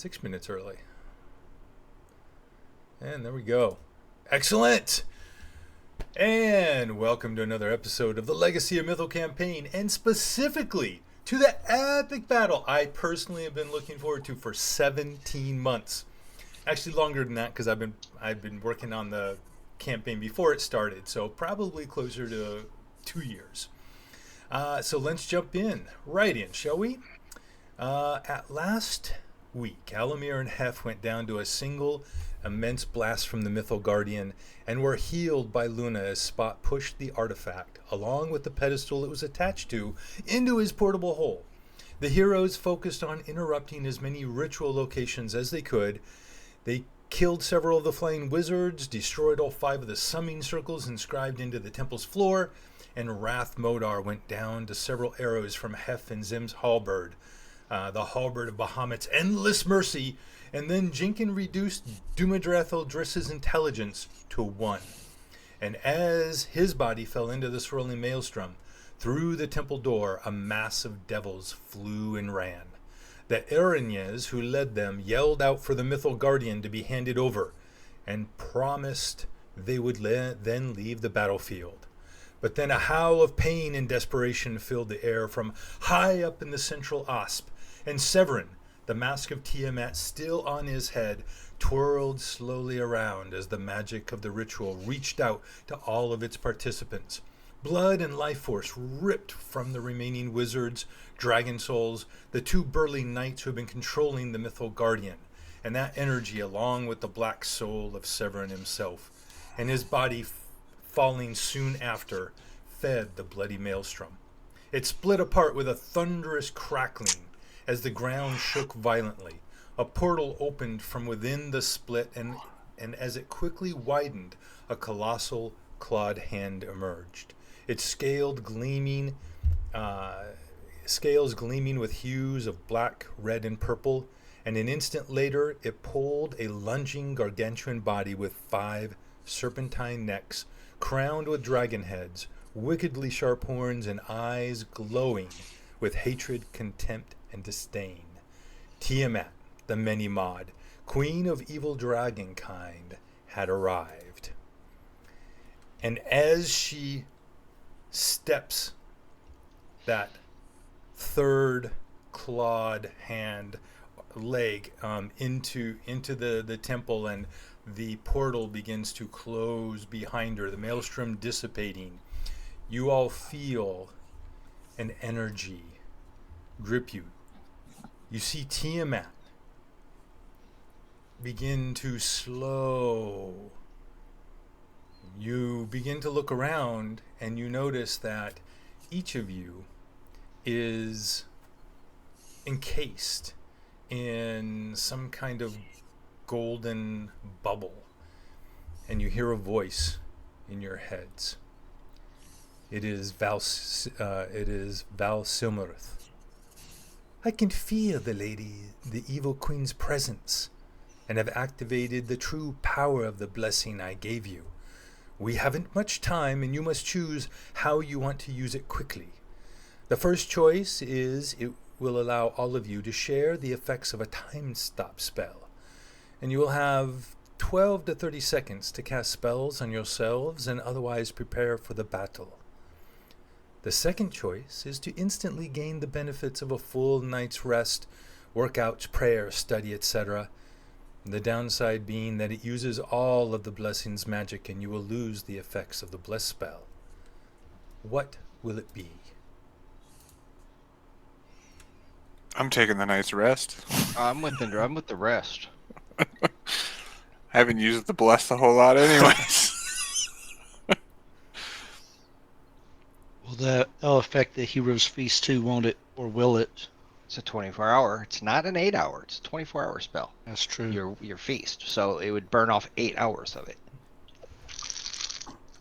6 minutes early. And there we go. Excellent! And welcome to another episode of the Legacy of Mythal campaign, and specifically to the epic battle I personally have been looking forward to for 17 months. Actually longer than that, because I've been working on the campaign before it started, so probably closer to 2 years. So let's jump right in, shall we? At last week, Alamir and Hef went down to a single immense blast from the Mythal Guardian and were healed by Luna as Spot pushed the artifact, along with the pedestal it was attached to, into his portable hole. The heroes focused on interrupting as many ritual locations as they could. They killed several of the flying wizards, destroyed all 5 of the summoning circles inscribed into the temple's floor, and Wrath Modar went down to several arrows from Hef and Zim's halberd, the halberd of Bahamut's endless mercy, and then Jinkin reduced Dumadreth Driss' intelligence to 1. And as his body fell into the swirling maelstrom, through the temple door a mass of devils flew and ran. The Erinyes who led them yelled out for the Mythal Guardian to be handed over, and promised they would then leave the battlefield. But then a howl of pain and desperation filled the air from high up in the central asp, and Severin, the mask of Tiamat still on his head, twirled slowly around as the magic of the ritual reached out to all of its participants. Blood and life force ripped from the remaining wizards, dragon souls, the 2 burly knights who had been controlling the Mythal Guardian, and that energy, along with the black soul of Severin himself, and his body falling soon after, fed the bloody maelstrom. It split apart with a thunderous crackling as the ground shook violently. A portal opened from within the split, and as it quickly widened, a colossal clawed hand emerged. Its scales gleaming with hues of black, red, and purple, and an instant later it pulled a lunging gargantuan body with 5 serpentine necks, crowned with dragon heads, wickedly sharp horns, and eyes glowing with hatred, contempt, and disdain. Tiamat, the Many-Mawed, queen of evil dragon kind, had arrived. And as she steps that 3rd clawed leg into the temple, and the portal begins to close behind her, the maelstrom dissipating, you all feel an energy grip you. You see Tiamat begin to slow. You begin to look around, and you notice that each of you is encased in some kind of golden bubble, and you hear a voice in your heads. It is Val Silmarith. I can feel the evil queen's presence, and have activated the true power of the blessing I gave you. We haven't much time, and you must choose how you want to use it quickly. The first choice is it will allow all of you to share the effects of a time stop spell, and you will have 12 to 30 seconds to cast spells on yourselves and otherwise prepare for the battle. The second choice is to instantly gain the benefits of a full night's rest, workouts, prayer, study, etc. The downside being that it uses all of the blessing's magic, and you will lose the effects of the bless spell. What will it be? I'm taking the night's rest. I'm with the rest. I haven't used the bless a whole lot anyways. Well, that'll affect the hero's feast too, won't it? Or will it? It's a 24-hour. It's not an 8-hour. It's a 24-hour spell. That's true. Your feast. So it would burn off 8 hours of it.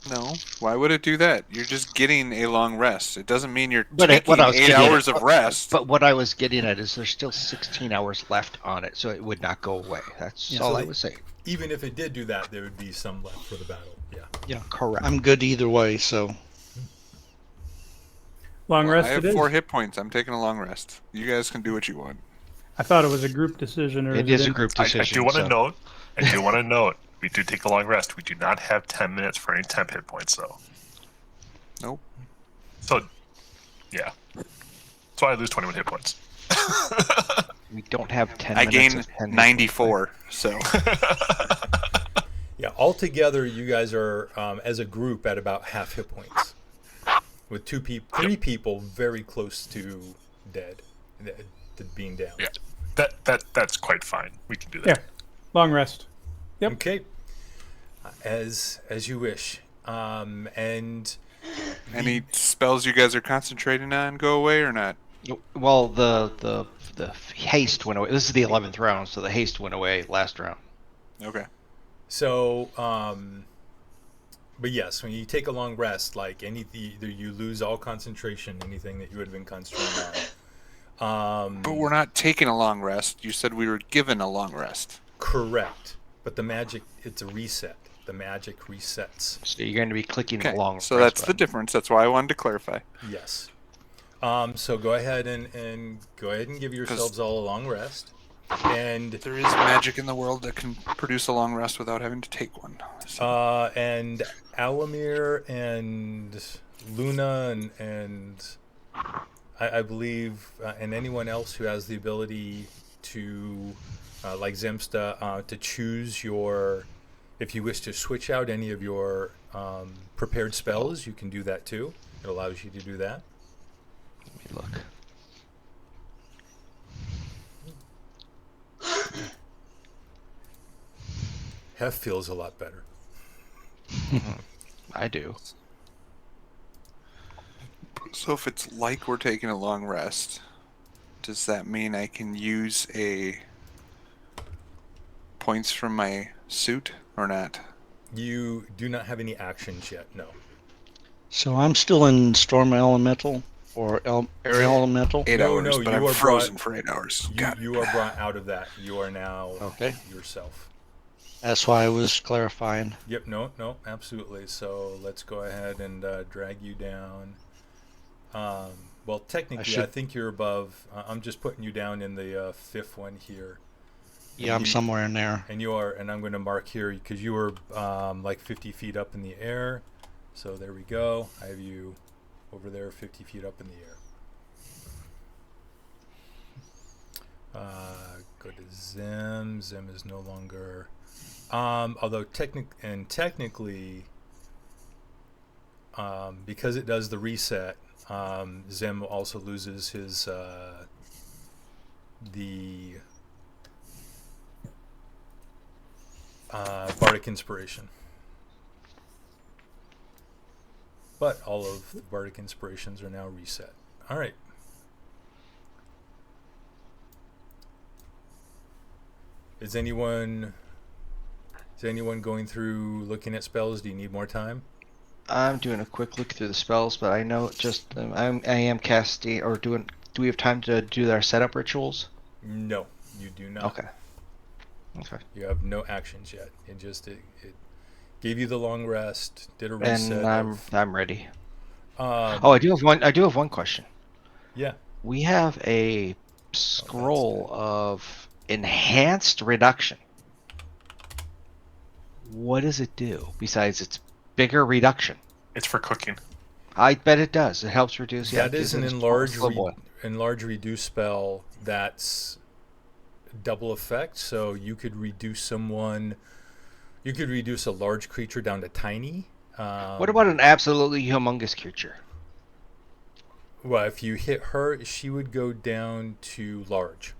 No, why would it do that? You're just getting a long rest. It doesn't mean you're taking 8 hours of rest. But what I was getting at is there's still 16 hours left on it, so it would not go away. That's all I was saying. Even if it did do that, there would be some left for the battle. Yeah, correct. I'm good either way, so. Long rest I have it is. 4 hit points. I'm taking a long rest. You guys can do what you want. I thought it was a group decision, or It is a group decision. I do want to so- note. We do take a long rest. We do not have 10 minutes for any temp hit points, though. Nope. So, yeah. So I lose 21 hit points. We don't have 10 I minutes. gain of 10 94, so Yeah, altogether, you guys are as a group at about half hit points, with three people very close to dead, to being down. Yeah, that's quite fine. We can do that. Yeah, long rest. Yep. Okay. As you wish. And any spells you guys are concentrating on go away or not? Well, the haste went away. This is the 11th round, so the haste went away last round. Okay. so, but yes, when you take a long rest, like either you lose all concentration, anything that you would have been concentrating on. But we're not taking a long rest. You said we were given a long rest. Correct. But the magic, it's a reset. The magic resets. So you're going to be clicking the long so rest that's the button. difference. That's why I wanted to clarify. Yes. So go ahead and give yourselves all a long rest. And There is magic in the world that can produce a long rest without having to take one. So. and Alamir and Luna and I believe and anyone else who has the ability to like Zemsta to choose your, if you wish to switch out any of your prepared spells, you can do that too. It allows you to do that. Let me look. Hef feels a lot better. I do. So if it's like we're taking a long rest, does that mean I can use points from my suit or not? You do not have any actions yet, no. So I'm still in Storm Elemental or Air Elemental. 8 No, hours, no, but you I'm are frozen brought- for 8 hours. You are brought out of that. You are now Okay. yourself. That's why I was clarifying. Yep, no, absolutely. So let's go ahead and drag you down. Well, technically, I think you're above. I'm just putting you down in the fifth one here. Yeah, I'm somewhere in there. And you are, and I'm going to mark here because you were like 50 feet up in the air. So there we go. I have you over there 50 feet up in the air. Go to Zem. Zem is no longer... although technically, because it does the reset, Zem also loses his the Bardic Inspiration. But all of the Bardic Inspirations are now reset. All right. Is anyone going through looking at spells? Do you need more time? I'm doing a quick look through the spells, but I know just I am casting or doing. Do we have time to do our setup rituals? No, you do not. Okay. Okay. You have no actions yet. It gave you the long rest. Did a reset. And I'm ready. Oh, I do have one question. Yeah. We have a scroll of enhanced reduction. What does it do besides its bigger reduction? It's for cooking. I bet it does. It helps reduce. That is an enlarge reduce spell that's double effect. So you could reduce someone. You could reduce a large creature down to tiny. What about an absolutely humongous creature? Well, if you hit her, she would go down to large.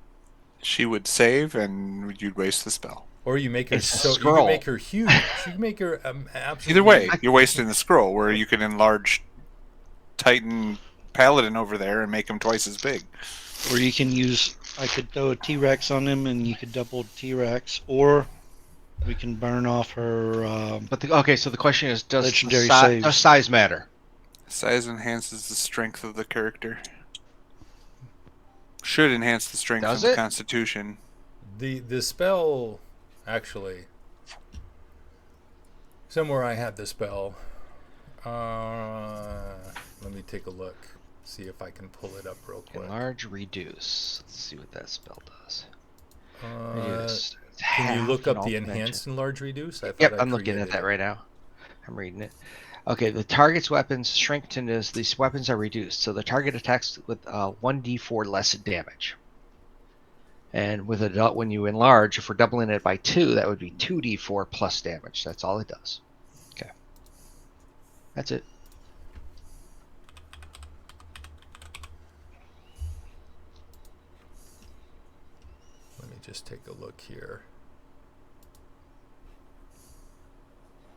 She would save, and you'd waste the spell. Or you make her It's a so you scroll. can make her huge. You can make her absolutely. Either way, you're wasting the scroll, where you can enlarge Titan Paladin over there and make him twice as big. Or you can use, I could throw a T-Rex on him and you could double T-Rex, or we can burn off her. But so the question is, does Legendary saves. does size matter? Size enhances the strength of the character. Should enhance the strength Does of the it? Constitution. The spell, actually, somewhere I had the spell. Let me take a look. see if I can pull it up real quick. Enlarge, reduce. Let's see what that spell does. Uh, Reduce. It's can you half look an up the alt dimension. enhanced enlarge reduce? I thought Yep, I I'm looking at created that it. right now. I'm reading it. Okay, the target's weapons shrink to this. These weapons are reduced, so the target attacks with 1d4 less damage. And with adult, when you enlarge, if we're doubling it by 2, that would be 2d4 plus damage. That's all it does. Okay. That's it. Let me just take a look here.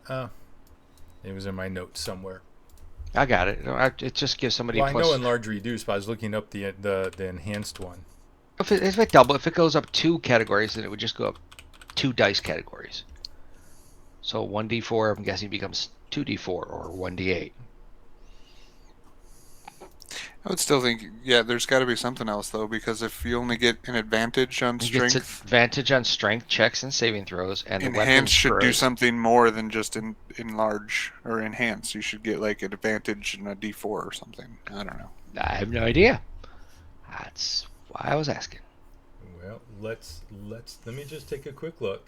It was in my notes somewhere. I got it. It just gives somebody Well, I plus. know enlarge reduce, but I was looking up the enhanced one. If it goes up 2 categories, then it would just go up 2 dice categories. So 1d4, I'm guessing, becomes 2d4 or 1d8. I would still think, yeah, there's got to be something else though, because if you only get an advantage on It gets strength, advantage on strength checks and saving throws, and the weapons enhance should do grows. something more than just enlarge or enhance. You should get like an advantage in a D4 or something. I don't know. I have no idea. That's why I was asking. Well, let me just take a quick look,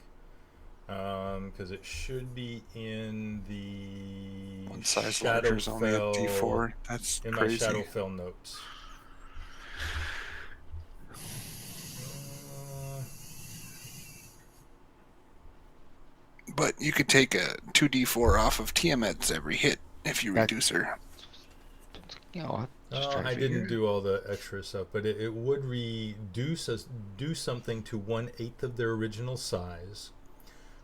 because it should be in the One size larger is only a D4. That's in crazy. my Shadowfell notes. But you could take a 2D4 off of Tiamat's every hit if you reduce her. You know, just trying to I figure. didn't do all the extra stuff, but it would do something to 1/8 of their original size,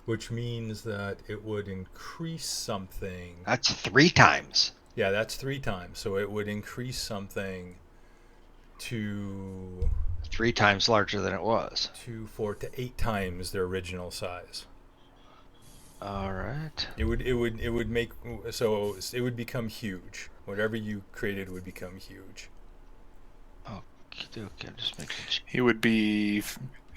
which means that it would increase something. That's 3 times. Yeah, that's 3 times. So it would increase something to 3 times larger than it was. 2, 4 to 8 times their original size. All right. It would make so it would become huge. Whatever you created would become huge. Okay, just making sure. He would be,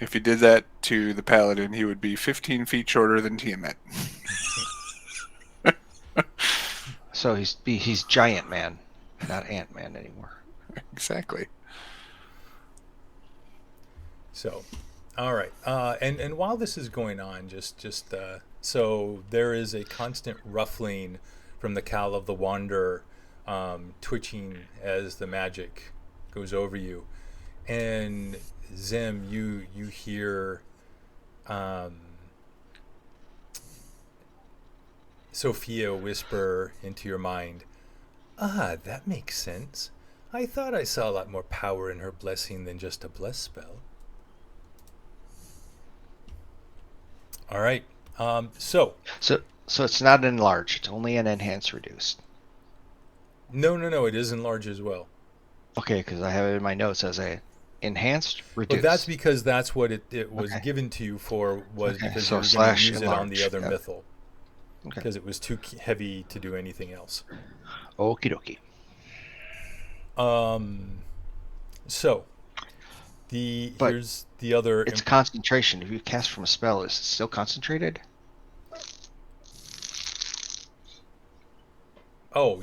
if you did that to the paladin, he would be 15 feet shorter than Tiamat. So he's Giant Man, not Ant Man anymore. Exactly. So, all right. And while this is going on, so there is a constant ruffling from the cowl of the Wanderer, twitching as the magic goes over you, and Zim, you hear Sophia whisper into your mind, "Ah, that makes sense. I thought I saw a lot more power in her blessing than just a bless spell." All right. So it's not enlarged. It's only an enhance reduced. No. It is enlarged as well. Okay, because I have it in my notes as a enhanced But reduced. that's because that's what it was Okay. given to you for, was Okay, because so you were going to slash use it on the enlarge, other yep. Mythal. Okay. Because it was too heavy to do anything else. Okie dokie. So But here's the other. It's concentration. If you cast from a spell, is it still concentrated? Oh,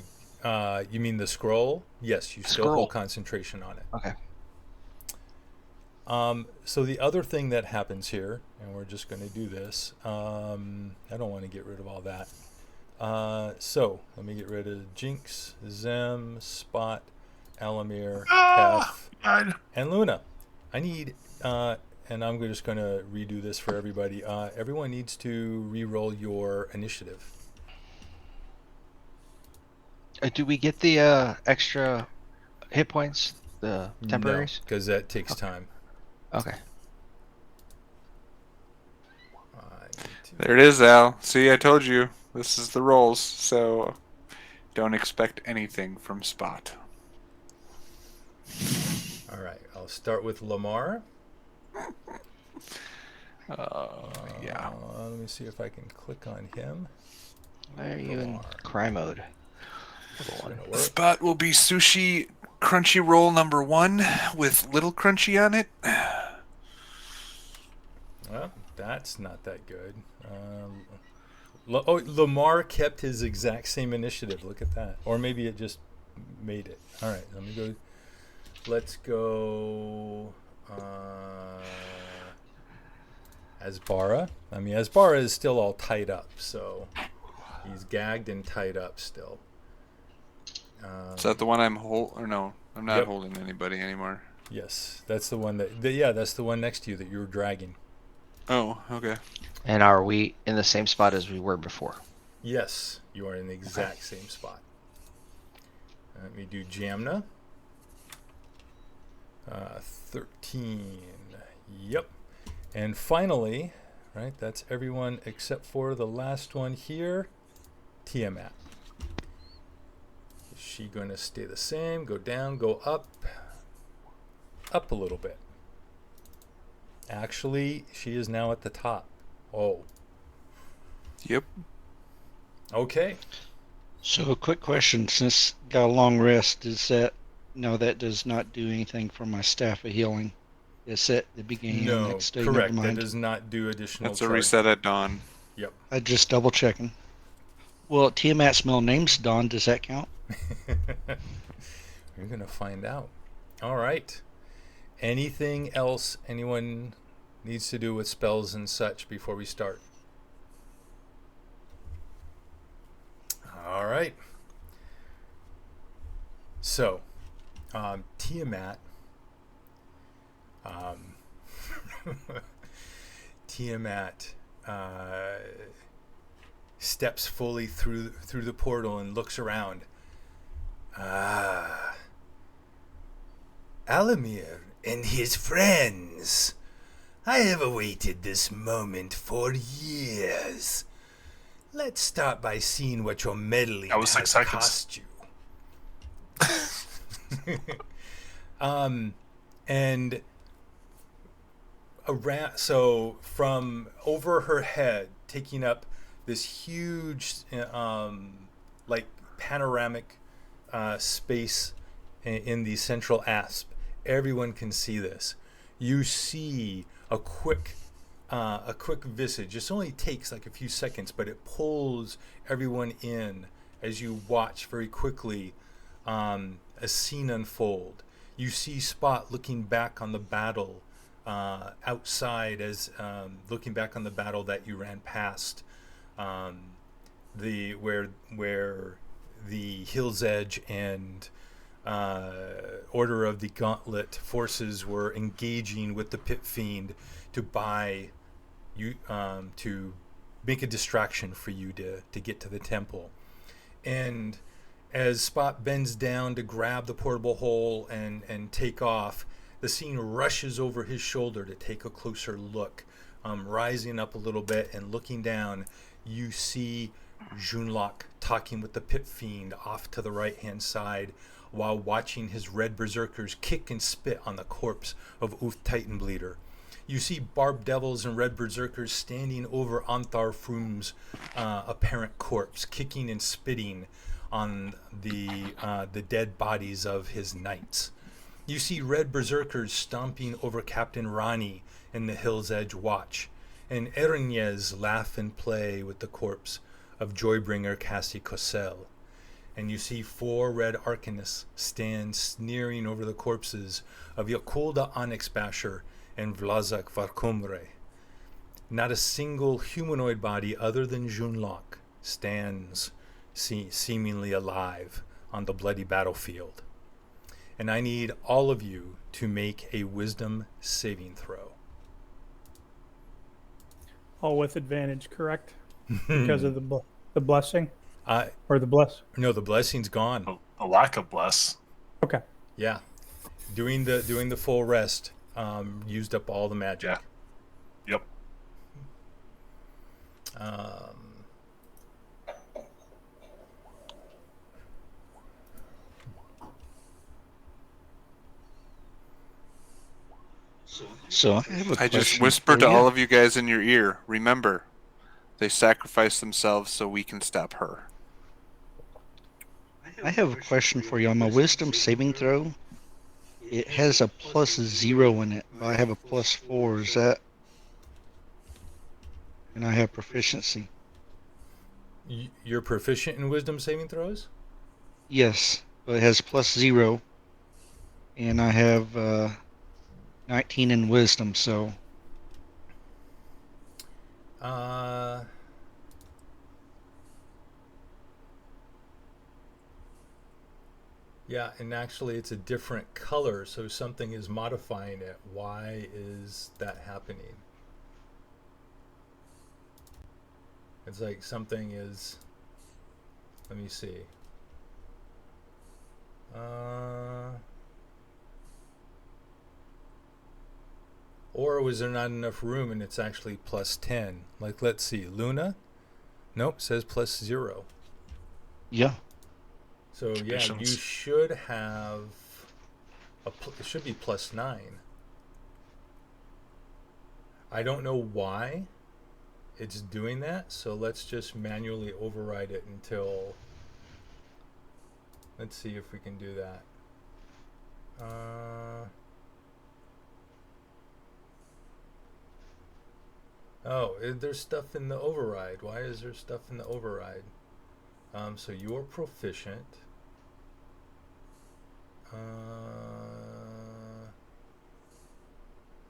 you mean the scroll? Yes, you still Scroll. hold concentration on it. Okay. So the other thing that happens here, and we're just going to do this. I don't want to get rid of all that. So let me get rid of Jinx, Zem, Spot, Alamir, Kef, and Luna. I need, and I'm just going to redo this for everybody. Everyone needs to re-roll your initiative. Do we get the extra hit points, the temporaries? because that takes time. Okay. There it is, Al. See, I told you. This is the rolls, so don't expect anything from Spot. All right, I'll start with Lamar. Yeah. Let me see if I can click on him. Why are you in Lamar. cry mode? It's gonna work. Spot will be sushi crunchy roll number 1 with little crunchy on it. Well, that's not that good. Lamar kept his exact same initiative. Look at that. Or maybe it just made it. All right, let me go. Let's go. Asbara. I mean, Asbara is still all tied up, so he's gagged and tied up still. Is that the one I'm or no? I'm not Yep. holding anybody anymore. Yes, that's the one yeah, that's the one next to you that you were dragging. Oh, okay. And are we in the same spot as we were before? Yes, you are in the exact same spot. Let me do Jamna. 13. Yep. And finally, right, that's everyone except for the last one here, Tiamat. Is she going to stay the same, go down, go up? Up a little bit. Actually, she is now at the top. Oh. Yep. Okay. So a quick question, since got a long rest, that does not do anything for my staff of healing. It's at the beginning of the No, next day. correct. Never That mind. does not do additional That's a charge. reset at dawn. Yep. I just double checking. Well, Tiamat's middle name's Dawn. Does that count? You're going to find out. All right. Anything else anyone needs to do with spells and such before we start? All right. So, Tiamat. Tiamat steps fully through the portal and looks around. Alamir and his friends. I have awaited this moment for years. Let's start by seeing what your meddling That was 6 has seconds. cost you. And around, so from over her head, taking up this huge, like panoramic space in the central asp. Everyone can see this. You see a quick visage. This only takes like a few seconds, but it pulls everyone in as you watch very quickly a scene unfold. You see Spot looking back on the battle outside, as looking back on the battle that you ran past, where the Hill's Edge and Order of the Gauntlet forces were engaging with the Pit Fiend to to make a distraction for you to get to the temple. And as Spot bends down to grab the portable hole and take off, the scene rushes over his shoulder to take a closer look. Rising up a little bit and looking down, you see Junlok talking with the Pit Fiend off to the right-hand side, while watching his red berserkers kick and spit on the corpse of Uth Titanbleeder. You see Barb Devils and red berserkers standing over Anthar Frum's apparent corpse, kicking and spitting on the dead bodies of his knights. You see red berserkers stomping over Captain Rani in the Hill's Edge Watch, and Erinyes laugh and play with the corpse of Joybringer Cassie Kossel. And you see 4 red arcanists stand sneering over the corpses of Yakulda Onyxbasher and Vlazak Varkumre. Not a single humanoid body other than Junlok stands seemingly alive on the bloody battlefield. And I need all of you to make a wisdom saving throw. All with advantage, correct? Because of the blessing? Or the bless? No, the blessing's gone. A lack of bless. Okay. Yeah. Doing the full rest used up all the magic. Yeah. Yep. So I have a I just question whispered for to you. all of you guys in your ear. Remember, they sacrificed themselves so we can stop her. I have a question for you. On my wisdom saving throw, it has a +0 in it, but I have a +4. Is that? And I have proficiency. You're proficient in wisdom saving throws? Yes, So it has +0, and I have 19 in wisdom. So yeah, and actually it's a different color, so something is modifying it. Why is that happening? It's like something is, let me see. Or was there not enough room and it's actually +10? Like, let's see, Luna? Nope, says +0. yeah, So yeah, you Conditions. should have it should be +9. I don't know why it's doing that, so let's just manually override it until, let's see if we can do that. Oh, there's stuff in the override. Why is there stuff in the override? So you're proficient.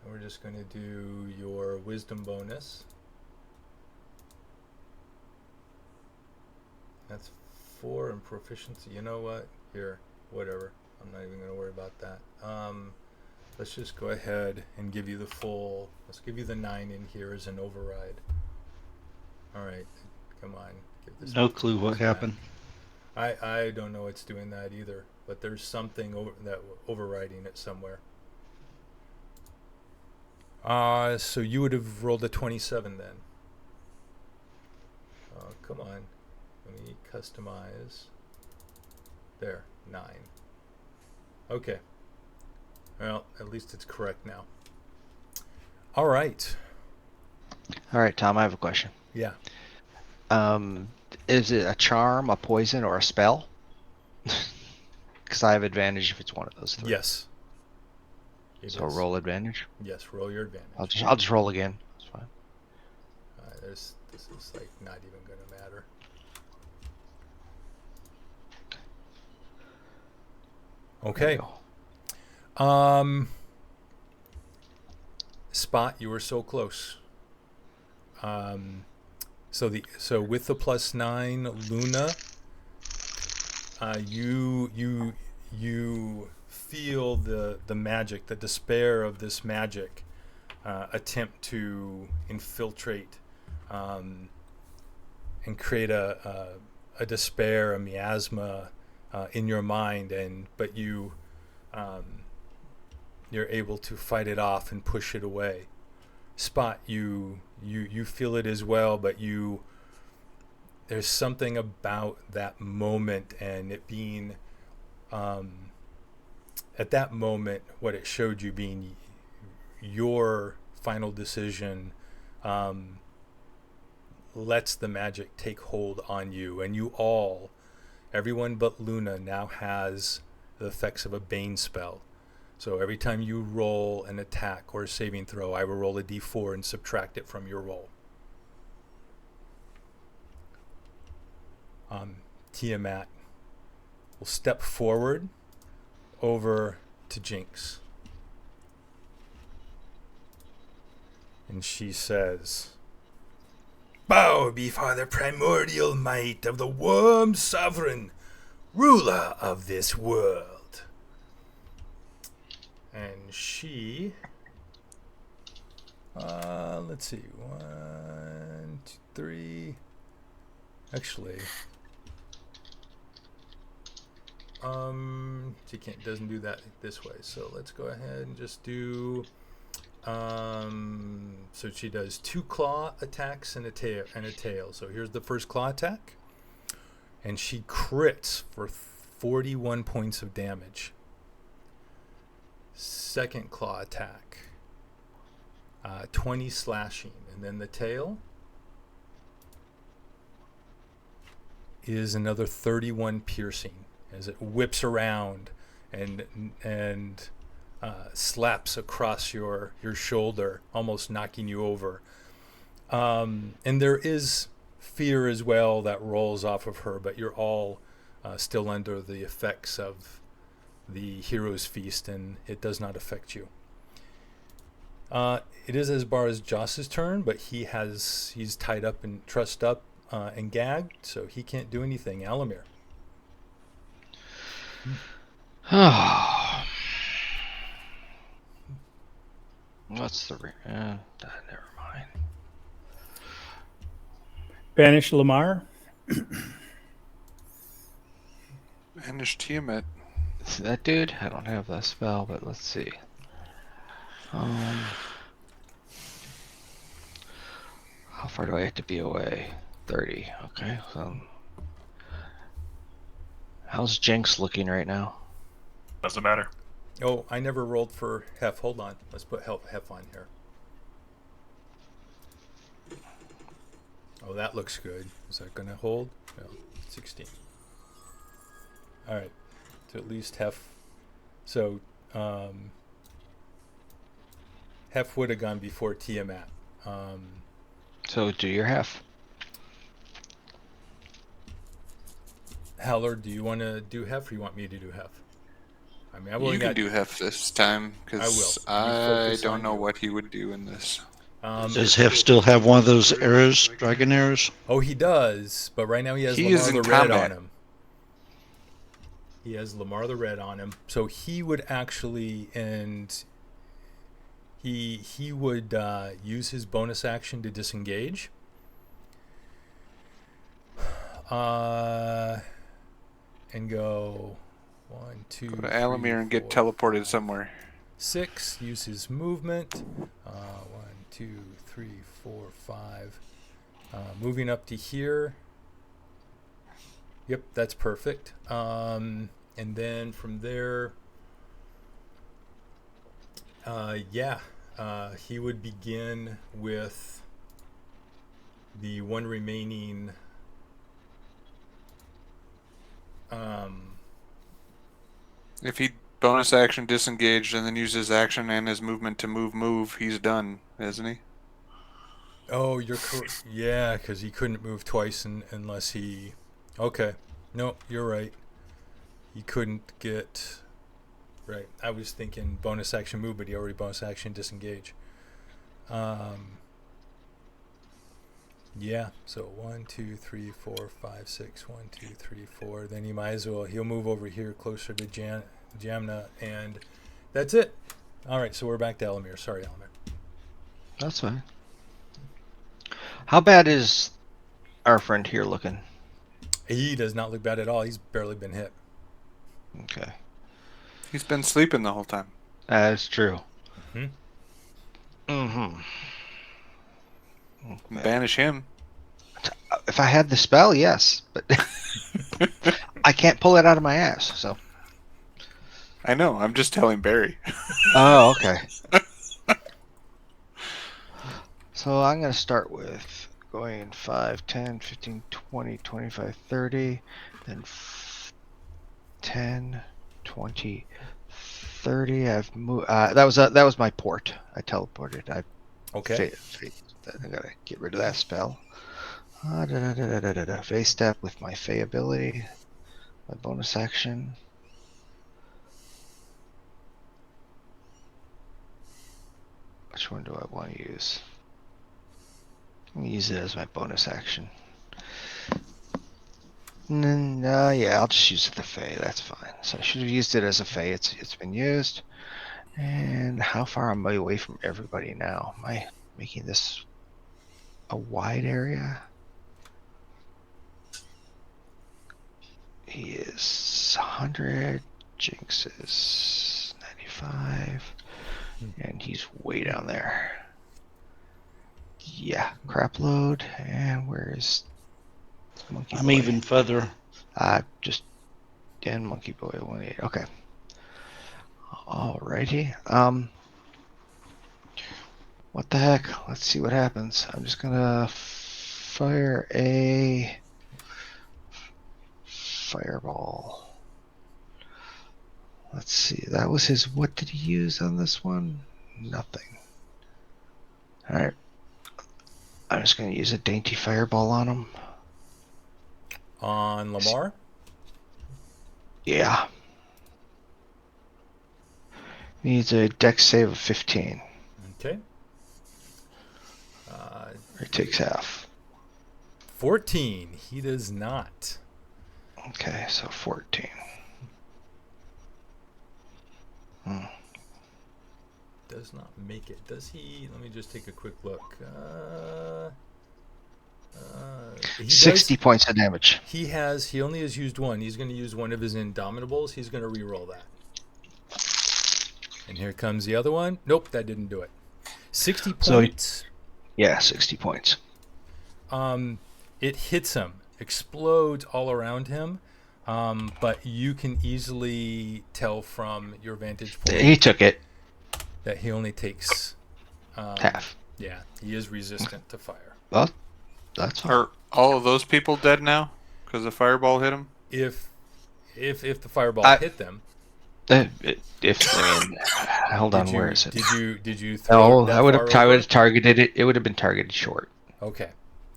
We're just going to do your wisdom bonus. That's 4 in proficiency. You know what? Here, whatever. I'm not even going to worry about that. Let's just go ahead and give you the full. Let's give you the 9 in here as an override. All right, come on. Give this no clue what happened. I don't know what's doing that either, but there's something overriding it somewhere. So you would have rolled a 27 then. Come on. Let me customize. There, 9. Okay. Well, at least it's correct now. All right. All right, Tom, I have a question. Yeah. Is it a charm, a poison, or a spell? Because I have advantage if it's one of those 3. Yes. So roll advantage. Yes, roll your advantage. I'll just roll again. That's fine. This is like not even going to matter. Okay. Spot, you were so close. So with the +9, Luna, you feel the magic, the despair of this magic attempt to infiltrate and create a despair, a miasma in your mind, but you're able to fight it off and push it away. Spot, you feel it as well, but there's something about that moment and it being at that moment what it showed you being your final decision lets the magic take hold on you, and everyone but Luna now has the effects of a Bane spell. So every time you roll an attack or a saving throw, I will roll a d4 and subtract it from your roll. Tiamat will step forward over to Jinx. And she says, "Bow before the primordial might of the Worm Sovereign, ruler of this world." And she, let's see, 1, 2, 3. Actually, she doesn't do that this way. So let's go ahead and just do. So she does 2 claw attacks and a tail. So here's the first claw attack, and she crits for 41 points of damage. Second claw attack, 20 slashing, and then the tail is another 31 piercing as it whips around and slaps across your shoulder, almost knocking you over. And there is fear as well that rolls off of her, but you're all still under the effects of the Hero's Feast, and it does not affect you. It is as bar as Joss's turn, but he's tied up and trussed up and gagged, so he can't do anything. Alamir. What's the never mind. Banish Lamar. Banish Tiamat. See that dude? I don't have that spell, but let's see. How far do I have to be away? 30. Okay. How's Jinx looking right now? Doesn't matter. Oh, I never rolled for Hef. Hold on. Let's put Hef on here. Oh, that looks good. Is that going to hold? No, 16. All right. So at least Hef. So Hef would have gone before Tiamat. So do your Hef. Howler, do you want to do Hef, or you want me to do Hef? I mean, You can do Hef this time, because I don't know what he would do in this. Does Hef still have one of those arrows, dragon arrows? Oh, he does, but right now he has He is Lamar in the Red combat. on him. He has Lamar the Red on him, so he would actually, and he would use his bonus action to disengage. And go 1, 2. Go to Alamir and get teleported somewhere. 6. Use his movement. 1, 2, 3, 4, 5. Moving up to here. Yep, that's perfect. And then from there, he would begin with the one remaining. If he bonus action disengaged and then uses action and his movement to move, he's done, isn't he? Oh, you're correct. Yeah, because he couldn't move twice unless he. Okay, no, you're right. He couldn't get. Right, I was thinking bonus action move, but he already bonus action disengage. Yeah, so 1, 2, 3, 4, 5, 6. 1, 2, 3, 4. Then he might as well. He'll move over here closer to Jamna, and that's it. All right, so we're back to Alamir. Sorry, Alamir. That's fine. How bad is our friend here looking? He does not look bad at all. He's barely been hit. Okay. He's been sleeping the whole time. That's true. Banish him. If I had the spell, yes, but I can't pull it out of my ass, so. I know, I'm just telling Barry. Oh, okay. So I'm going to start with going 5, 10, 15, 20, 25, 30, then 10, 20, 30. I've moved. That was my port. I teleported. Okay. I gotta get rid of that spell. Phase step with my Fey ability, my bonus action. Which one do I want to use? I'm gonna use it as my bonus action. Yeah, I'll just use it the Fey. That's fine. So I should have used it as a Fey. It's been used. And how far am I away from everybody now? Am I making this a wide area? He is 100. Jinx is 95. And he's way down there. Yeah, crap load. And where's Monkey Boy? I'm even further. Just and Monkey Boy 18. Okay. Alrighty. What the heck? Let's see what happens. I'm just gonna fire a fireball. Let's see. That was his. What did he use on this one? Nothing. Alright. I'm just gonna use a dainty fireball on him. On Lamar? Yeah. Needs a dex save of 15. Okay. Or takes half. 14. He does not. Okay, so 14. Does not make it. Does he? Let me just take a quick look. He 60 does, points of damage. he only has used one. He's going to use one of his Indomitables. He's going to re-roll that. And here comes the other one. Nope, that didn't do it. 60 points. Yeah, 60 points. It hits him, explodes all around him, but you can easily tell from your vantage point He took it. that he only takes Half. Yeah, he is resistant to fire. Well, that's fine. Are all of those people dead now? Because the fireball hit them? If the fireball hit them, Hold on, where is it? Did you throw No, it I would have targeted it. It would have been targeted short. Okay,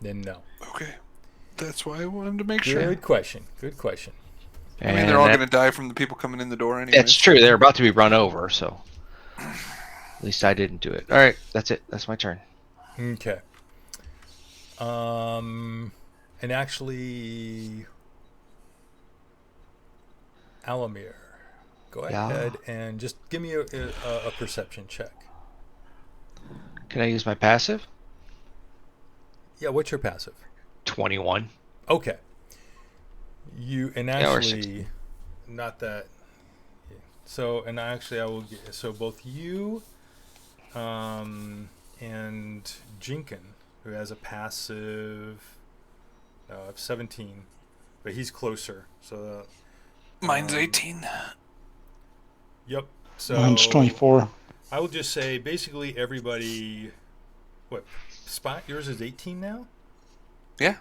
then no. Okay. That's why I wanted to make Good sure. question. I mean, they're all going to die from the people coming in the door anyway. That's true. They're about to be run over, so at least I didn't do it. All right, that's it. That's my turn. Okay. And actually, Alamir, go ahead and just give me a perception check. Can I use my passive? Yeah, what's your passive? 21. Okay. You and actually, Yeah, not that. So and actually, I will get so both you, and Jinkin, who has a passive of 17, but he's closer. So Mine's 18. Yep. So Mine's 24. I will just say basically everybody. What Spot? Yours is 18 now. Yeah.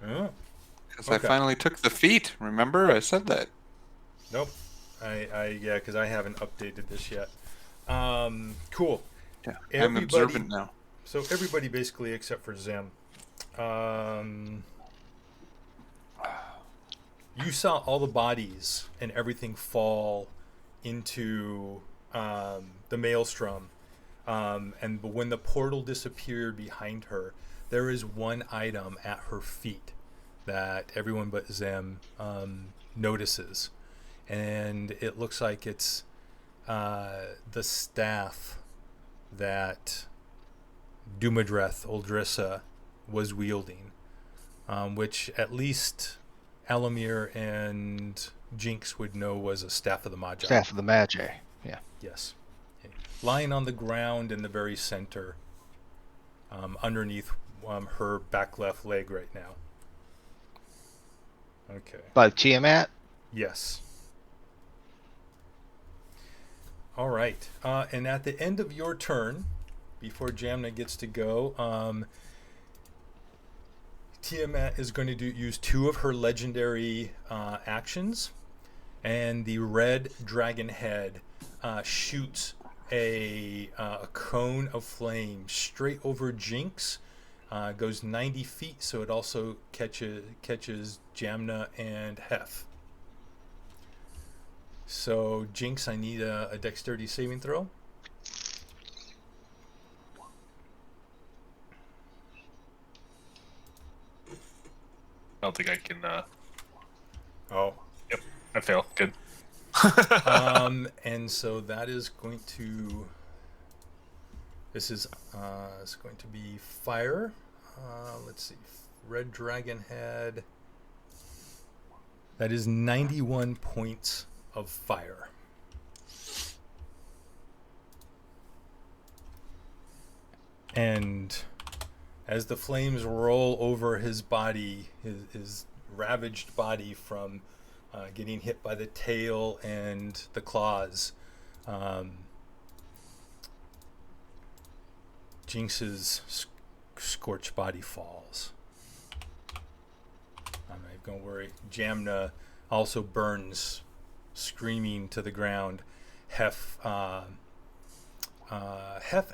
Oh. Because I finally took the feat. Remember? I said that. Nope. Yeah, because I haven't updated this yet. Cool. Yeah. I'm observant now. So everybody basically except for Zem. You saw all the bodies and everything fall into the maelstrom. And when the portal disappeared behind her, there is one item at her feet that everyone but Zem notices. And it looks like it's the staff that Dumadreth Oldrissa was wielding, which at least Alamir and Jinx would know was a Staff of the Magi. Staff of the Magi, yeah. Yes. Lying on the ground in the very center, underneath her back left leg right now. Okay. By Tiamat? Yes. All right. And at the end of your turn, before Jamna gets to go, Tiamat is going to use two of her legendary actions, and the red dragon head shoots a cone of flame straight over Jinx. Goes 90 feet, so it also catches Jamna and Hef. So Jinx, I need a dexterity saving throw. I don't think I can. Oh. Yep, I fail. Good. And so that is going to. This is it's going to be fire. Let's see, red dragon head. That is 91 points of fire. And as the flames roll over his body, his ravaged body from getting hit by the tail and the claws, Jinx's scorched body falls. I'm not even going to worry. Jamna also burns, screaming to the ground. Hef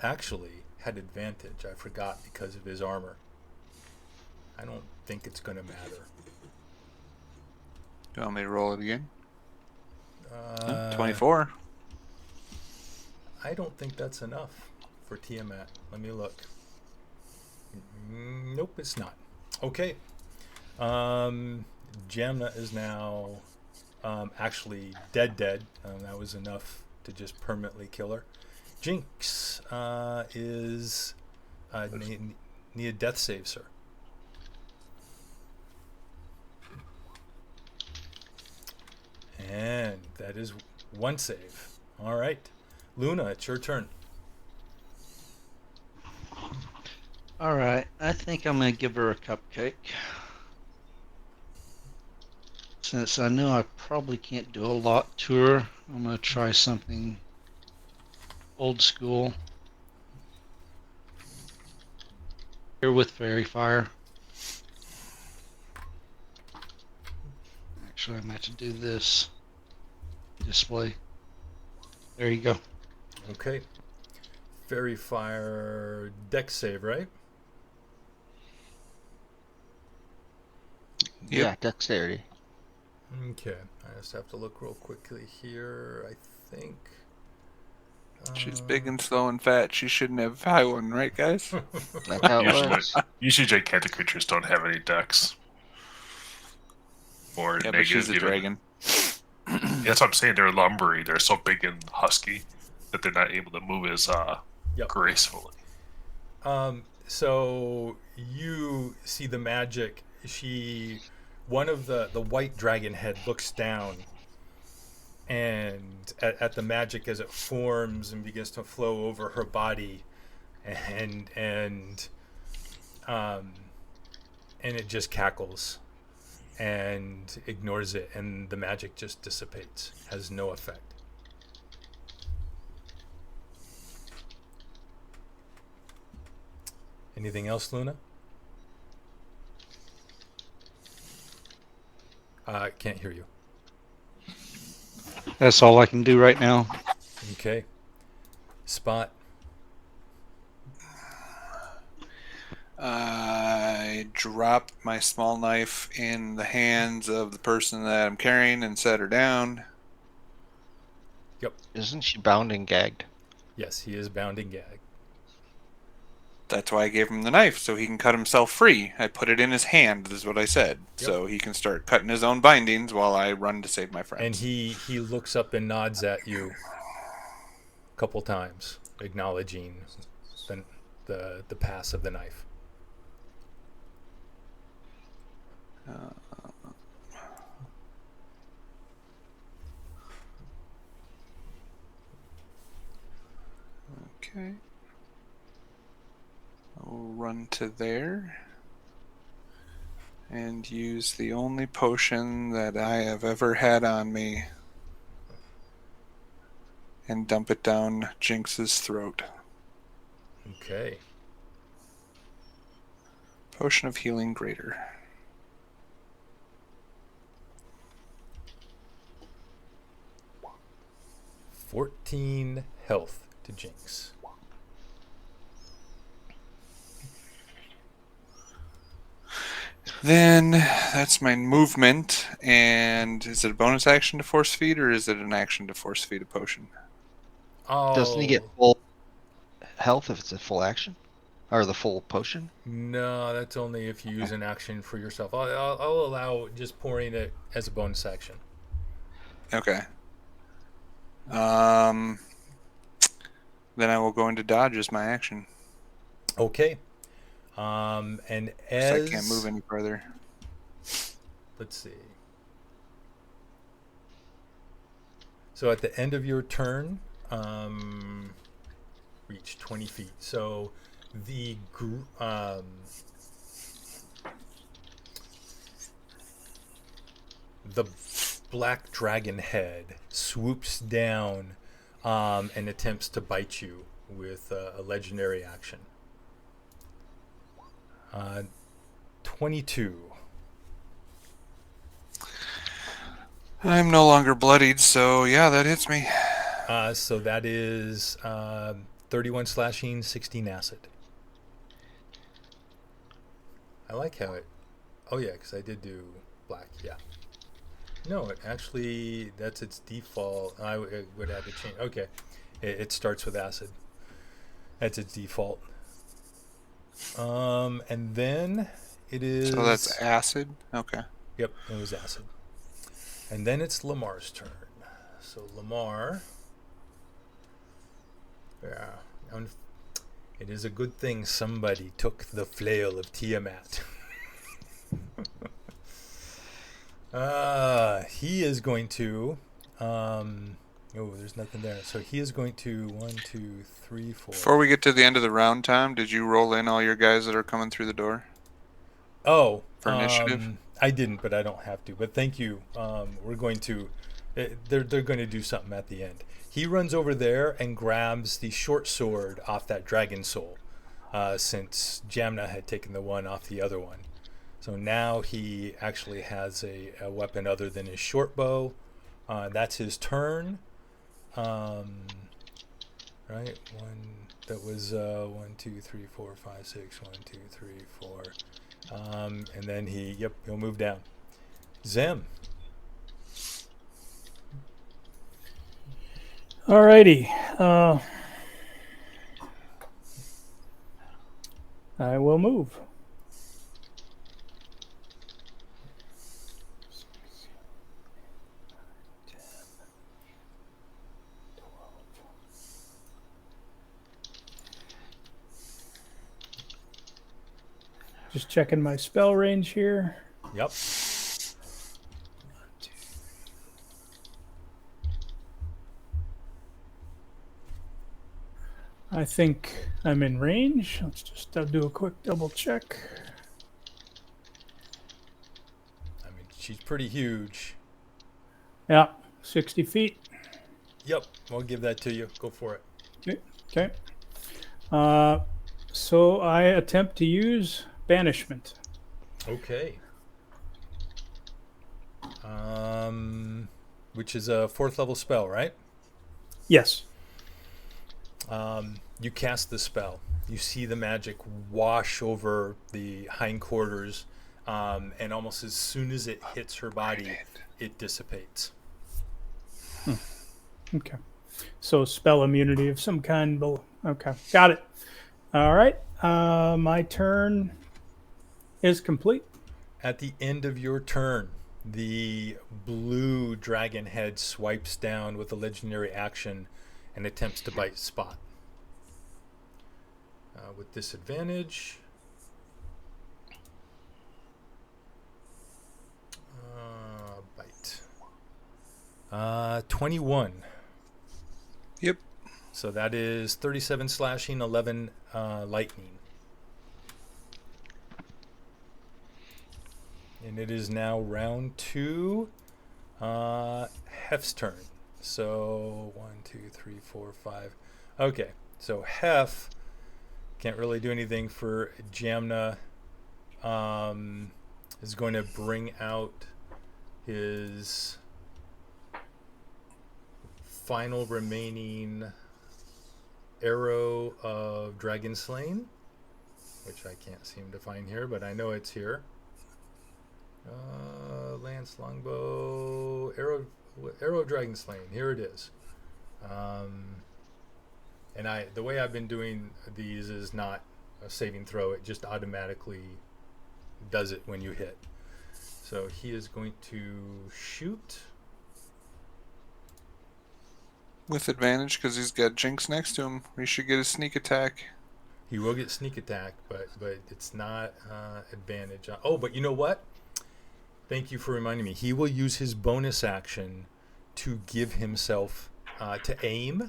actually had advantage. I forgot because of his armor. I don't think it's going to matter. You want me to roll it again? 24. I don't think that's enough for Tiamat. Let me look. Nope, it's not. Okay. Jamna is now actually dead. That was enough to just permanently kill her. Jinx is need a death save, sir. And that is one save. All right. Luna, it's your turn. All right, I think I'm going to give her a cupcake. Since I know I probably can't do a lot to her, I'm going to try something old school. Here with Fairy Fire. Actually, I'm going to have to do this display. There you go. Okay. Fairy Fire dex save, right? Yep. Yeah, dexterity. Okay. I just have to look real quickly here. I think. She's big and slow and fat. She shouldn't have a high one, right, guys? That's how it Usually, works. usually gigantic creatures don't have any decks. Or Yeah, but negative she's a even. dragon. Yeah, that's what I'm saying. They're lumbery. They're so big and husky that they're not able to move as gracefully. So you see the magic. One of the white dragon head looks down, and at the magic as it forms and begins to flow over her body, and it just cackles and ignores it, and the magic just dissipates, has no effect. Anything else, Luna? I can't hear you. That's all I can do right now. Okay. Spot. I drop my small knife in the hands of the person that I'm carrying and set her down. Yep. Isn't she bound and gagged? Yes, he is bound and gagged. That's why I gave him the knife, so he can cut himself free. I put it in his hand, is what I said. Yep. So he can start cutting his own bindings while I run to save my friends. And he looks up and nods at you a couple times, acknowledging the pass of the knife. Okay. I'll run to there and use the only potion that I have ever had on me and dump it down Jinx's throat. Okay. Potion of Healing Greater. $14 health to Jinx. Then that's my movement. And is it a bonus action to force feed, or is it an action to force feed a potion? Oh. Doesn't he get full health if it's a full action? Or the full potion? No, that's only if you use an action for yourself. I'll allow just pouring it as a bonus action. Okay. Then I will go into dodge as my action. Okay. And as I can't move any further. Let's see. So at the end of your turn, reach 20 feet. So the black dragon head swoops down and attempts to bite you with a legendary action. 22. I'm no longer bloodied, so yeah, that hits me. So that is 31 slashing, 16 acid. I like how it... Oh yeah, because I did do black, yeah. No, it actually, that's its default. It would have to change. Okay. It starts with acid. That's its default. And then it is. So that's acid? Okay. Yep, it was acid. And then it's Lamar's turn. So Lamar. Yeah. It is a good thing somebody took the flail of Tiamat. He is going to. There's nothing there. So he is going to 1, 2, 3, 4. Before we get to the end of the round, Tom, did you roll in all your guys that are coming through the door? Oh, for initiative? I didn't, but I don't have to. But thank you. We're going to. They're going to do something at the end. He runs over there and grabs the short sword off that dragon soul, since Jamna had taken the one off the other one. So now he actually has a weapon other than his short bow. That's his turn. Right? That was 1, 2, 3, 4, 5, 6. 1, 2, 3, 4. And then he'll move down. Zem. Alrighty. I will move. Just checking my spell range here. Yep. I think I'm in range. Let's just do a quick double check. I mean, she's pretty huge. Yeah, 60 feet. Yep, I'll give that to you. Go for it. Okay. So I attempt to use banishment. Okay. Which is a 4th level spell, right? Yes. You cast the spell. You see the magic wash over the hindquarters, and almost as soon as it hits her body, it dissipates. Okay. So spell immunity of some kind. Okay. Got it. All right. My turn is complete. At the end of your turn, the blue dragon head swipes down with a legendary action and attempts to bite Spot. With disadvantage. Bite. 21. Yep. So that is 37 slashing, 11 lightning. And it is now round 2. Hef's turn. So 1, 2, 3, 4, 5. Okay. So Hef can't really do anything for Jamna. Is going to bring out his final remaining arrow of Dragon Slain, which I can't seem to find here, but I know it's here. Lance, longbow, arrow of Dragon Slain. Here it is. And the way I've been doing these is not a saving throw. It just automatically does it when you hit. So he is going to shoot. With advantage because he's got Jinx next to him. He should get a sneak attack. He will get sneak attack, but it's not advantage. But you know what? Thank you for reminding me. He will use his bonus action to give himself to aim.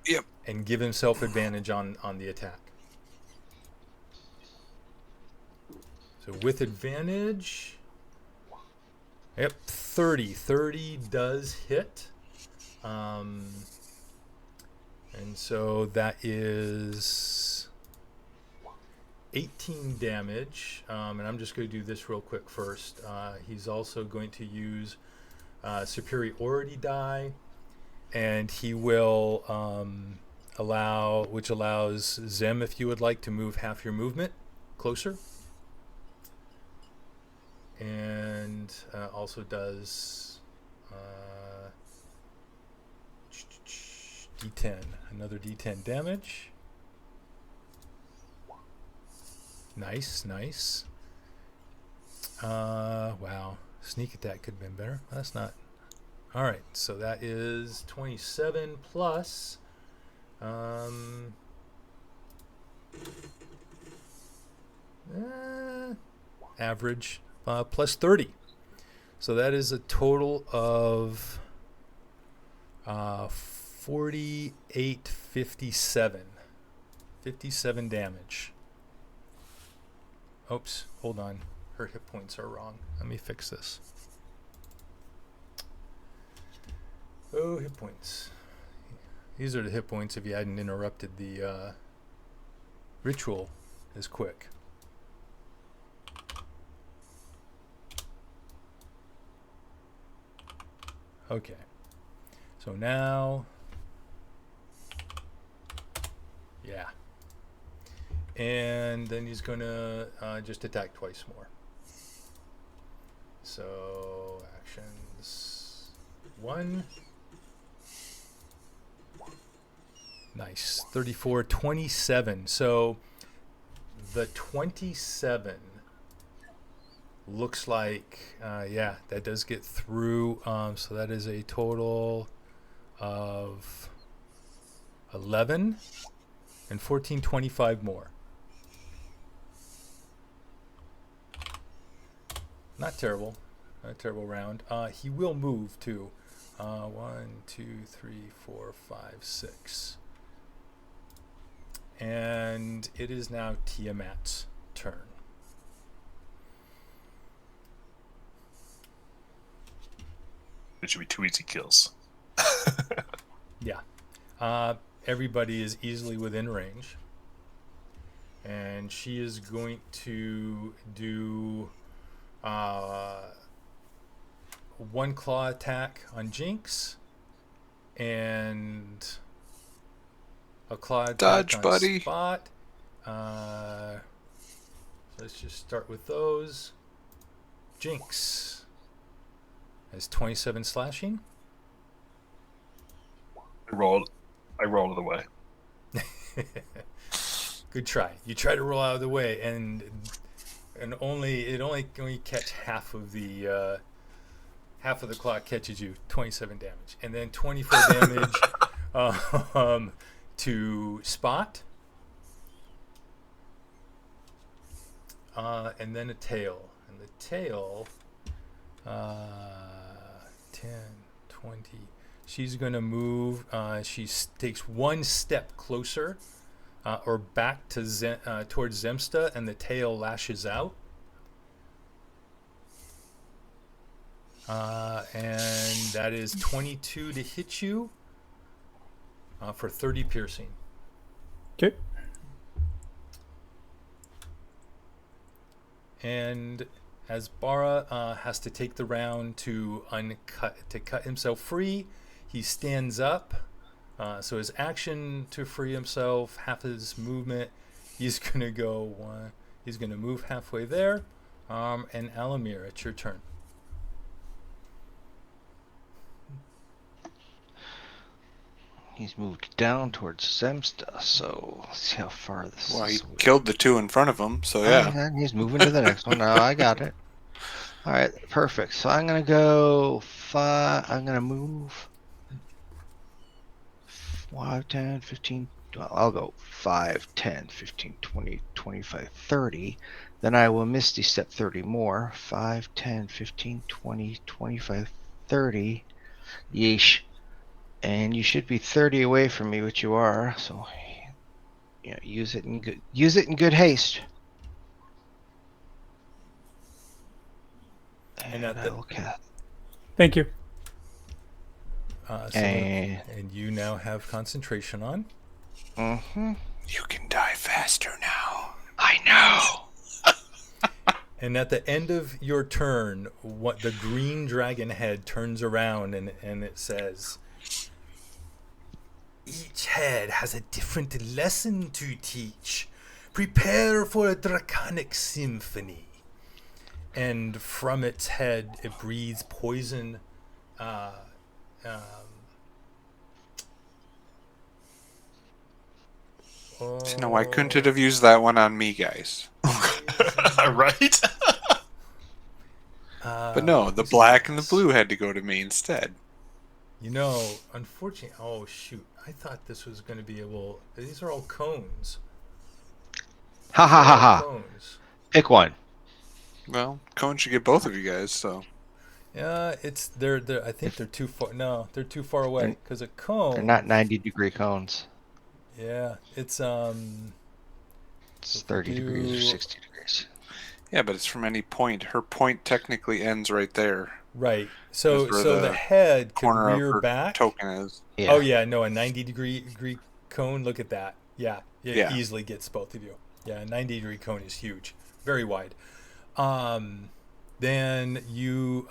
Yep. And give himself advantage on the attack. So with advantage, yep, 30. 30 does hit. And so that is 18 damage. And I'm just going to do this real quick first. He's also going to use superiority die. And he will allows Zem, if you would like, to move half your movement closer. And also does D10. Another D10 damage. Nice, nice. Wow. Sneak attack could have been better. That's not. Alright, so that is 27 plus. Average plus 30. So that is a total of 4857. 57 damage. Oops, hold on. Her hit points are wrong. Let me fix this. Oh, hit points. These are the hit points if you hadn't interrupted the ritual as quick. Okay. So now, yeah. And then he's going to just attack twice more. So, actions. 1. Nice. 34, 27. So, the 27 looks like, yeah, that does get through. So that is a total of 11 and 14, 25 more. Not terrible. Not a terrible round. He will move too. 1, 2, 3, 4, 5, 6. And it is now Tiamat's turn. It should be 2 easy kills. Yeah. Everybody is easily within range. And she is going to do 1 claw attack on Jinx and a claw attack Dodge, on buddy. Spot. So let's just start with those. Jinx has 27 slashing. I rolled it away. Good try. You try to roll out of the way, and only catch half of the clock catches you. 27 damage, and then 24 damage to Spot, and then a tail, and the tail 10, 20. She's going to move. She takes 1 step closer or back to towards Zemsta, and the tail lashes out. And that is 22 to hit you for 30 piercing. Okay. And as Bara has to take the round to cut himself free, he stands up. So his action to free himself, half his movement, he's gonna go he's gonna move halfway there. And Alamir, it's your turn. He's moved down towards Zemsta, so let's see how far this Well, he is. killed the 2 in front of him, so yeah. And he's moving to the next one. No, I got it. All right, perfect. So I'm going to go 5. I'm going to move 5, 10, 15. Well, I'll go 5, 10, 15, 20, 25, 30. Then I will Misty Step 30 more. 5, 10, 15, 20, 25, 30. Yeesh. And you should be 30 away from me, which you are. So, yeah, use it in good haste. And at I will cast. Thank you. And you now have concentration on. Mm-hmm. You can die faster now. I know. And at the end of your turn, what the green dragon head turns around and it says, "Each head has a different lesson to teach. Prepare for a draconic symphony." And from its head, it breathes poison No, why couldn't it have used that one on me, guys? Right? But no, the black and the blue had to go to me instead. You know, unfortunately, oh shoot! I thought this was going to be able. These are all cones. Ha ha ha ha. Cones. Pick one. Well, Cone should get both of you guys, so. Yeah, they're. I think they're too far. No, they're too far away because a cone. They're not 90-degree cones. Yeah, it's It's 30 degrees or 60 degrees. Yeah, but it's from any point. Her point technically ends right there. Right. So That's where the the head could Corner of rear her back. token is. Yeah. Oh yeah, no, a 90-degree cone. Look at that. Yeah, it Yeah. easily gets both of you. Yeah, a 90-degree cone is huge, very wide. Then you,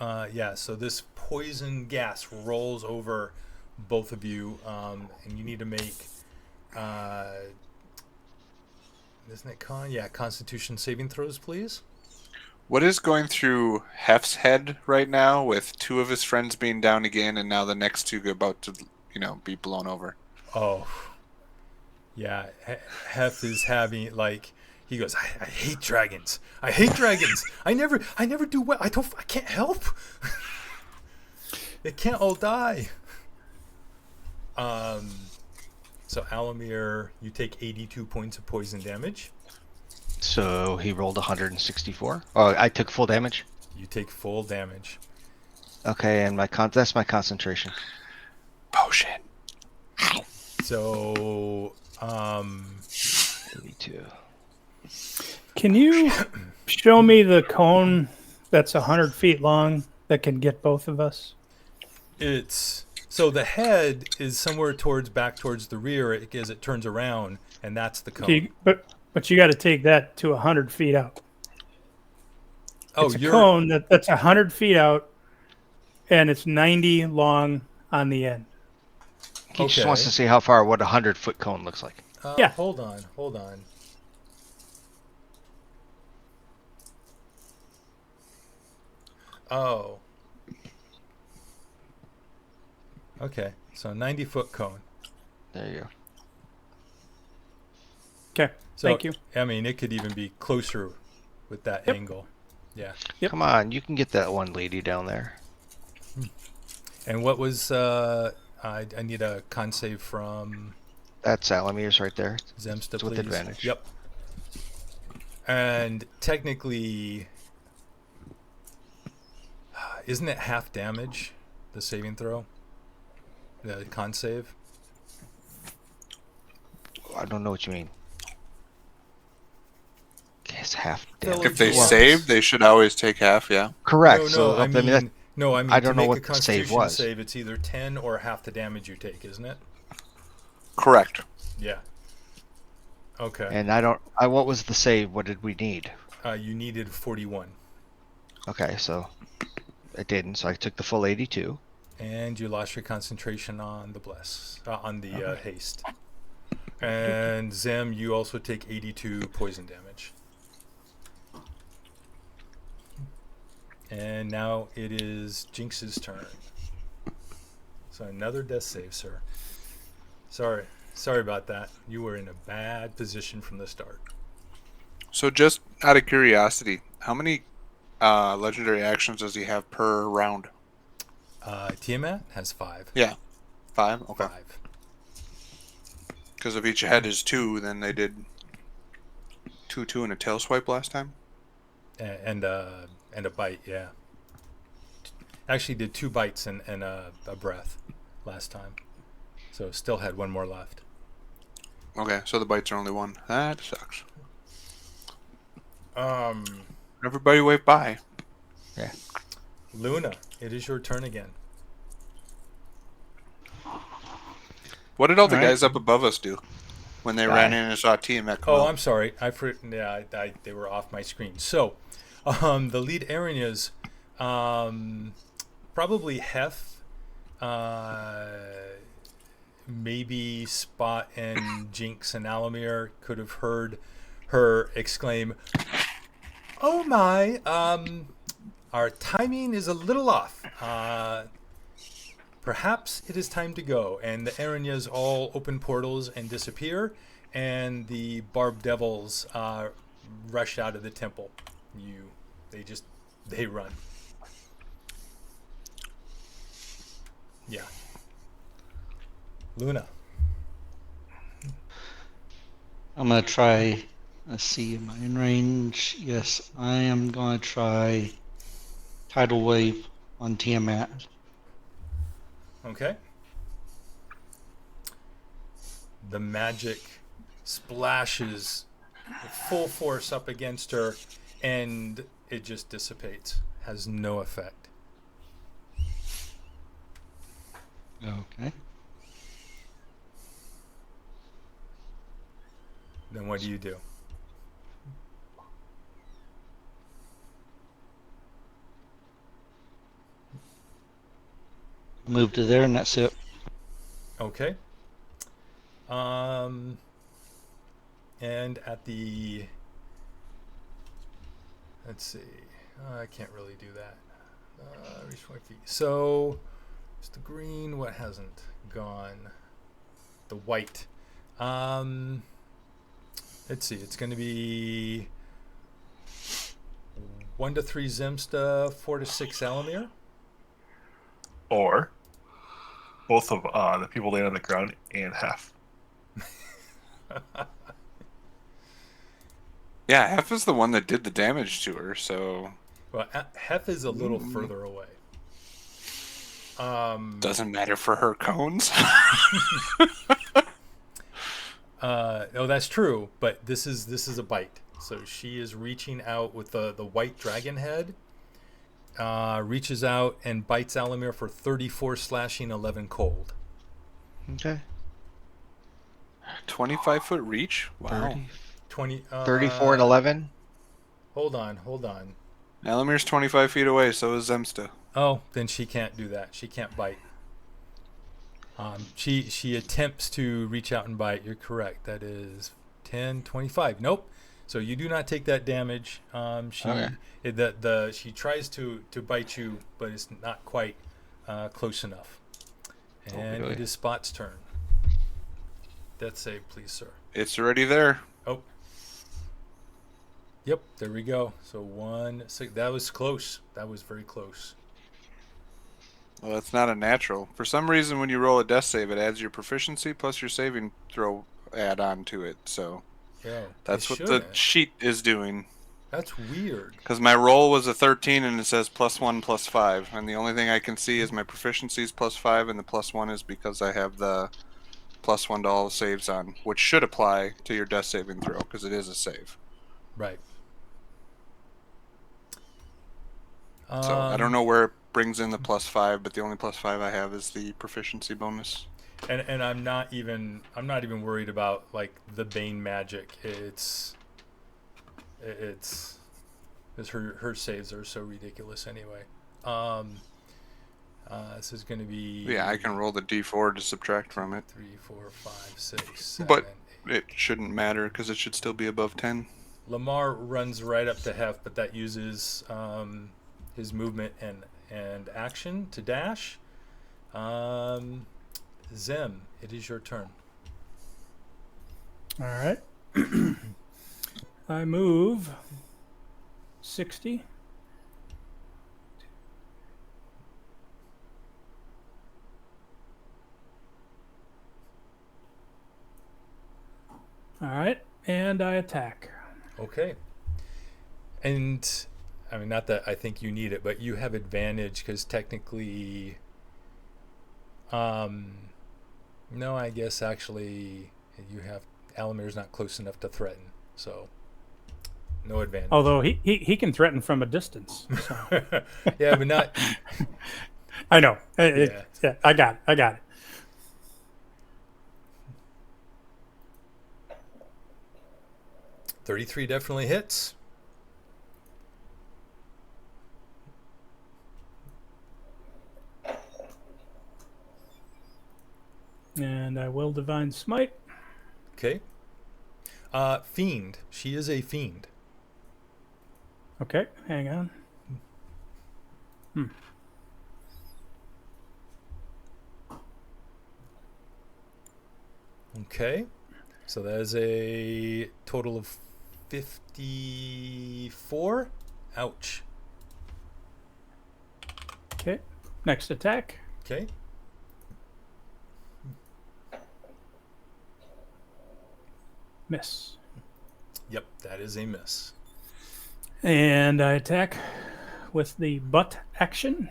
so this poison gas rolls over both of you, and you need to make, isn't it Constitution saving throws, please. What is going through Hef's head right now with two of his friends being down again and now the next two about to, be blown over? Oh, yeah. Hef is having he goes. I hate dragons. I hate dragons. I never do well. I can't help. They can't all die. So Alamir, you take 82 points of poison damage. So he rolled 164. Oh, I took full damage. You take full damage. Okay, and that's my concentration. Potion. So 82. Can you show me the cone that's 100 feet long that can get both of us? So the head is somewhere back towards the rear as it turns around, and that's the cone. But you got to take that to 100 feet out. Oh, it's a cone that's 100 feet out, and it's 90 long on the end. He just wants to see what a 100-foot cone looks like. Yeah. Hold on. Oh. Okay, so 90-foot cone. There you go. Okay, thank you. I mean, it could even be closer with that angle. Yeah. Yep. Come on, you can get that one lady down there. And what was I need a con save from That's Alamir's right there. Zemsta, It's please. with advantage. Yep. And technically, isn't it half damage, the saving throw? The con save? I don't know what you mean. It's half damage. If they save, they should always take half, yeah. Correct. I mean, I don't to know make what a the save Constitution was. save, it's either 10 or half the damage you take, isn't it? Correct. Yeah. Okay. And what was the save? What did we need? You needed 41. Okay, so I didn't. So I took the full 82. And you lost your concentration on the haste. And Zem, you also take 82 poison damage. And now it is Jinx's turn. So another death save, sir. Sorry about that. You were in a bad position from the start. So just out of curiosity, how many legendary actions does he have per round? Tiamat has 5. Yeah. 5? Okay. 5. Because if each head is 2, then they did 2 and a tail swipe last time? And a bite, yeah. Actually did 2 bites and a breath last time. So still had 1 more left. Okay, so the bites are only 1. That sucks. Everybody wave bye. Yeah. Luna, it is your turn again. What did all the All right. guys up above us do when they ran in and saw Tiamat come Oh, out? I'm sorry. They were off my screen. So, the lead areas, probably Hef, maybe Spot and Jinx and Alamir could have heard her exclaim, "Oh my! Our timing is a little off. perhaps it is time to go. And the Aranyas all open portals and disappear, and the barbed devils rush out of the temple. They run. Yeah. Luna. I'm gonna try. Let's see, am I in range? Yes, I am gonna try tidal wave on Tiamat. Okay. The magic splashes with full force up against her, and it just dissipates. Has no effect. Okay. Then what do you do? Move to there, and that's it. Okay. And at the... Let's see. I can't really do that. Reach 20 feet. So, it's the green. What hasn't gone? The white. Let's see. It's going to be 1 to 3 Zemsta, 4 to 6 Alamir. Or both of the people laying on the ground and Hef. Yeah, Hef is the one that did the damage to her, so... Well, Hef is a little further away. Doesn't matter for her cones. No, that's true, but this is a bite. So she is reaching out with the white dragon head. Reaches out and bites Alamir for 34 slashing, 11 cold. Okay. 25-foot reach? Wow. 20. 34 and 11. Hold on. Alamir's 25 feet away, so is Zemsta. Oh, then she can't do that. She can't bite. She attempts to reach out and bite. You're correct. That is 10, 25. Nope. So you do not take that damage. She tries to bite you, but it's not quite close enough. And really? It is Spot's turn. Death save, please, sir. It's already there. Oh. Yep, there we go. So 1, 6. That was close. That was very close. Well, that's not a natural. For some reason, when you roll a death save, it adds your proficiency plus your saving throw add-on to it. So Yeah, that's what the sheet is doing. That's weird. Because my roll was a 13 and it says +1, +5. And the only thing I can see is my proficiency is +5, and the +1 is because I have the +1 to all saves on, which should apply to your death saving throw, because it is a save. Right. So I don't know where it brings in the +5, but the only +5 I have is the proficiency bonus. And I'm not even worried about like the Bane magic. It's her saves are so ridiculous anyway. This is going to be... Yeah, I can roll the d4 to subtract from it. 3, 4, 5, 6, 7, But 8. it shouldn't matter because it should still be above 10. Lamar runs right up to Hef, but that uses his movement and action to dash. Zem, it is your turn. All right. I move 60. All right, and I attack. Okay. And I mean, not that I think you need it, but you have advantage because technically, no, I guess actually you have... Alamir's not close enough to threaten, so no advantage. Although he can threaten from a distance. So. Yeah, but not... I know. Yeah. Yeah, I got it. $33 definitely hits. And I will divine smite. Okay. Fiend. She is a fiend. Okay, hang on. Okay. So that is a total of 54. Ouch. Okay. Next attack. Okay. Miss. Yep, that is a miss. And I attack with the butt action.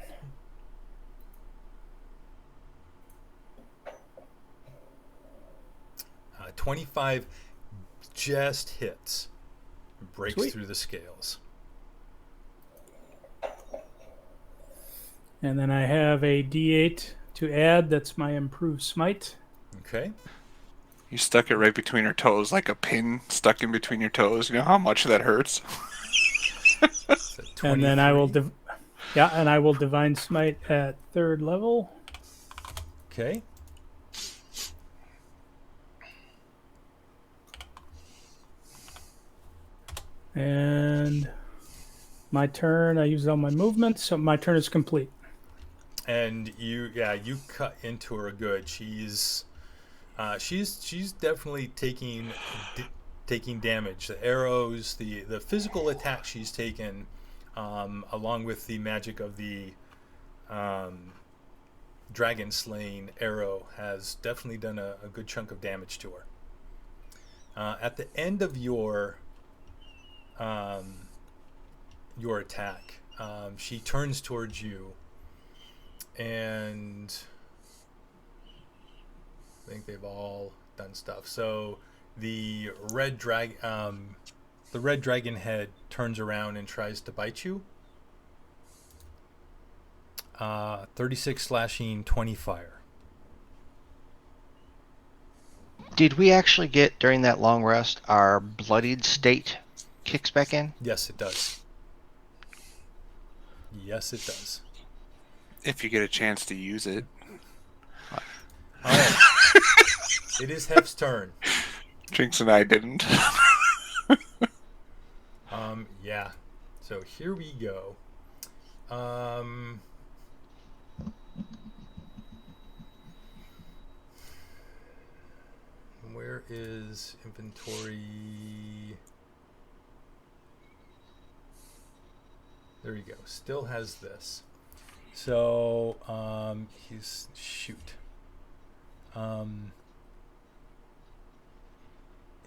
Uh, 25 just hits. Breaks Sweet. through the scales. And then I have a D8 to add. That's my improved smite. Okay. You stuck it right between her toes, like a pin stuck in between your toes. You know how much that hurts? So And then I will 23. and I will divine smite at 3rd level. Okay. And my turn, I used all my movement, so my turn is complete. And you cut into her good. She's definitely taking damage. The arrows, the physical attack she's taken, along with the magic of the dragon slaying arrow, has definitely done a good chunk of damage to her. At the end of your attack, she turns towards you, and I think they've all done stuff. So the red dragon head turns around and tries to bite you. 36 slashing, 20 fire. Did we actually get, during that long rest, our bloodied state kicks back in? Yes, it does. Yes, it does. If you get a chance to use it. All right. It is Hef's turn. Jinx and I didn't. Yeah. So here we go. Where is inventory? There you go. Still has this. So, he's shoot.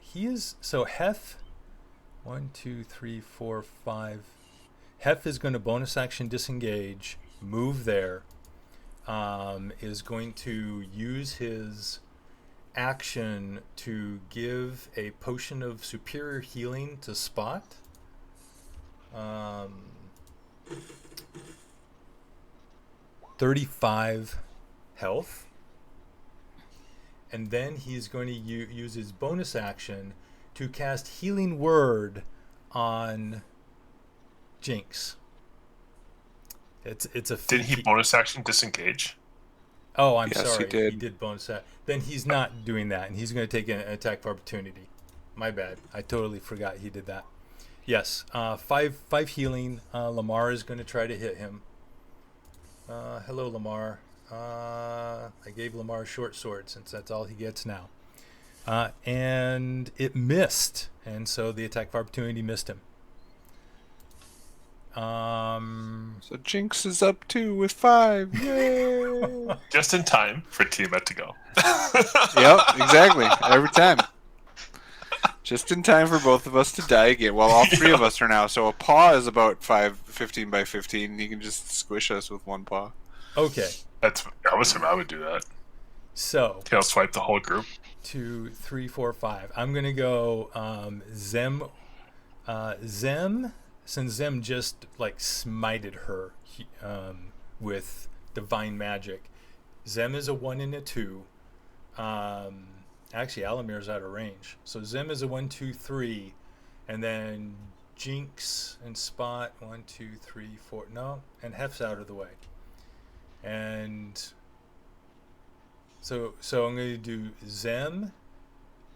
He is so Hef. 1, 2, 3, 4, 5. Hef is going to bonus action disengage, move there. Is going to use his action to give a potion of superior healing to Spot. 35 health. And then he's going to use his bonus action to cast Healing Word on Jinx. It's a Did he bonus action disengage? Oh, I'm Yes, sorry. he did. He did bonus action. Then he's not doing that, and he's going to take an attack of opportunity. My bad. I totally forgot he did that. Yes, 5 healing. Lamar is going to try to hit him. Hello, Lamar. I gave Lamar a short sword since that's all he gets now. And it missed, and so the attack of opportunity missed him. So Jinx is up too with 5. Yay! Just in time for Tiamat to go. Yep, exactly. Every time. Just in time for both of us to die again. Well, all three of us are now. So a paw is about 15 by 15. And you can just squish us with one paw. Okay. I was him. I would do that. So Tail swipe the whole group. 2, 3, 4, 5. I'm gonna go Zem. Zem, since Zem just like smited her with divine magic. Zem is a 1 and a 2. Actually, Alamir's out of range. So Zem is a 1, 2, 3, and then Jinx and Spot 1, 2, 3, 4. No, and Hef's out of the way. And so I'm going to do Zem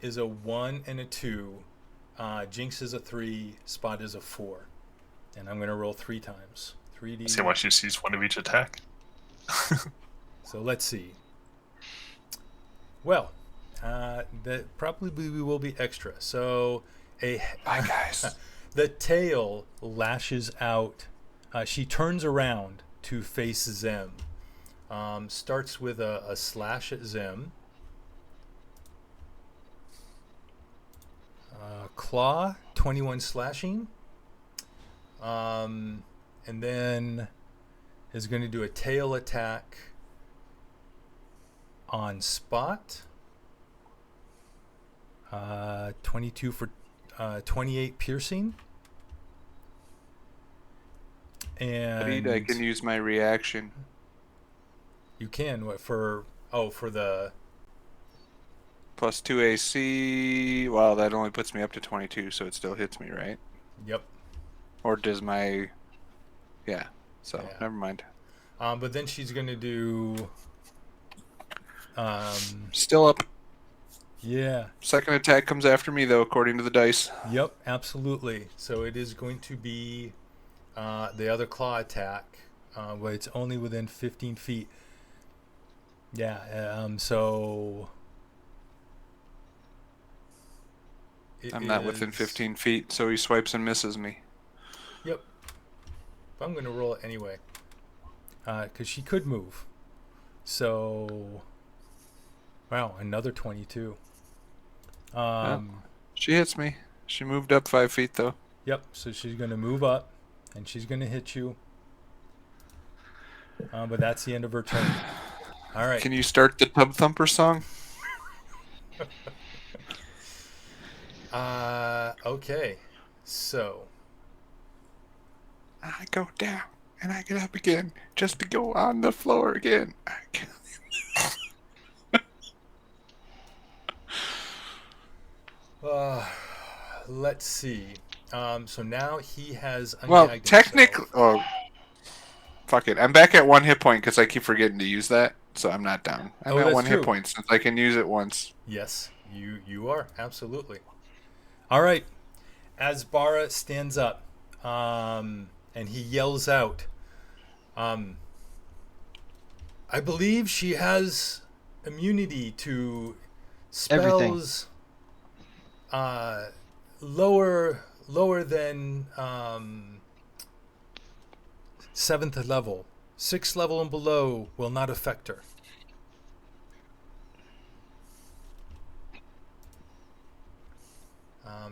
is a 1 and a 2. Jinx is a 3. Spot is a 4. And I'm going to roll 3 times. 3D. See how much you sees one of each attack. So let's see. Well, That probably will be extra. So Bye, guys. the tail lashes out. She turns around to face Zem. Starts with a slash at Zem. Claw, 21 slashing. And then is going to do a tail attack on Spot. 22 for 28 piercing. And I can use my reaction. You can for the +2 AC. Well, that only puts me up to 22, so it still hits me, right? Yep. Or does my... Yeah, so Yeah. never mind. But then she's going to do... Still up. Yeah. Second attack comes after me, though, according to the dice. Yep, absolutely. So it is going to be the other claw attack, but it's only within 15 feet. Yeah, so... I'm not within 15 feet, so he swipes and misses me. Yep. But I'm going to roll it anyway. Because she could move. So... Wow, another 22. She hits me. She moved up 5 feet, though. Yep, so she's going to move up, and she's going to hit you. But that's the end of her turn. All right. Can you start the Tub Thumper song? Okay. So. I go down, and I get up again, just to go on the floor again. Let's see. So now he has... Well, ungagged technically... himself. Oh, fuck it. I'm back at 1 hit point, because I keep forgetting to use that, so I'm not down. I'm at that's 1 true. hit point, since I can use it once. Yes, you are. Absolutely. All right. As Bara stands up, and he yells out, I believe she has immunity to spells lower than 7th level. 6th level and below will not affect her.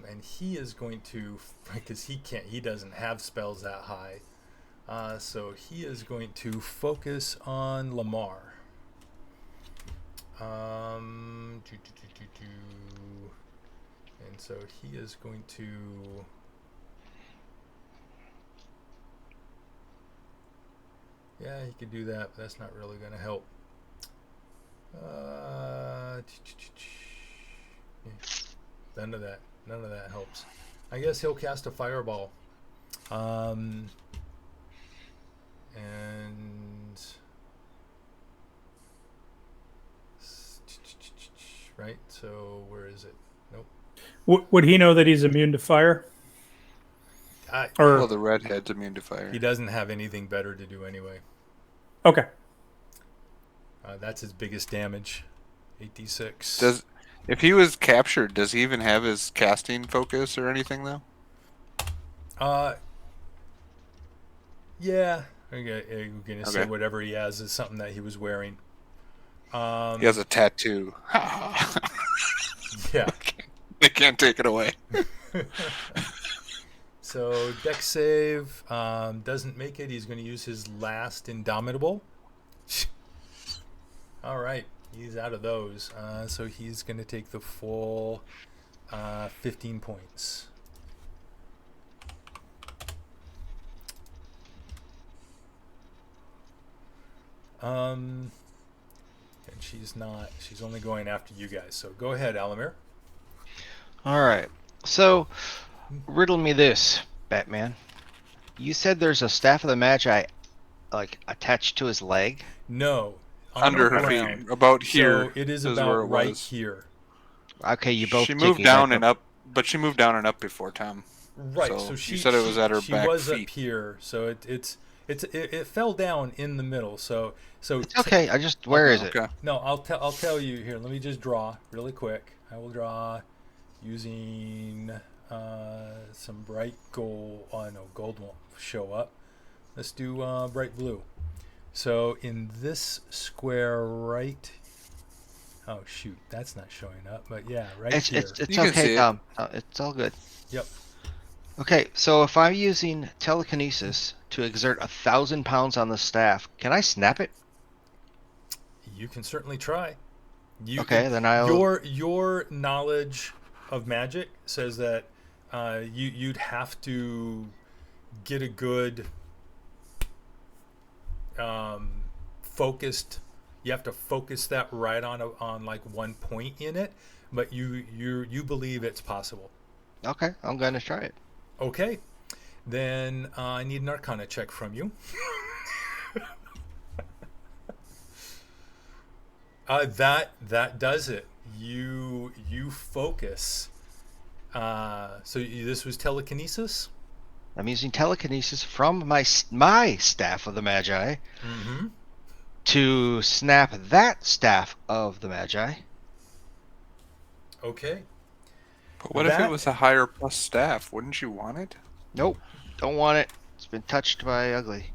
And he is going to, because he doesn't have spells that high. So he is going to focus on Lamar. And so he is going to... Yeah, he could do that, but that's not really going to help. None of that helps. I guess he'll cast a fireball. And right, so where is it? Nope. Would he know that he's immune to fire? Well, the redhead's immune to fire. He doesn't have anything better to do anyway. Okay. That's his biggest damage. 8d6. If he was captured, does he even have his casting focus or anything, though? Yeah. Okay, you're going to say whatever he has is something that he was wearing. He has a tattoo. Yeah. They can't take it away. So, dex save doesn't make it. He's going to use his last Indomitable. All right. He's out of those. So he's going to take the full 15 points. And she's only going after you guys. So go ahead, Alamir. All right. So, riddle me this, Batman. You said there's a Staff of the Magi, attached to his leg? No. Under her feet. About here. So it is where about it right was. here. Okay, you both. She moved down and up, but she moved down and up before Tom. Right. So you said it was at her she back was feet. up here. So it's It fell down in the middle. So It's okay. Where is it? Okay. No, I'll tell you here. Let me just draw really quick. I will draw using some bright gold. Oh no, gold won't show up. Let's do bright blue. So in this square right. Oh shoot, that's not showing up. But yeah, right here. It's You can okay, see it. Tom. It's all good. Yep. Okay, so if I'm using telekinesis to exert 1,000 pounds on the staff, can I snap it? You can certainly try. Okay, then I'll. Your knowledge of magic says that you'd have to get a good focused. You have to focus that right on like one point in it, but you believe it's possible. Okay, I'm going to try it. Okay, then I need an Arcana check from you. That does it. You focus. This was telekinesis. I'm using telekinesis from my staff of the Magi Mm-hmm. to snap that staff of the Magi. Okay. But what if That- it was a higher plus staff? Wouldn't you want it? Nope, don't want it. It's been touched by ugly.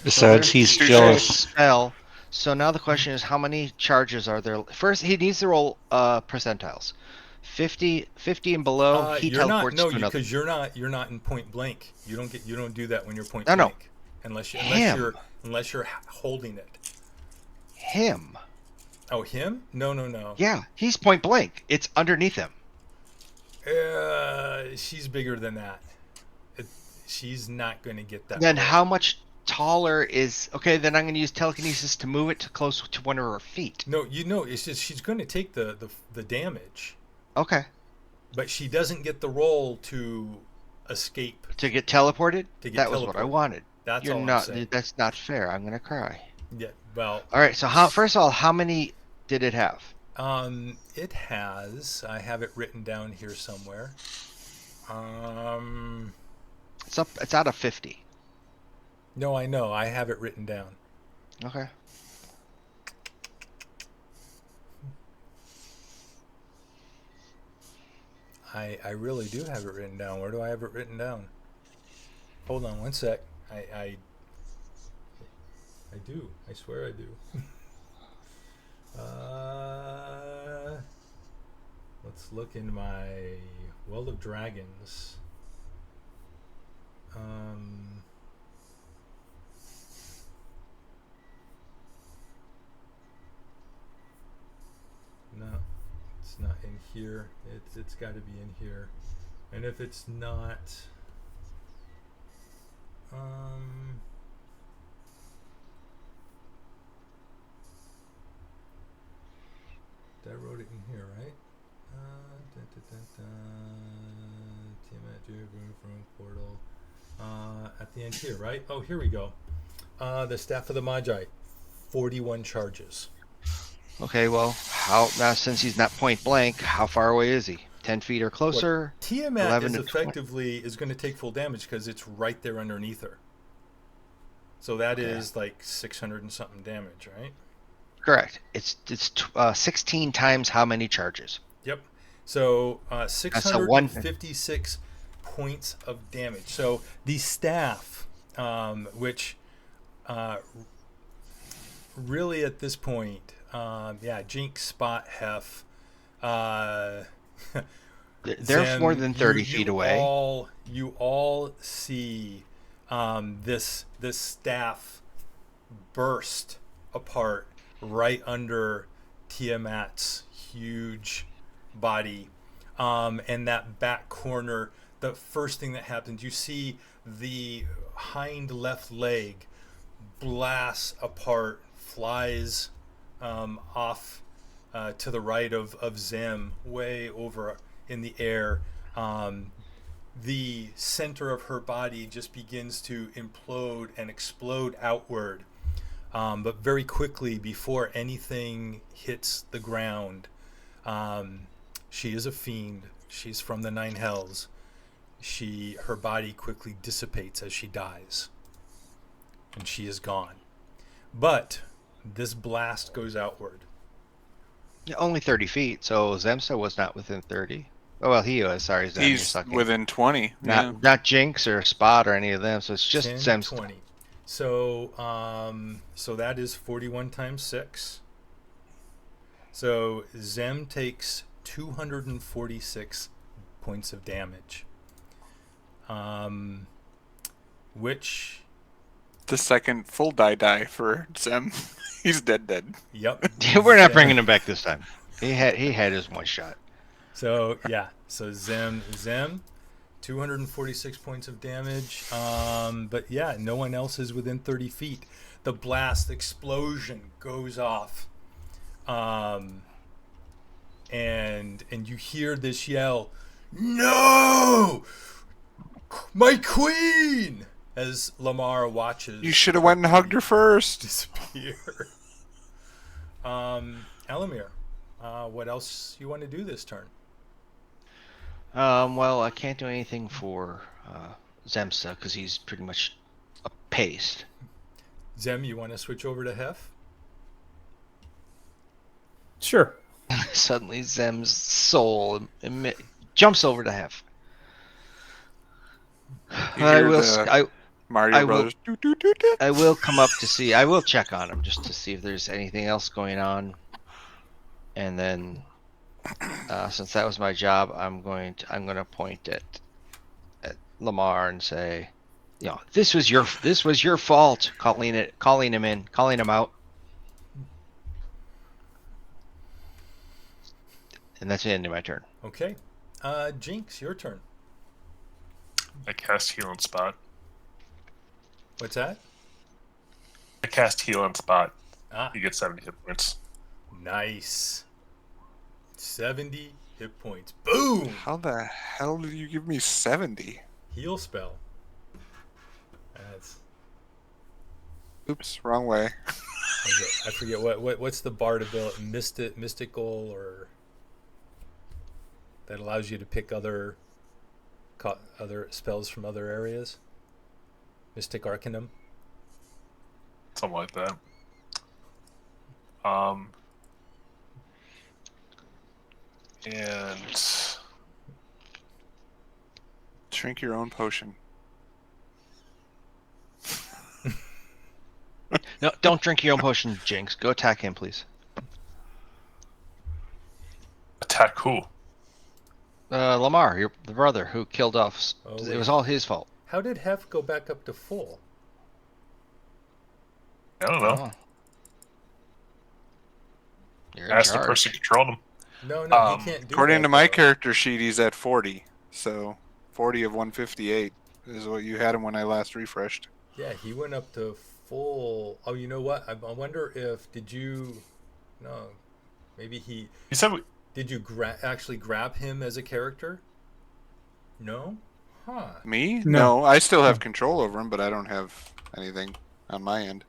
Besides, he's jealous. Spell. So now the question is, how many charges are there? First, he needs to roll percentiles. 50 and below, he you're not teleports to another. because you're not in point blank. You don't do that when you're point No. blank unless Him. you're holding it. Him. Oh, him? No. Yeah, he's point blank. It's underneath him. She's bigger than that. She's not going to get that. Then roll. how much taller is? Okay, then I'm going to use telekinesis to move it to close to one of her feet. No, it's just she's going to take the damage, Okay. but she doesn't get the roll to escape. To get teleported? To get That was what I teleported. wanted. That's You're all I'm not. saying. That's not fair. I'm going to cry. Yeah. Well, All right. So first of all, how many did it have? it has. I have it written down here somewhere. It's out of 50. No, I know. I have it written down. Okay. I really do have it written down. Where do I have it written down? Hold on one sec. I do. I swear I do. Let's look in my Well of Dragons. No, it's not in here. It's got to be in here. And if it's not, I wrote it in here, right? Tiamat, from portal. At the end here, right? Oh, here we go. The Staff of the Magi, 41 charges. Okay. Well, now since he's not point blank, how far away is he? 10 feet or closer? Tiamat 11 is to 20. effectively is going to take full damage because it's right there underneath her. So that is like 600 and something damage, right? Correct. It's 16 times how many charges? Yep. So a 656 points of damage. So the staff, which really at this point, Jinx, Spot, Hef, They're Zem, more than 30 you feet away. You all see this staff burst apart right under Tiamat's huge body, and that back corner. The first thing that happens, you see the hind left leg blasts apart, flies off to the right of Zem, way over in the air. The center of her body just begins to implode and explode outward. But very quickly, before anything hits the ground, she is a fiend. She's from the Nine Hells. her body quickly dissipates as she dies, and she is gone. But this blast goes outward. Yeah, only 30 feet, so Zemsta was not within 30. Oh, well, he was. Sorry, Zem, you're He's sucking. within 20. Yeah. Not Jinx or Spot or any of them, so it's just 10, Zemsta. 20. So, so that is 41 times 6. So Zem takes 246 points of damage. Which... The second full die for Zem. He's dead. Yep. We're not Zem. bringing him back this time. He had his one shot. So, yeah. So Zem, 246 points of damage. But yeah, no one else is within 30 feet. The blast explosion goes off. And you hear this yell, "No! My queen!" as Lamar watches. You should have went and hugged her first. Disappear. Elamir, what else you want to do this turn? Well, I can't do anything for Zemsta because he's pretty much a paste. Zem, you want to switch over to Hef? Sure. Suddenly, Zem's soul jumps over to Hef. You I hear will. the Mario I will- Brothers. Doot, doot, doot, doot. I will come up to see. I will check on him just to see if there's anything else going on, and then, since that was my job, I'm going to point at Lamar and say, this was your fault. Calling him out, and that's the end of my turn. Okay. Jinx, your turn. I cast Heal and Spot. What's that? I cast Heal and Spot. Ah, You get 70 hit points. nice. 70 hit points. Boom! How the hell did you give me 70? Heal spell. That's... Oops, wrong way. I forget what's the bard ability, mystical, or that allows you to pick other spells from other areas. Mystic Arcanum. Something like that. And Drink your own potion. No, don't drink your own potion, Jinx. Go attack him, please. attack who? Lamar, the brother who killed off. Oh, It wait. was all his fault. How did Hef go back up to full? I don't know. Oh. You're in Ask the charge. person controlling him. No, he can't do According that, to my though. character sheet, he's at 40. So 40 of 158 is what you had him when I last refreshed. Yeah, he went up to full. Oh, you know what? I wonder if No, maybe he. He said Did you actually grab him as a character? No. Huh. Me? No. No, I still have control over him, but I don't have anything on my end.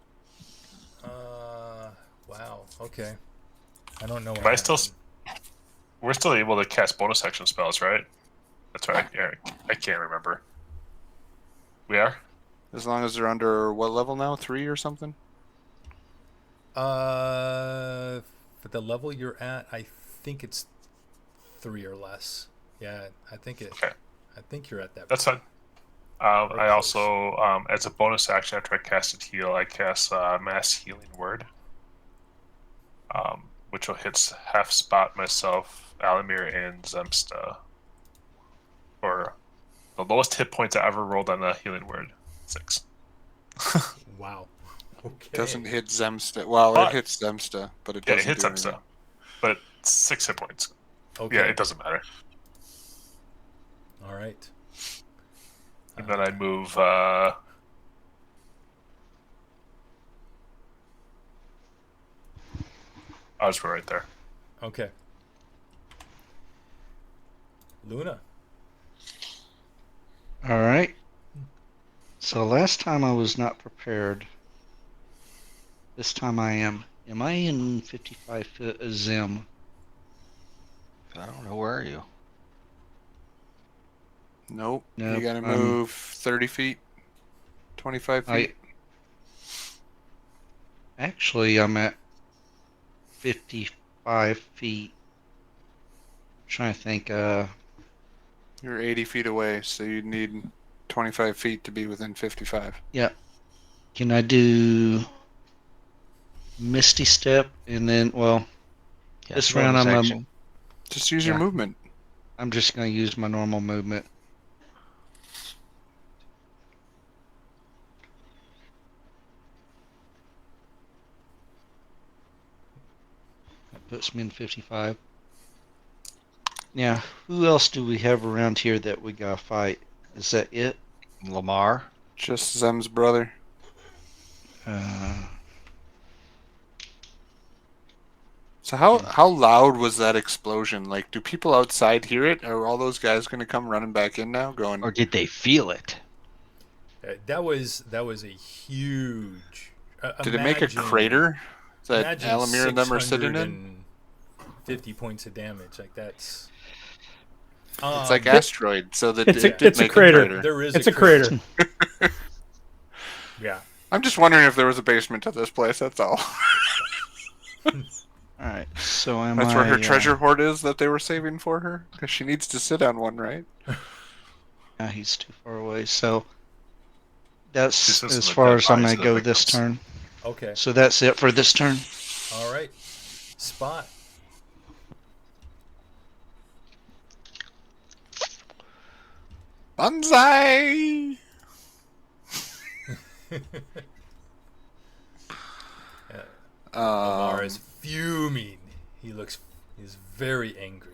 Wow. Okay. I don't know. What Am I still happened. we're still able to cast bonus action spells, right? That's right. I can't remember. We are? As long as they're under what level now? 3 or something? For the level you're at, I think it's 3 or less. Yeah, I think it. Okay. I think you're at that. That's fine. I also, as a bonus action after I casted heal, I cast Mass Healing Word, which will hit half Spot, myself, Alamir, and Zemsta. For the lowest hit points I ever rolled on the Healing Word, 6. Wow. Okay. Doesn't hit Zemsta. Well, But- it hits Zemsta, but it Yeah, doesn't it hits do Zemsta, anything. but 6 hit points. Okay. Yeah, it doesn't matter. All right. And then I move. I was right there. Okay. Luna. All right. So last time I was not prepared. This time I am. Am I in 55 foot Zim? I don't know. Where are you? Nope. Nope, You gotta move 30 feet, 25 feet. Actually, I'm at 55 feet. Trying to think. You're 80 feet away, so you need 25 feet to be within 55. Yeah. Can I do Misty Step and then? Well, Yeah, this round bonus action. Just use your Yeah. movement. I'm just gonna use my normal movement. That puts me in 55. Now, who else do we have around here that we gotta fight? Is that it? Lamar. Just Zem's brother. So how loud was that explosion? Like, do people outside hear it? Are all those guys going to come running back in now, going? Or did they feel it? That was a huge. Did it make a crater that Imagine Alamir and them are sitting in? 50 points of damage. Like that's. It's like asteroid, so that It's it a make crater. There is. It's a crater. Yeah. I'm just wondering if there was a basement to this place. That's all. All right. So am That's I? where her treasure hoard is that they were saving for her, because she needs to sit on one, right? He's too far away. So that's She sits as in the far dead as I'm bodies gonna of go the this victims. turn. Okay. So that's it for this turn. All right. Spot. Banzai! Lamar is fuming. He's very angry.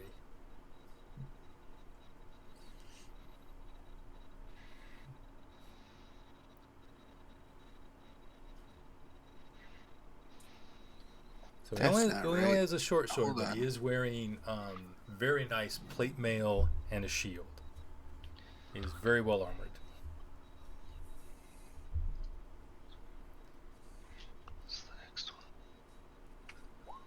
So he That's only, not he only right. has a short sword, Hold but on. he is wearing very nice plate mail and a shield. He is very well armored. What's the next one?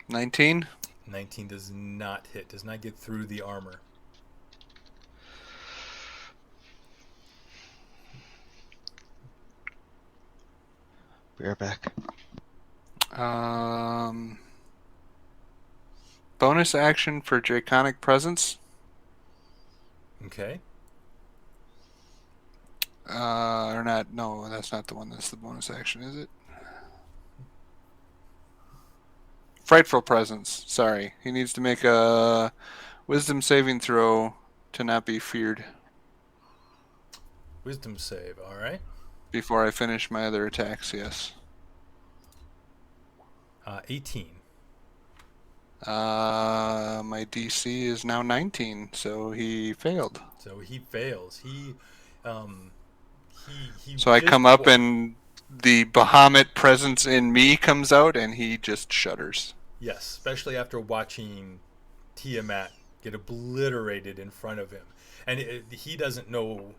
19? 19 does not hit, does not get through the armor. Be right back. Bonus action for Draconic Presence. Okay. Or not? No, that's not the one. That's the bonus action, is it? Frightful Presence. Sorry, he needs to make a Wisdom saving throw to not be feared Wisdom save, all right. before I finish my other attacks. Yes. 18. My DC is now 19, so he failed. So he fails. He So I just come up wa- and the Bahamut presence in me comes out, and he just shudders. Yes, especially after watching Tiamat get obliterated in front of him. And he doesn't know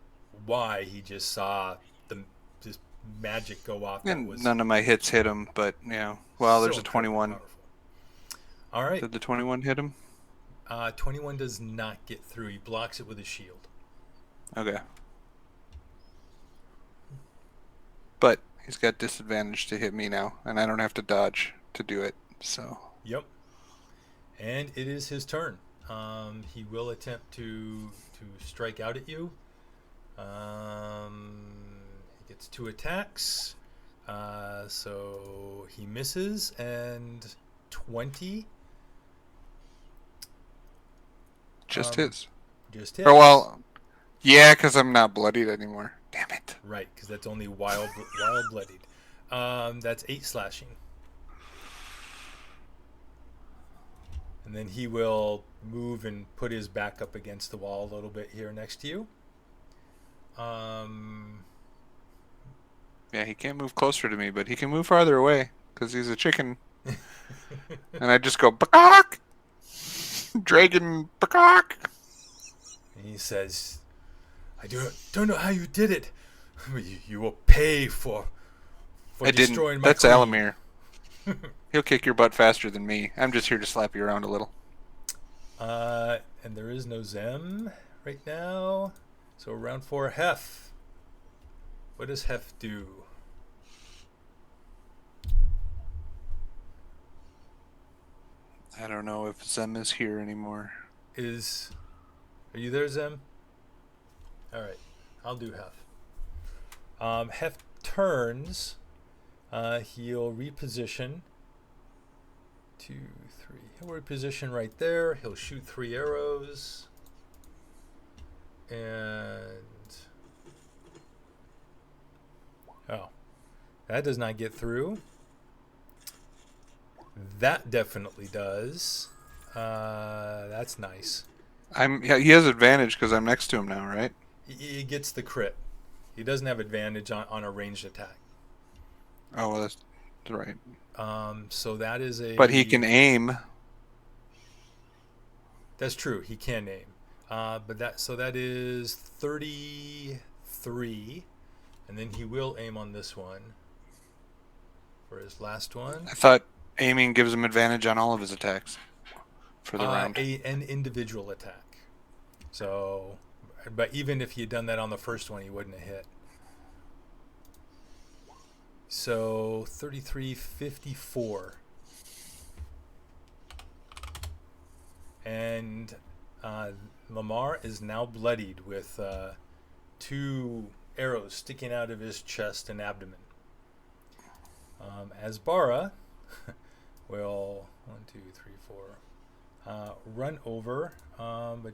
why. He just saw this magic go off. That And was none of my hits hit him, but yeah. Well, so there's a incredibly 21. powerful. All right. Did the 21 hit him? 21 does not get through. He blocks it with his shield. Okay. But he's got disadvantage to hit me now, and I don't have to dodge to do it. So. Yep. And it is his turn. He will attempt to strike out at you. He gets 2 attacks. So he misses, and 20. Just hits. Just hits. Or well, yeah, because I'm not bloodied anymore. Damn it. Right, because that's only wild bloodied. That's 8 slashing. And then he will move and put his back up against the wall a little bit here next to you. Yeah, he can't move closer to me, but he can move farther away because he's a chicken. And I just go, Bakak! Dragon, Bakak! And he says, I don't know how you did it. But you will pay for I destroying didn't. my That's queen." Alamir. He'll kick your butt faster than me. I'm just here to slap you around a little. And there is no Zem right now. So round 4, Hef. What does Hef do? I don't know if Zem is here anymore. Are you there, Zem? All right, I'll do Hef. Hef turns. He'll reposition. 2, 3. He'll reposition right there. He'll shoot 3 arrows. And that does not get through. That definitely does. That's nice. He has advantage because I'm next to him now, right? He gets the crit. He doesn't have advantage on a ranged attack. Oh, well, that's right. So that is a. But he can aim. That's true. He can aim. That is 33, and then he will aim on this one for his last one. I thought aiming gives him advantage on all of his attacks for the round. An individual attack. So, but even if he had done that on the first one, he wouldn't have hit. So 33, 54. And Lamar is now bloodied with 2 arrows sticking out of his chest and abdomen. Asbara will 1, 2, 3, 4 run over, but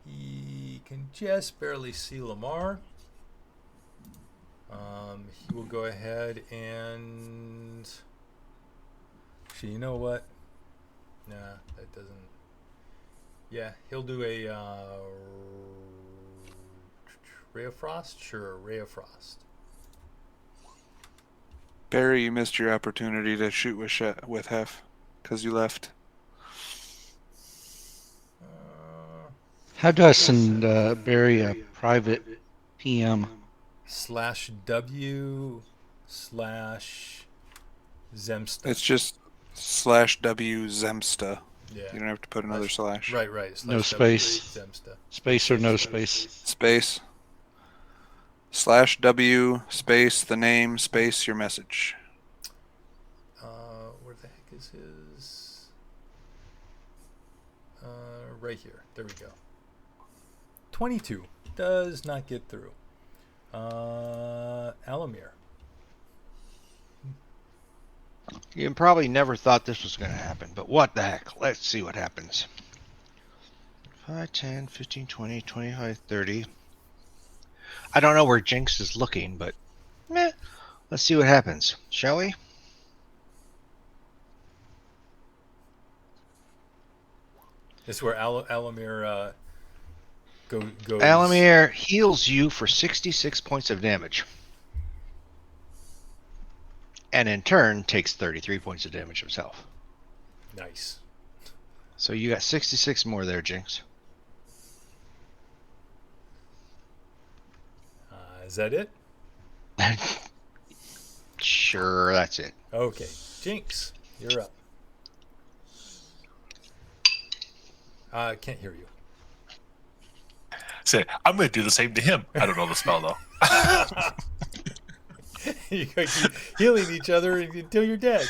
he can just barely see Lamar. He will go ahead and actually, you know what? Nah, that doesn't. Yeah, he'll do a Ray of Frost? Sure, Ray of Frost. Barry, you missed your opportunity to shoot with Hef because you left. How do I send Barry a private PM? /W/Zemsta. It's just /W Zemsta. Yeah. You don't have to put another slash. Right. No space. Zemsta. Space or no space? Space. /W space the name space your message. Where the heck is his? Right here. There we go. 22 does not get through. Alamir. You probably never thought this was going to happen, but what the heck? Let's see what happens. 5, 10, 15, 20, 25, 30. I don't know where Jinx is looking, but let's see what happens, shall we? This is where Alamir goes. Alamir heals you for 66 points of damage. And in turn, takes 33 points of damage himself. Nice. So you got 66 more there, Jinx. Is that it? Sure, that's it. Okay. Jinx, you're up. Can't hear you. Say, I'm going to do the same to him. I don't know the spell, though. You keep healing each other until you're dead.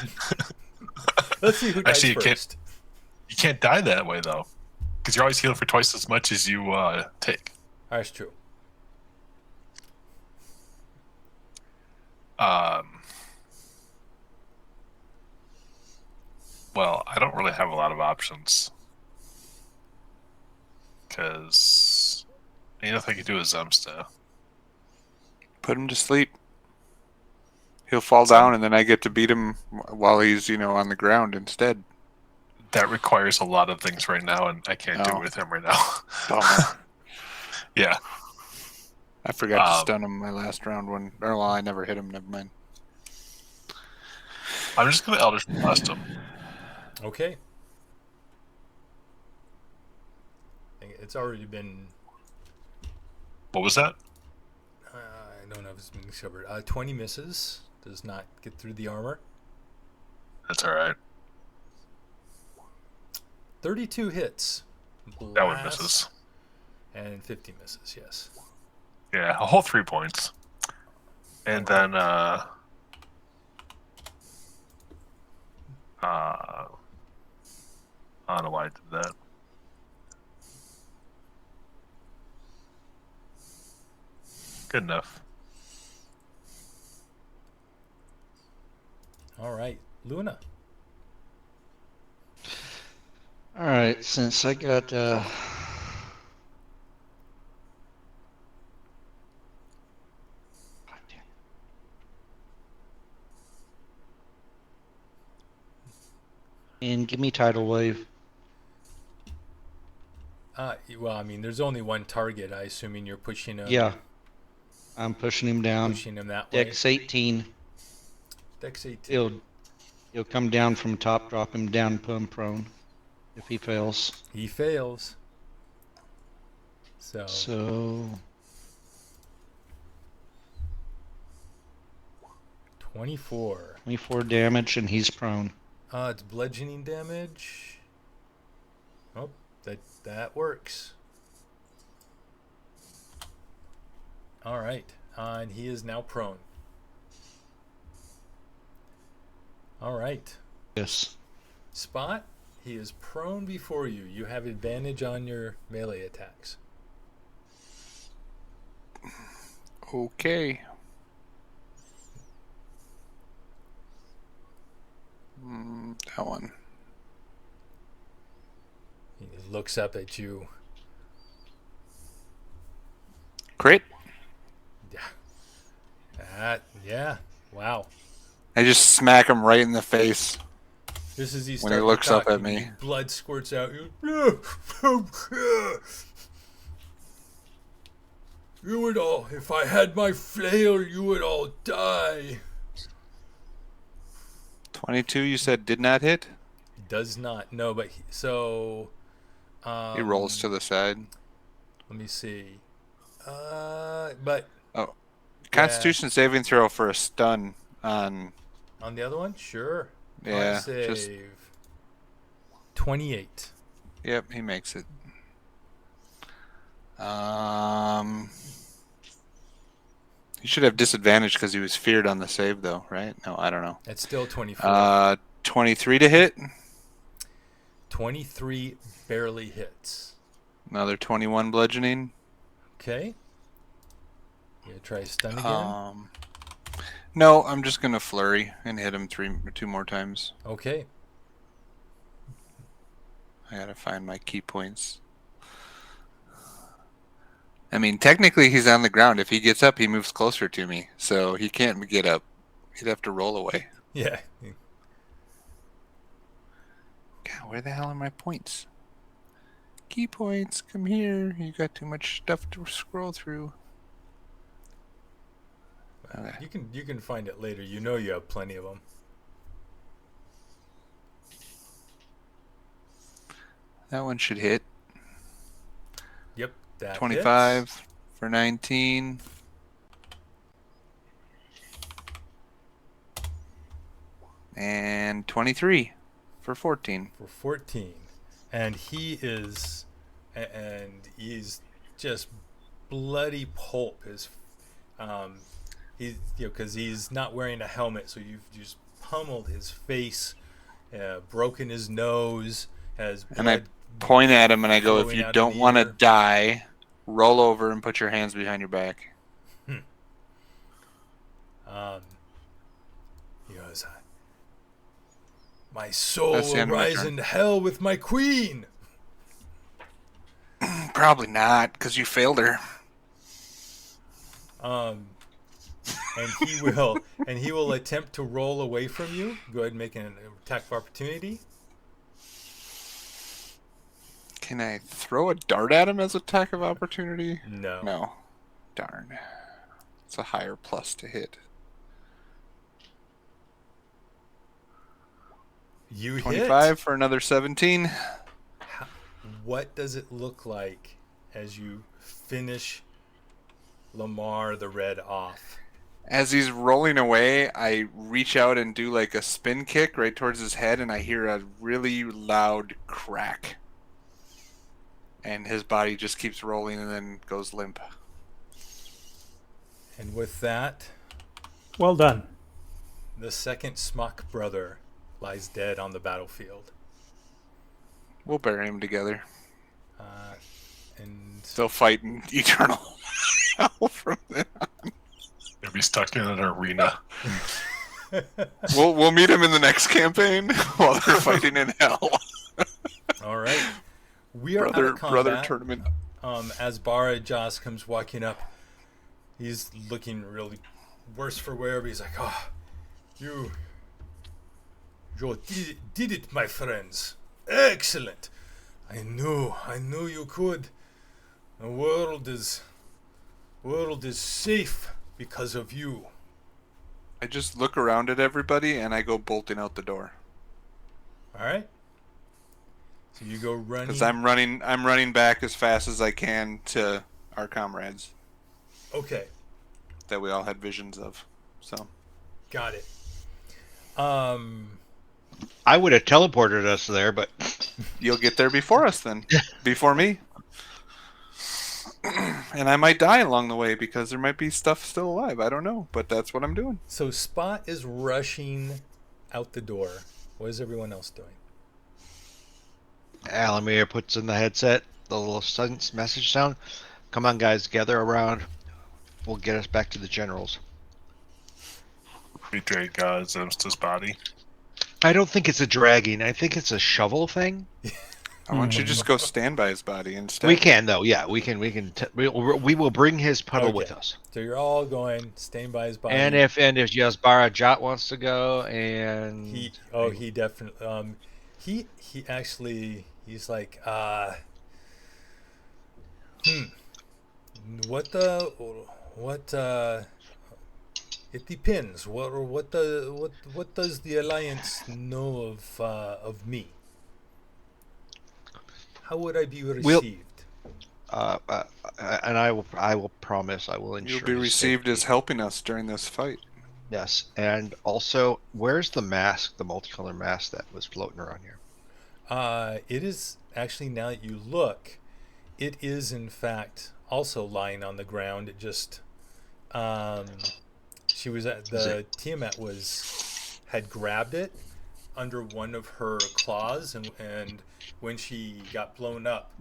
Let's see who dies first. You can't die that way, though. Because you're always healing for twice as much as you take. That's true. Well, I don't really have a lot of options. Because the only thing I can do is Zemsta. Put him to sleep. He'll fall down, and then I get to beat him while he's, on the ground instead. That requires a lot of things right now, and I can't do it with him right now. Bummer. Yeah. I forgot to stun him my last round when... Or, well, I never hit him. Never mind. I'm just going to Eldritch Blast him. Okay. It's already been... What was that? I don't know if it's been discovered. 20 misses. Does not get through the armor. That's all right. 32 hits. That one misses. And 50 misses, yes. Yeah, a whole 3 points. And then I don't know why I did that. Good enough. All right, Luna. All right, since I got and give me tidal wave. Well, I mean, there's only one target. I assuming you're pushing him. Yeah, I'm pushing him down. Pushing him that Dex way. 18. Dex 18. He'll come down from top, drop him down, put him prone if he fails. He fails. So 24. 24 damage, and he's prone. It's bludgeoning damage. Oh, that works. All right, and he is now prone. All right. Yes. Spot, he is prone before you. You have advantage on your melee attacks. Okay. That one. He looks up at you. Crit. Yeah. Wow. I just smack him right in the face. This is When he looks up at me. Blood squirts out. You would all, if I had my flail, you would all die. 22, you said did not hit? Does not. No, but so. He rolls to the side. Let me see. But. Oh. Constitution saving throw for a stun on. On the other one? Sure. Yeah. Save. Just, 28. yep, he makes it. He should have disadvantage because he was feared on the save, though, right? No, I don't know. It's still 24. 23 to hit. 23 barely hits. Another 21 bludgeoning. Okay. You try stun again? No, I'm just gonna flurry and hit him 2 more times. Okay. I gotta find my key points. I mean, technically he's on the ground. If he gets up, he moves closer to me, so he can't get up. He'd have to roll away. Yeah. God, where the hell are my points? Key points, come here. You got too much stuff to scroll through. Okay. You can find it later. You know you have plenty of them. That one should hit. Yep, that 25 hits. for 19. And 23 for 14. For 14. And he's just bloody pulp. He's because he's not wearing a helmet, so you've just pummeled his face, broken his nose, has blood. And I point at him and I go, if flowing you out of don't the want to ear." die, roll over and put your hands behind your back. He goes, my soul That's the will end of my rise turn. into hell with my queen. Probably not, because you failed her. And he will attempt to roll away from you. Go ahead and make an attack of opportunity. Can I throw a dart at him as attack of opportunity? No. No. Darn. It's a higher plus to hit. You 25 hit. for another 17. What does it look like as you finish Lamar the Red off? As he's rolling away, I reach out and do like a spin kick right towards his head, and I hear a really loud crack. And his body just keeps rolling and then goes limp. And with that, Well done. the second Smock brother lies dead on the battlefield. We'll bury him together. And They'll fight in eternal hell from then on. They'll be stuck in an arena. We'll meet him in the next campaign while they're fighting in hell. all right, we are out Brother of combat. tournament. As Bara Joss comes walking up, he's looking really worse for wear, but he's like, "Oh, you did it, my friends. Excellent. I knew you could. The world is safe because of you." I just look around at everybody and I go bolting out the door. All right. So you go running. Because I'm running back as fast as I can to our comrades Okay, that we all had visions of. So got it. I would have teleported us there, but you'll get there before us then. Before me. And I might die along the way because there might be stuff still alive. I don't know, but that's what I'm doing. So Spot is rushing out the door. What is everyone else doing? Alamir puts in the headset the little message sound. Come on, guys, gather around. We'll get us back to the generals. We drag Zemsta's body. I don't think it's a dragging. I think it's a shovel thing. I want you to just go stand by his body instead. We can though. Yeah, we can. We will bring his puddle Okay. with us. So you're all going, staying by his body. And if Jasbara Jot wants to go, and he definitely he actually he's like what it depends. What does the Alliance know of me? How would I be received? and I will promise I will ensure You'll be his received as safety. helping us during this fight. Yes, and also, where's the mask, the multicolored mask that was floating around here? It is actually, now that you look, it is in fact also lying on the ground. It just, she was at Tiamat had grabbed it under one of her claws, and when she got blown up,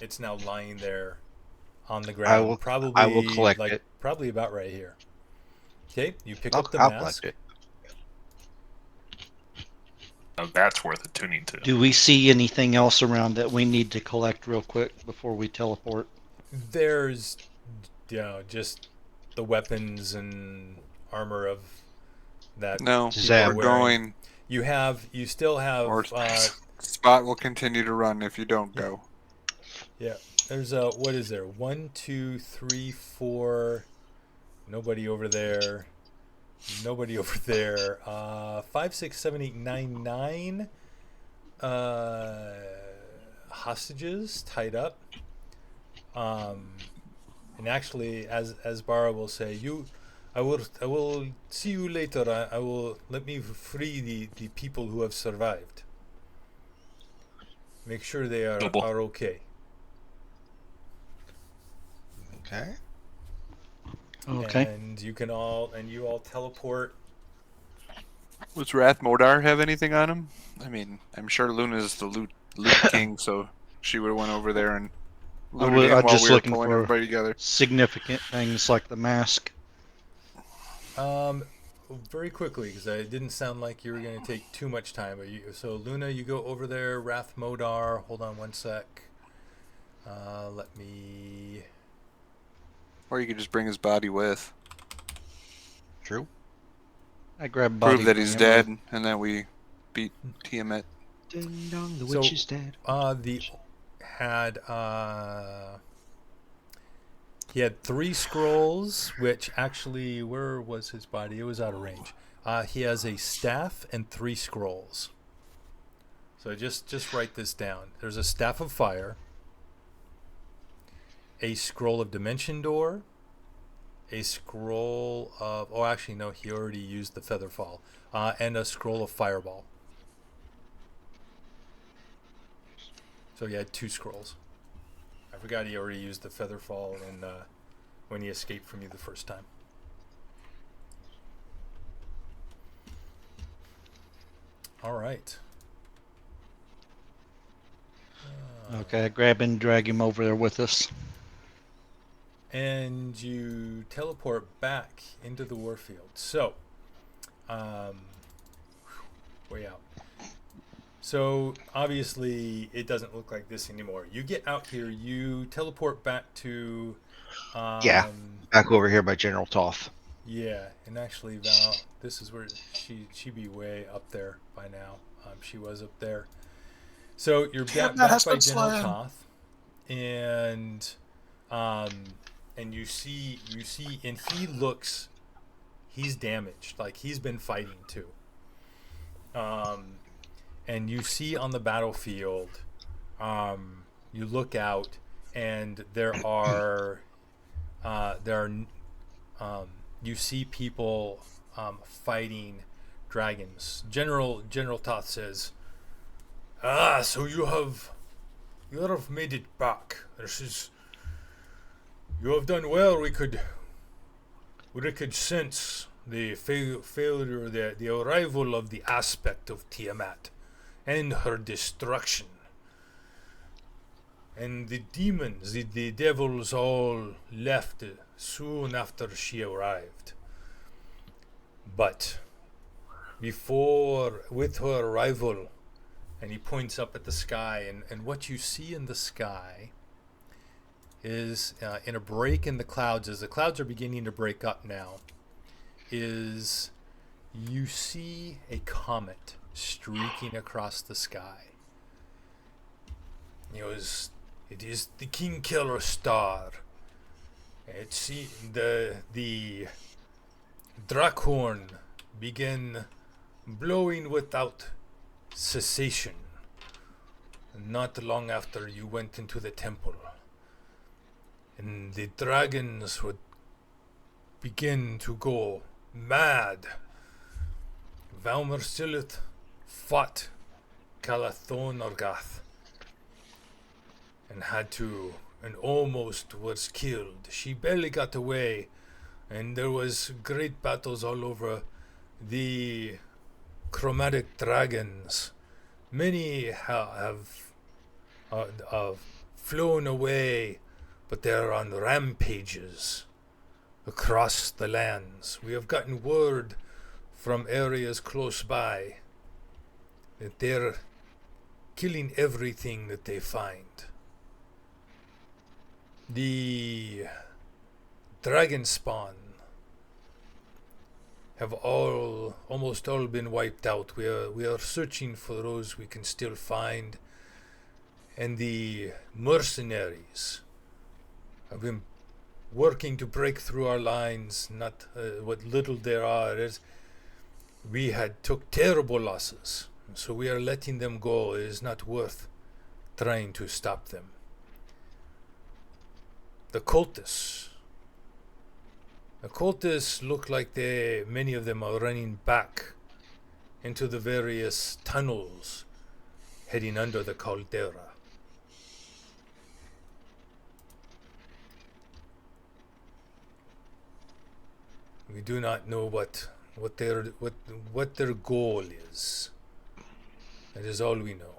it's now lying there on the ground. I will collect it. Probably about right here. Okay, you pick I'll up the collect mask. it. Now that's worth attuning to. Do we see anything else around that we need to collect real quick before we teleport? There's, just the weapons and armor of that. No, people Zam. are we're wearing. going. You still have. Or Spot will continue to run if you don't go. Yeah, there's what is there? 1, 2, 3, 4. Nobody over there. Nobody over there. 5, 6, 7, 8, 9, 9 hostages tied up. And actually, as Bara will say, I will see you later. I will let me free the people who have survived. Make sure they are okay. Okay. Okay. And you all teleport. Does Rathmodar have anything on him? I mean, I'm sure Luna's the loot king, so she would have went over there and looted him I'm while just we were looking pulling for everybody together. significant things like the mask. Very quickly, because it didn't sound like you were going to take too much time. So Luna, you go over there. Rathmodar, hold on one sec. Let me. Or you could just bring his body with. True. I grab body. Prove that he's from dead, ammo. and then we beat Tiamat. Ding dong, the So, witch is dead. He had 3 scrolls, which actually, where was his body? It was out of range. He has a staff and 3 scrolls. So just write this down. There's a staff of fire, a scroll of dimension door, a scroll of he already used the feather fall, and a scroll of fireball. So he had 2 scrolls. forgot he already used the feather fall when he escaped from you the first time. All right. Okay, I grab and drag him over there with us. And you teleport back into the warfield. So, way out. So, obviously, it doesn't look like this anymore. You get out here, you teleport back to... Yeah. Back over here by General Toth. Yeah, and actually, Val, this is where she'd be way up there by now. She was up there. So, you're back by General Toth, and you see, and he's damaged, like he's been fighting too. And you see on the battlefield, you look out, and you see people fighting dragons. General Toth says, so you have made it back. You have done well. We could sense the failure, the arrival of the aspect of Tiamat and her destruction. And the demons, the devils all left soon after she arrived. But with her arrival, and he points up at the sky, and what you see in the sky is, in a break in the clouds, as the clouds are beginning to break up now, is you see a comet streaking across the sky. It is the King Killer star. The Drakhorn began blowing without cessation not long after you went into the temple. And the dragons would begin to go mad. Valmer Silith fought Calathon Orgath and almost was killed. She barely got away, and there was great battles all over. The chromatic dragons, many have flown away, but they're on rampages across the lands. We have gotten word from areas close by that they're killing everything that they find. The dragon spawn have almost all been wiped out. We are searching for those we can still find. And the mercenaries have been working to break through our lines, not what little there are. We had took terrible losses, so we are letting them go. It is not worth trying to stop them. The cultists look like many of them are running back into the various tunnels heading under the caldera. We do not know what their goal is. That is all we know.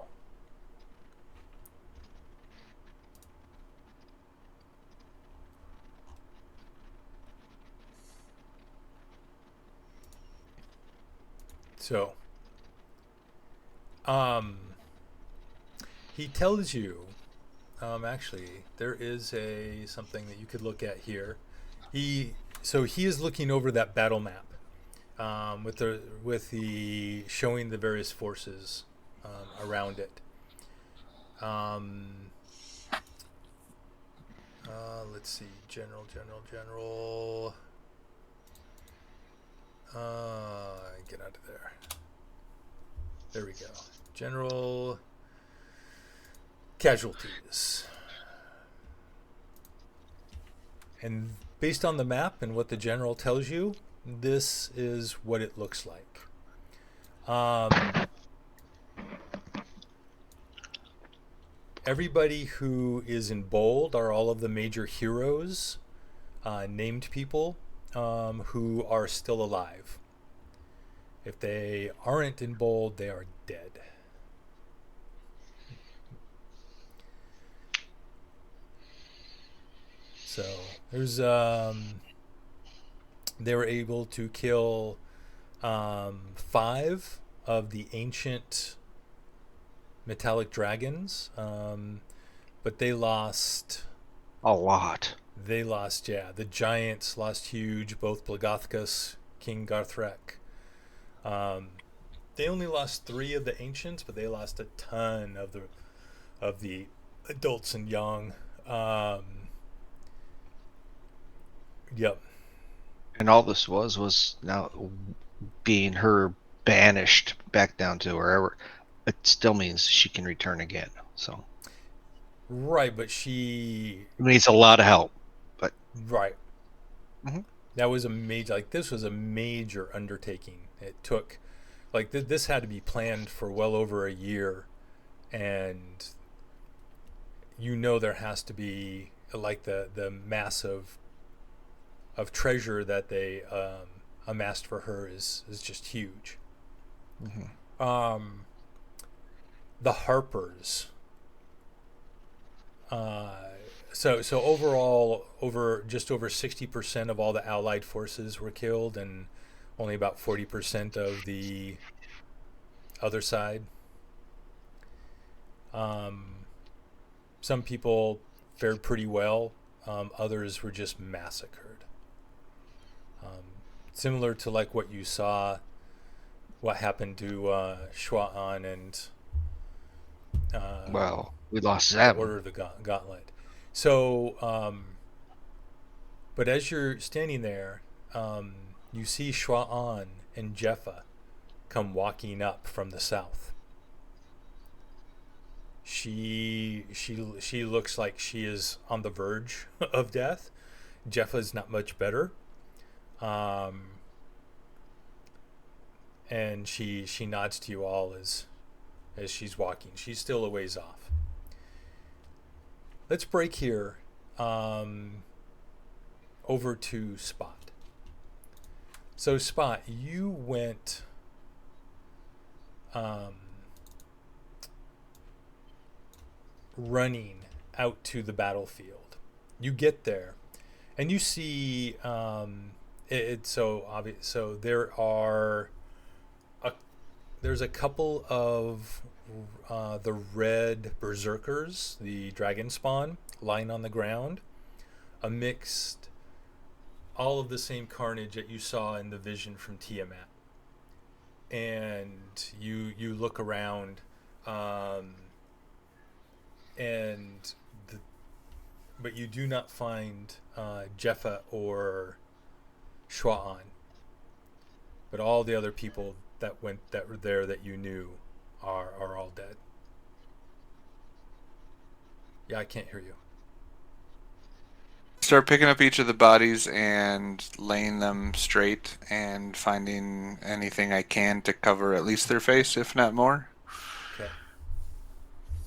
So, he tells you, actually, there is something that you could look at here. He is looking over that battle map, with the showing the various forces around it. Let's see, general. Get out of there. There we go. General casualties. And based on the map and what the general tells you, this is what it looks like. everybody who is in bold are all of the major heroes, named people who are still alive. If they aren't in bold, they are dead. So there's they were able to kill 5 of the ancient metallic dragons, but they lost A lot. Yeah, the giants lost huge, both Blagothkus, King Garthrek. They only lost 3 of the ancients, but they lost a ton of the adults and young. Yep. And all this was now being her banished back down to wherever. It still means she can return again. So Right, but she it needs a lot of help. But right. Mhm. That was a major, like, this was a major undertaking. It took, like, this had to be planned for well over a year, and there has to be, like, the massive of treasure that they amassed for her is just huge. Mhm. The Harpers. So overall, just over 60% of all the Allied forces were killed, and only about 40% of the other side. Some people fared pretty well. Others were just massacred. Similar to like what you saw, what happened to Shua'an and Well, we lost the 7. Order of the Gauntlet. So, but as you're standing there, you see Shua'an and Jeffa come walking up from the south. She looks like she is on the verge of death. Jeffa's not much better. And she nods to you all as she's walking. She's still a ways off. Let's break here over to Spot. So Spot, you went running out to the battlefield. You get there, and you see it's so obvious. So there's a couple of the red berserkers, the dragon spawn, lying on the ground, amidst all of the same carnage that you saw in the vision from Tiamat. And you look around, but you do not find Jeffa or Shua'an. But all the other people that were there that you knew are all dead. Yeah, I can't hear you. Start picking up each of the bodies and laying them straight and finding anything I can to cover at least their face, if not more. Okay.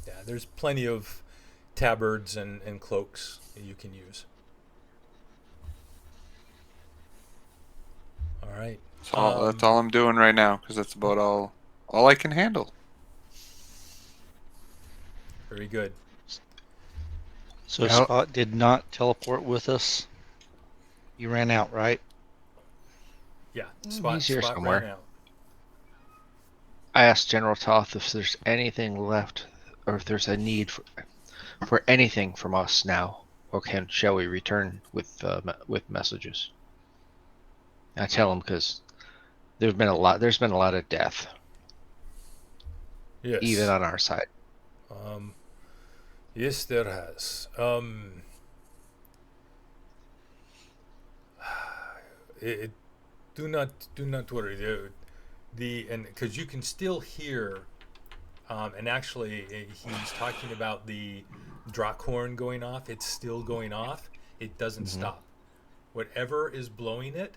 Yeah, there's plenty of tabards and cloaks that you can use. All right. That's all I'm doing right now, because that's about all I can handle. Very good. So Well- Spot did not teleport with us. You ran out, right? Yeah, He's Spot here somewhere. ran out. I asked General Toth if there's anything left, or if there's a need for anything from us now, or shall we return with messages? I tell him because there's been a lot of death, Yes. even on our side. Yes, there has. Do not worry. And because you can still hear, and actually he's talking about the Drakhorn going off. It's still going off. It doesn't stop. Whatever is blowing it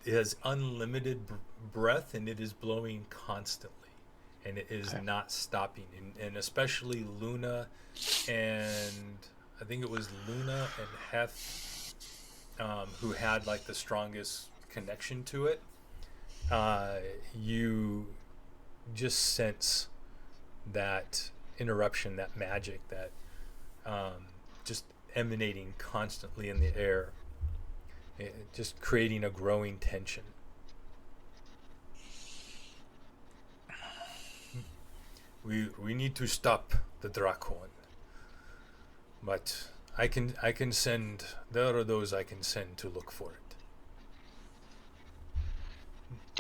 has unlimited breath, and it is blowing constantly. and it is Okay. not stopping. And especially Luna, and I think it was Luna and Hef, who had like the strongest connection to it. You just sense that interruption, that magic, that just emanating constantly in the air, just creating a growing tension. We need to stop the Dracon, but I can send. There are those I can send to look for it.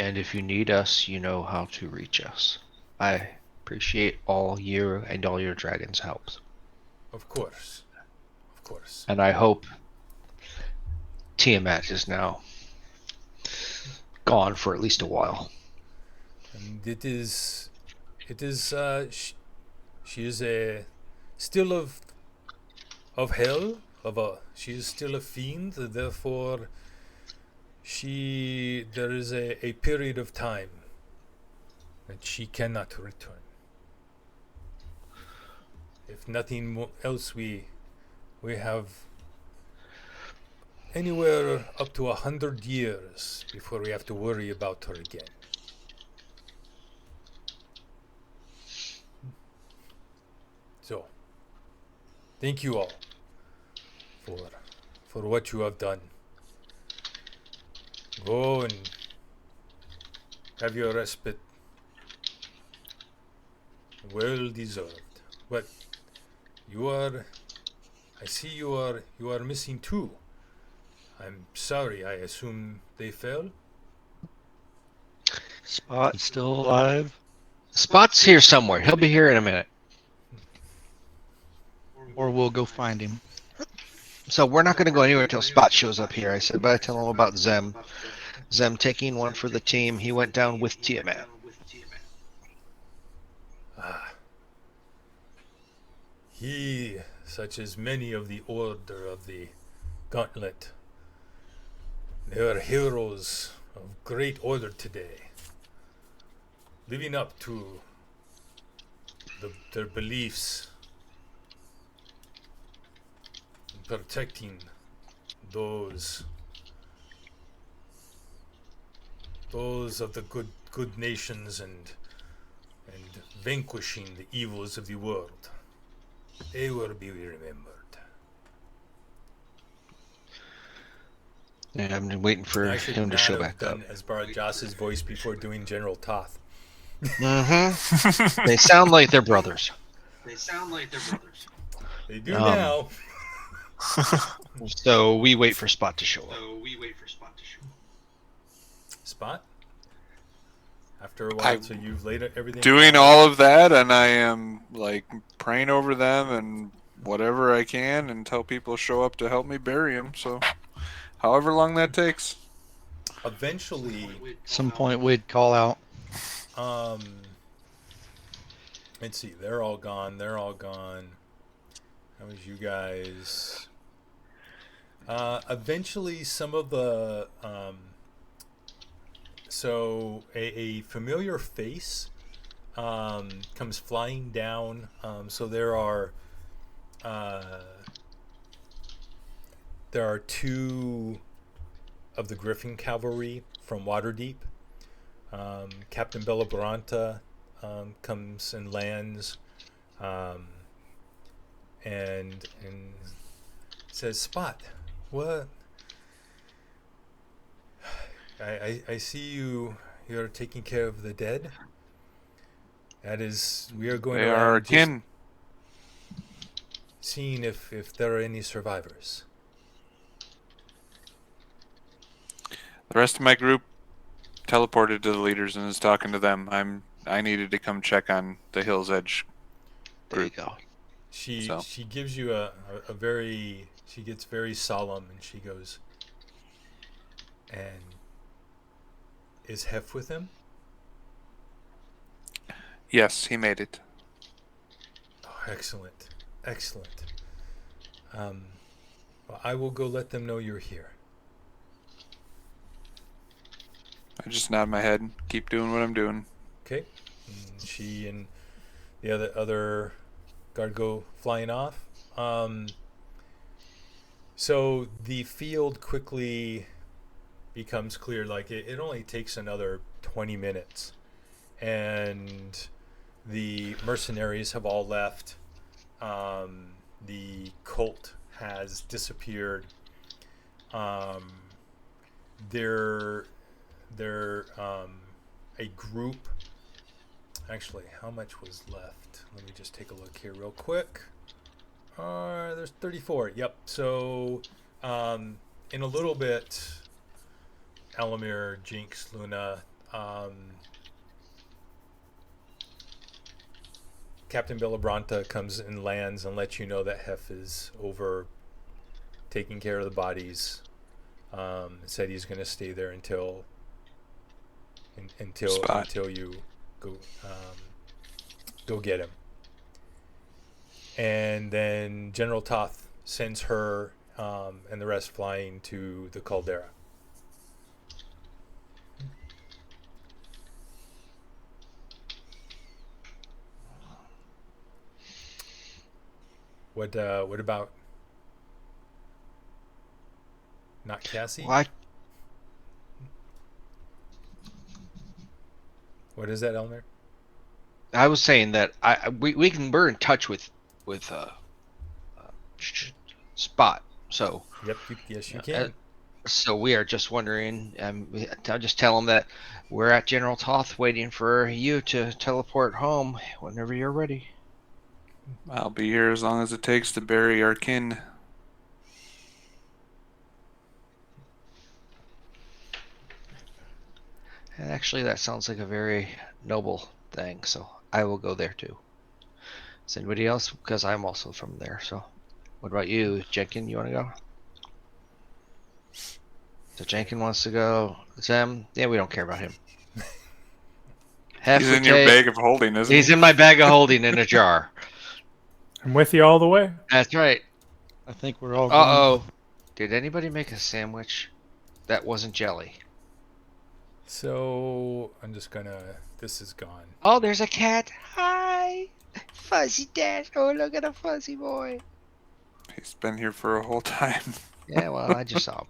And if you need us, you know how to reach us. I appreciate all you and all your dragons' helps. Of course, of course. And I hope Tiamat is now gone for at least a while. And she is a still of hell, she is still a fiend. Therefore, there is a period of time that she cannot return. If nothing else, we have anywhere up to 100 years before we have to worry about her again. So, thank you all for what you have done. Go and have your respite. Well deserved. But I see you are missing two. I'm sorry, I assume they fell? Spot still alive? Spot's here somewhere. He'll be here in a minute. Or we'll go find him. So we're not going to go anywhere until Spot shows up here. I said, but I tell him about Zem. Zem taking one for the team. He went down with Tiamat. He, such as many of the Order of the Gauntlet, they are heroes of great order today, living up to their beliefs, and protecting those of the good nations, and vanquishing the evils of the world. They will be remembered. Yeah, I'm waiting for I should him to not show have back up. done Asbarajas's voice before doing General Toth. Mm-hmm. They sound like they're brothers. They do Um, now. So we wait for Spot to show up. Spot? After a while, so you've laid everything Doing out. all of that, and I am like praying over them and whatever I can until people show up to help me bury him. So, however long that takes. Eventually, Some point we'd call out. let's see, they're all gone. That was you guys. Eventually, some of the so a familiar face comes flying down. So there are two of the Griffin Cavalry from Waterdeep. Captain Bellabranta comes and lands, and says, "Spot, what? I see you're taking care of the dead. That is, we are going They around are just kin. seeing if there are any survivors." The rest of my group teleported to the leaders and is talking to them. I needed to come check on the Hill's Edge. There you go. She So. gives you a very, she gets very solemn, and she goes, "And is Hef with him?" Yes, he made it. Oh, excellent. Well, I will go let them know you're here. I just nod my head, keep doing what I'm doing. Okay. And she and the other guard go flying off. So the field quickly becomes clear. Like it only takes another 20 minutes, and the mercenaries have all left. The cult has disappeared. They're a group. Actually, how much was left? Let me just take a look here real quick. There's 34. Yep. So, in a little bit, Alamir, Jinx, Luna, Captain Villabranta comes and lands and lets you know that Hef is over taking care of the bodies. Said he's going to stay there until you go get him. And then General Toth sends her and the rest flying to the caldera. What about not Cassie? What? What is that, Elmer? I was saying that we're in touch with Spot. So Yep. Yes, you can. so we are just wondering. I'll just tell him that we're at General Toth waiting for you to teleport home whenever you're ready. I'll be here as long as it takes to bury our kin. And actually, that sounds like a very noble thing. So I will go there too. Is anybody else? Because I'm also from there. So, what about you, Jenkin? You want to go? So Jenkin wants to go. Zem? Yeah, we don't care about him. He's in your bag of holding, isn't he? He's in my bag of holding in a jar. I'm with you all the way. That's right. I think we're all. Uh-oh. Did anybody make a sandwich? That wasn't jelly. So I'm just gonna. This is gone. Oh, there's a cat. Hi. Fuzzy dad. Oh, look at a fuzzy boy. He's been here for a whole time. Yeah, well, I just saw him.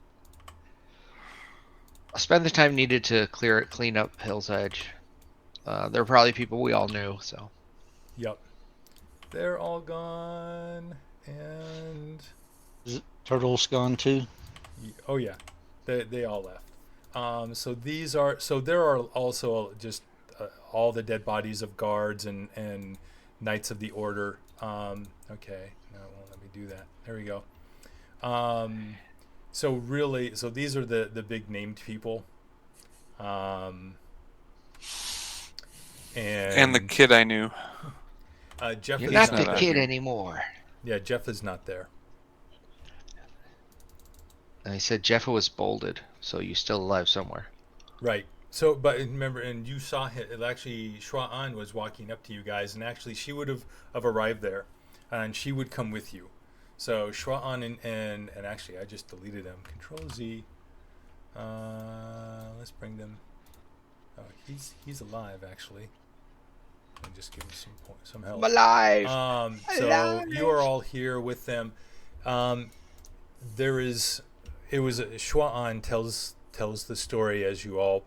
I'll spend the time needed to clean up Hill's Edge. There are probably people we all knew, so. Yep. They're all gone, and Is it Turtle's gone too? oh yeah, they all left. So there are also just all the dead bodies of guards and Knights of the Order. Okay, no, it won't let me do that. There we go. So these are the big named people. And the kid I knew. Jeff You're is not not the kid anymore. Yeah, Jeff is not there. And he said Jeff was bolded, so you're still alive somewhere. Right. So, but remember, and you saw him. Actually, Shua An was walking up to you guys, and actually, she would have arrived there, and she would come with you. So Shua An and actually, I just deleted them. Control Z. Let's bring them. Oh, he's alive actually. And just give him some help. I'm alive. So Alive. you are all here with them. It was Shua An tells the story as you all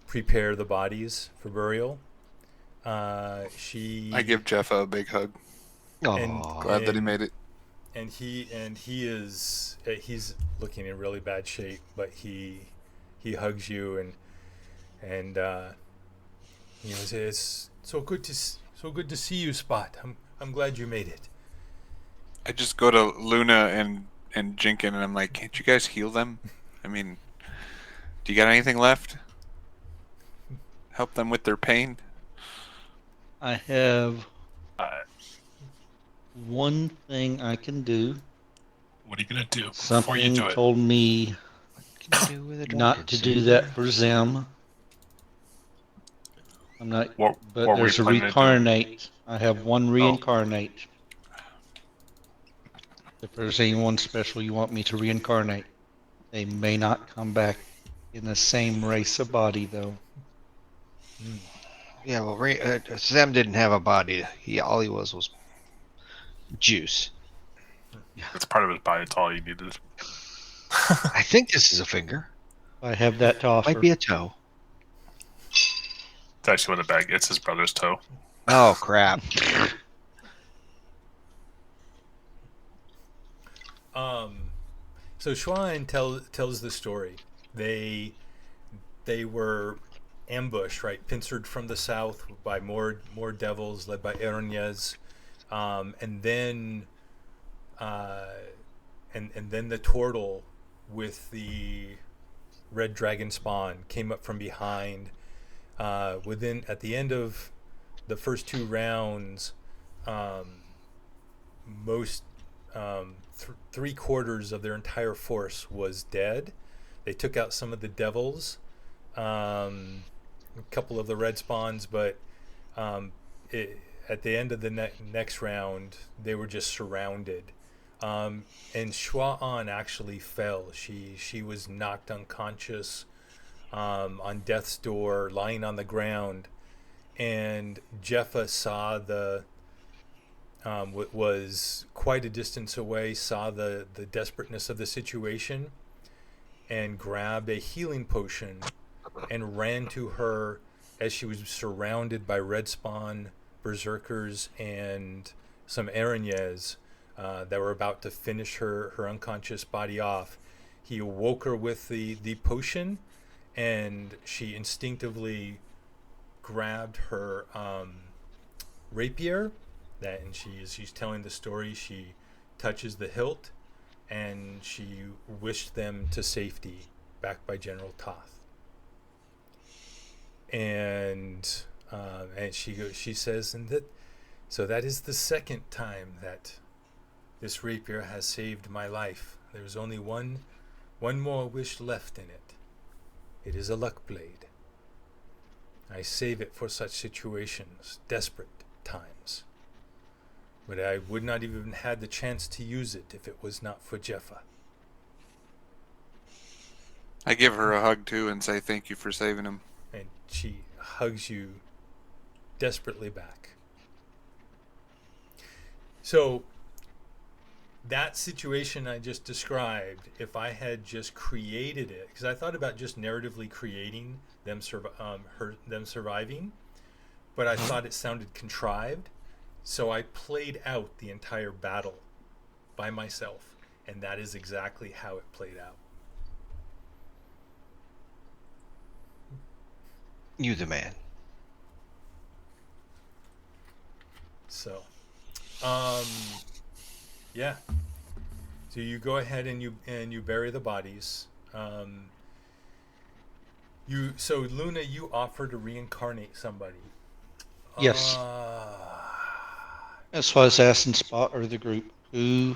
prepare the bodies for burial. I give Jeff a big hug. Aw. Glad that he made it. And he's looking in really bad shape, but he hugs you and it's so good to see you, Spot. I'm glad you made it. I just go to Luna and Jinkin and I'm like, can't you guys heal them? I mean, do you got anything left? Help them with their pain? I have one thing I can do. What are you gonna do before you Something do it? told me not to do that for Zem. I'm not. What But were you there's a planning to do? reincarnate. I have one reincarnate. If there's anyone special you want me to reincarnate, they may not come back in the same race of body, though. Yeah, well, Sam didn't have a body. All he was juice. It's part of his body. It's all you needed. I think this is a finger. I have that to offer. Might be a toe. It's actually in the bag. It's his brother's toe. Oh crap! So Schwein tells the story. They were ambushed, right, pincered from the south by more devils led by Ernyes, and then and then the turtle with the red dragon spawn came up from behind. At the end of the first 2 rounds, most 3/4 of their entire force was dead. They took out some of the devils, a couple of the red spawns, but at the end of the next round, they were just surrounded. And Shua-An actually fell. She was knocked unconscious on death's door, lying on the ground. And Jeffa saw was quite a distance away, saw the desperateness of the situation, and grabbed a healing potion and ran to her as she was surrounded by red spawn, berserkers, and some Ernyes that were about to finish her unconscious body off. He awoke her with the potion, and she instinctively grabbed her rapier. And she's telling the story. She touches the hilt, and she wished them to safety, back by General Toth. And she says, so that is the second time that this rapier has saved my life. There's only one more wish left in it. It is a luck blade. I save it for such situations, desperate times. But I would not even have had the chance to use it if it was not for Jeffa. I give her a hug too and say thank you for saving him. And she hugs you desperately back. So that situation I just described, if I had just created it, because I thought about just narratively creating them surviving, but I thought it sounded contrived. So I played out the entire battle by myself, and that is exactly how it played out. You the man. So, yeah. So you go ahead and you bury the bodies. So Luna, you offer to reincarnate somebody. Yes. That's why I was asking Spot or the group who.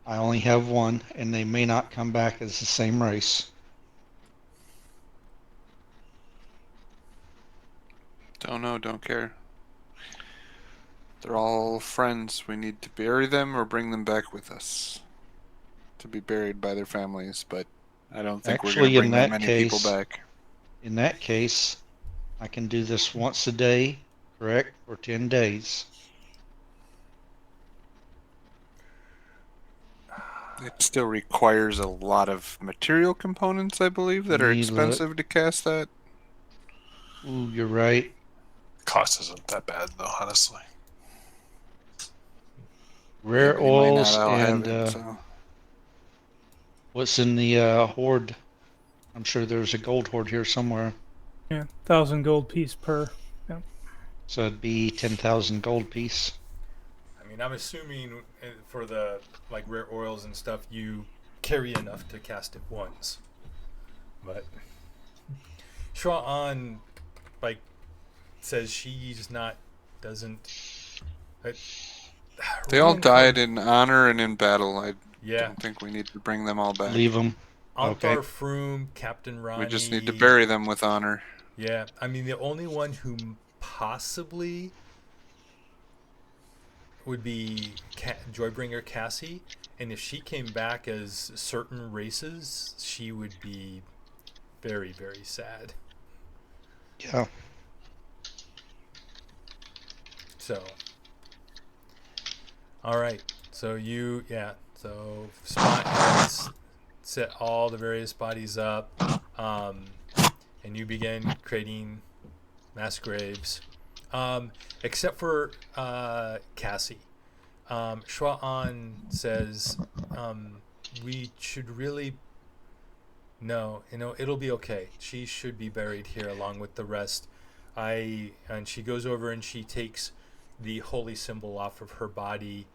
I only have one, and they may not come back as the same race. Don't know, don't care. They're all friends. We need to bury them or bring them back with us to be buried by their families, but I don't think we're going to bring that many people back. In that case, I can do this once a day, correct, for 10 days. It still requires a lot of material components, I believe, that are expensive to cast that. Ooh, you're right. Cost isn't that bad, though, honestly. Rare oils and so. What's in the hoard? I'm sure there's a gold hoard here somewhere. Yeah, 1,000 gold piece per. Yeah. So it'd be 10,000 gold piece. I mean, I'm assuming for the rare oils and stuff, you carry enough to cast it once. But Shua-An says she's not doesn't. They all died in honor and in battle. I don't think we need to bring them all back. Leave them. Antar Froom, Captain Ronnie. We just need to bury them with honor. Yeah, I mean, the only one who possibly would be Joybringer Cassie, and if she came back as certain races, she would be very, very sad. Yeah. So, all right. So So Spot has set all the various bodies up, and you begin creating mass graves, except for Cassie. Shua-An says, we should really. No, it'll be okay. She should be buried here along with the rest. And she goes over and she takes the holy symbol off of her body.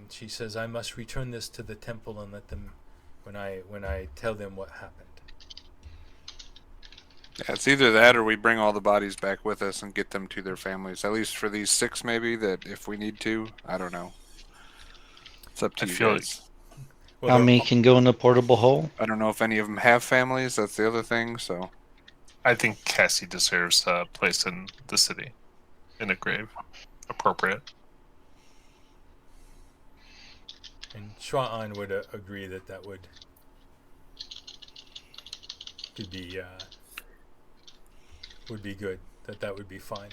She says, I must return this to the temple and let them, when I tell them what happened. Yeah, it's either that or we bring all the bodies back with us and get them to their families. At least for these 6, maybe, that if we need to. I don't know. It's up to I you feel guys. Well, How they're- many can go in the portable hole? I don't know if any of them have families. That's the other thing, so... I think Cassie deserves a place in the city, in a grave, appropriate. And Shua-An would agree that would be good. That would be fine.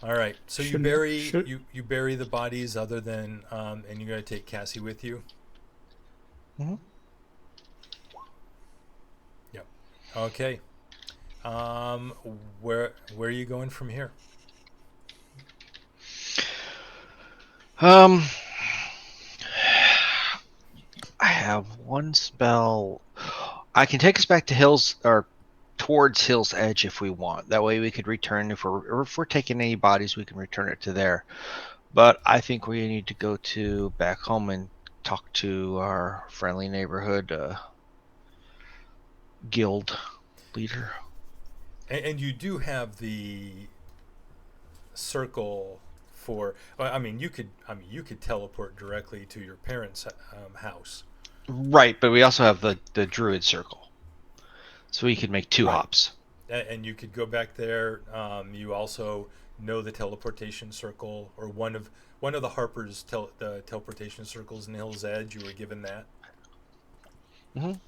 All right. So you bury the bodies, other than and you're gonna take Cassie with you. Mhm. Yep. Okay. Where are you going from here? I have one spell. I can take us back to Hills or towards Hill's Edge if we want. That way we could return if we're taking any bodies, we can return it to there. But I think we need to go back home and talk to our friendly neighborhood guild leader. And you do have the circle for. I mean, you could teleport directly to your parents' house. Right, but we also have the druid circle, so we could make 2 Right. hops. And you could go back there. You also know the teleportation circle, or one of the Harper's the teleportation circles in Hill's Edge. You were given that. Mhm.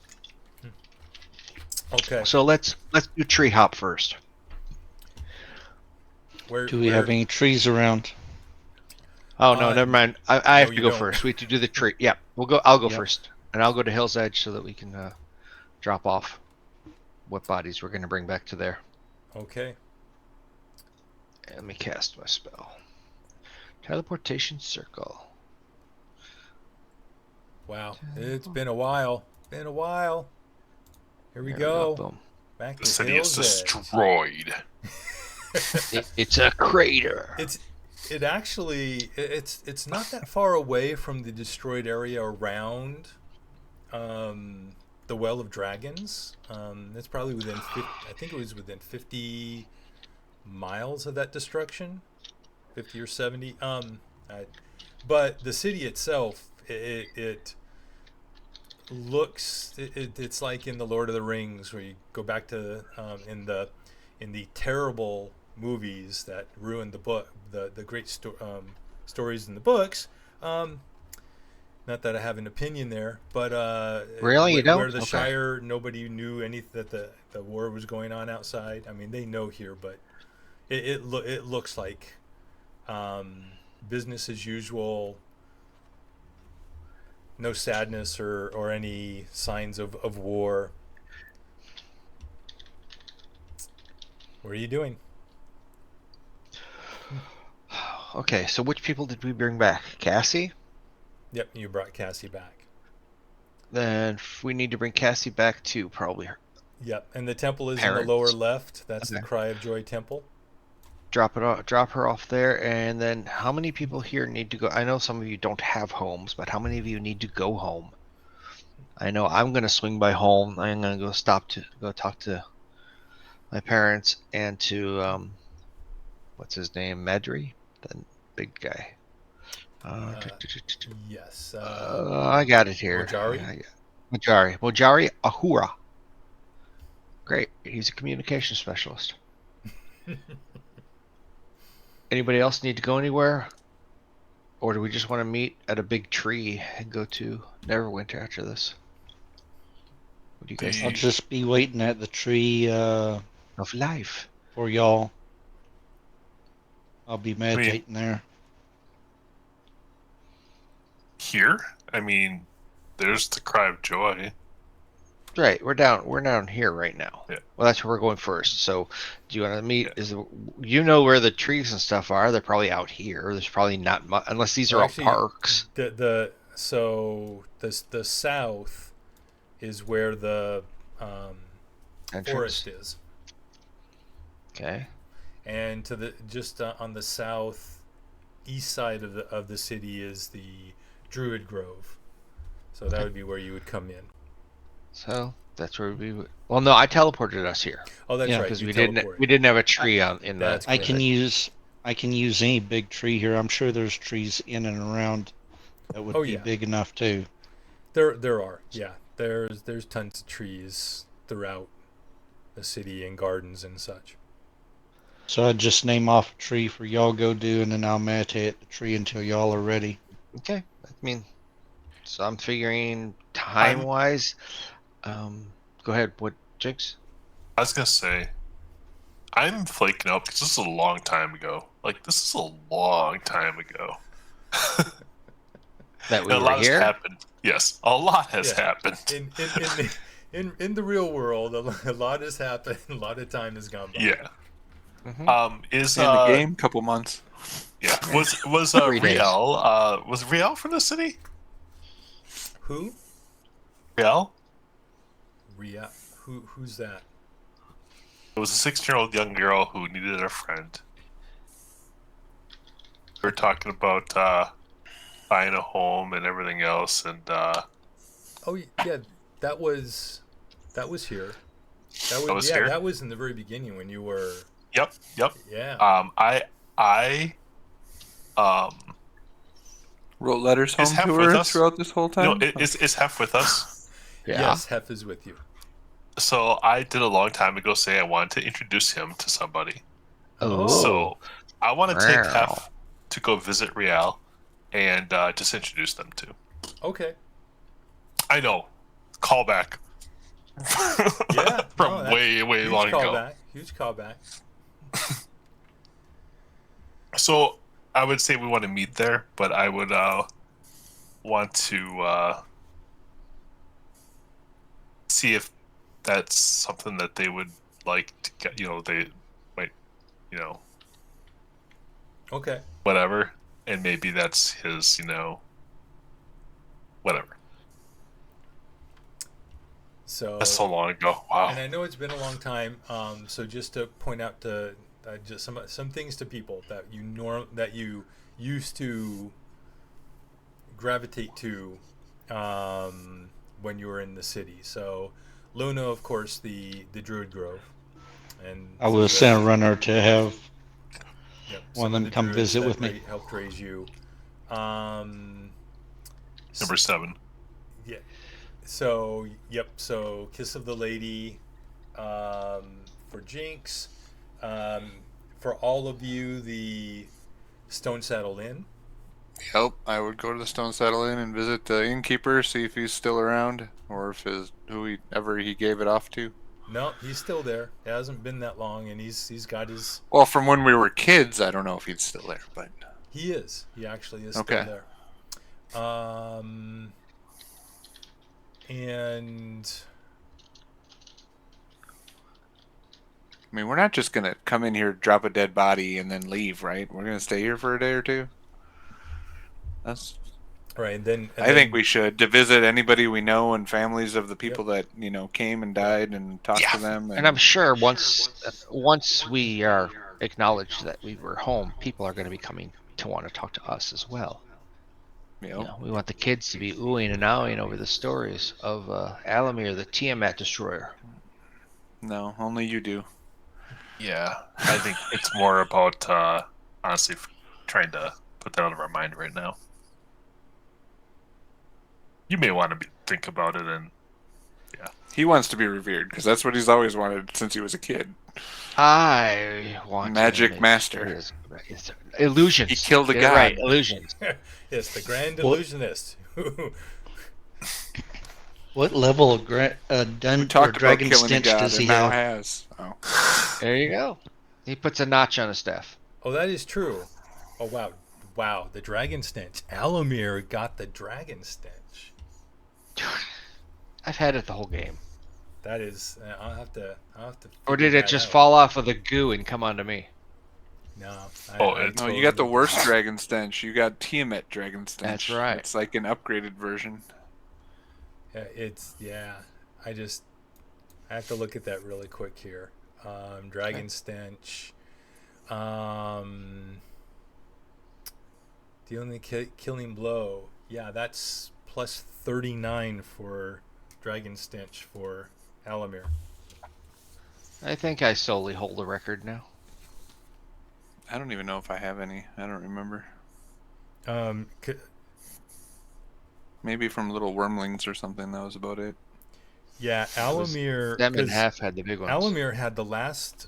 Okay. So let's do tree hop first. Do we have any trees around? Oh no, never mind. I have no, to you go don't. first. We have to do the tree. Yeah, I'll go Yep. first, and I'll go to Hill's Edge so that we can drop off what bodies we're going to bring back to there. Okay. And let me cast my spell. Teleportation circle. Wow. It's been a while. Here we There go. Boom. Back The to city is Hill's Edge. destroyed. It's a crater. It's not that far away from the destroyed area around the Well of Dragons. It's probably within I think it was within 50 miles of that destruction, 50 or 70. But the city itself, it looks it's like in the Lord of the Rings, where you go back to in the terrible movies that ruined the book, the great stories in the books. Not that I have an opinion there, but Really, you don't? where the Okay. Shire, nobody knew that the war was going on outside. I mean, they know here, but it looks like business as usual. No sadness or any signs of war. What are you doing? Okay, so which people did we bring back? Cassie? Yep, you brought Cassie back. Then we need to bring Cassie back too, probably. Yep, and the temple is in Parents. the lower left. That's the Okay. Cry of Joy temple. Drop her off there, and then how many people here need to go? I know some of you don't have homes, but how many of you need to go home? I know I'm gonna swing by home. I'm gonna go talk to my parents and to what's his name, Medri, the big guy. Yes. I got it here. Mojari? Mojari Ahura. Great. He's a communication specialist. Anybody else need to go anywhere? Or do we just want to meet at a big tree and go to Neverwinter after this? What do you guys I'll think? just be waiting at the tree. Of life. for y'all. I'll be meditating there. Here? I mean, there's the Cry of Joy. Right, we're down here right now. Yeah. Well, that's where we're going first. So, do you want to meet? Yeah. You know where the trees and stuff are? They're probably out here. There's probably not much, unless these are all Actually, parks. The south is where the Entrance. forest is, Okay. and to the just on the south east side of the city is the Druid Grove. So that would be where you would come in. So that's where we would. Well, no, I teleported us here Oh, that's Yeah, right. because you we didn't teleported. have a tree on in the. That's I correct. can use any big tree here. I'm sure there's trees in and around that would Oh, be yeah. big enough too. There are, yeah. There's tons of trees throughout the city and gardens and such. So I'd just name off a tree for y'all go do, and then I'll meditate at the tree until y'all are ready. Okay. I mean, so I'm figuring time wise. Go ahead. What, Jinx? I was gonna say, I'm flaking out because this is a long time ago. Like, this is a long time ago. That we a were lot here. has happened. Yes, a lot has Yeah. happened. In the real world, a lot has happened. A lot of time has gone by. Yeah. Mhm. Is In the game, couple months. Yeah. Was 3 days. Riel? Was Riel from the city? Who? Riel? Ria? Who's that? It was a 16-year-old young girl who needed a friend. We were talking about buying a home and everything else, and Oh yeah, that was here. That was here? That was in the very beginning when you were. yep. Yeah. I Wrote letters home Is Hef to with her us? throughout this whole time. is Hef with us? Yeah. Yes, Hef is with you. So I did a long time ago say I wanted to introduce him to somebody. Oh. So I want to take Wow. Hef to go visit Riel and just introduce them to. Okay. I know. Callback. Yeah. From way huge long ago. callback. Huge callback. So I would say we want to meet there, but I would want to see if that's something that they would like to get. They might, Okay. whatever, and maybe that's his, whatever. So. That's so long ago. Wow. And I know it's been a long time. So just to point out to just some things to people that you used to gravitate to when you were in the city. So Luna, of course, the Druid Grove, and I will send a runner to have one of some them the come druids visit that with me. helped raise you. Number 7. Yeah. So yep. So Kiss of the Lady for Jinx. For all of you, the Stone Saddle Inn. Yep, I would go to the Stone Saddle Inn and visit the innkeeper, see if he's still around, or if whoever he gave it off to. No, he's still there. It hasn't been that long, and he's got his. Well, from when we were kids, I don't know if he's still there, but He is. He actually is Okay. still there. And I mean, we're not just gonna come in here, drop a dead body, and then leave, right? We're gonna stay here for a day or two. That's. right, and then I think we should to visit anybody we know and families of the people that came and died and talk to them. And I'm sure once we are acknowledged that we were home, people are going to be coming to want to talk to us as well. We want the kids to be oohing and ahhing over the stories of Alamir, the Tiamat destroyer. No, only you do. Yeah, I think it's more about honestly trying to put that out of our mind right now. You may want to think about it, and He wants to be revered because that's what he's always wanted since he was a kid. I want Magic to master. Illusions. He killed a Get it god. Right, illusions. yes, the Grand What? Illusionist. What level of We dun or talked about dragon killing a stench god does he and now have? has. Oh. There you go. He puts a notch on his staff. Oh, that is true. Oh, wow. Wow, the dragon stench. Alamir got the dragon stench. I've had it the whole game. That is, I'll have to. Or figure did it that just out. fall off of the goo and come onto me? No. No, you got the worst dragon stench. You got Tiamat dragon stench. That's right. It's like an upgraded version. Yeah. I have to look at that really quick here. Dragon stench. Dealing the killing blow. Yeah, that's plus 39 for dragon stench for Alamir. I think I solely hold the record now. I don't even know if I have any. I don't remember. Maybe from little wormlings or something. That was about it. Yeah, Alamir. Them and 'cause half had the big ones. Alamir had the last.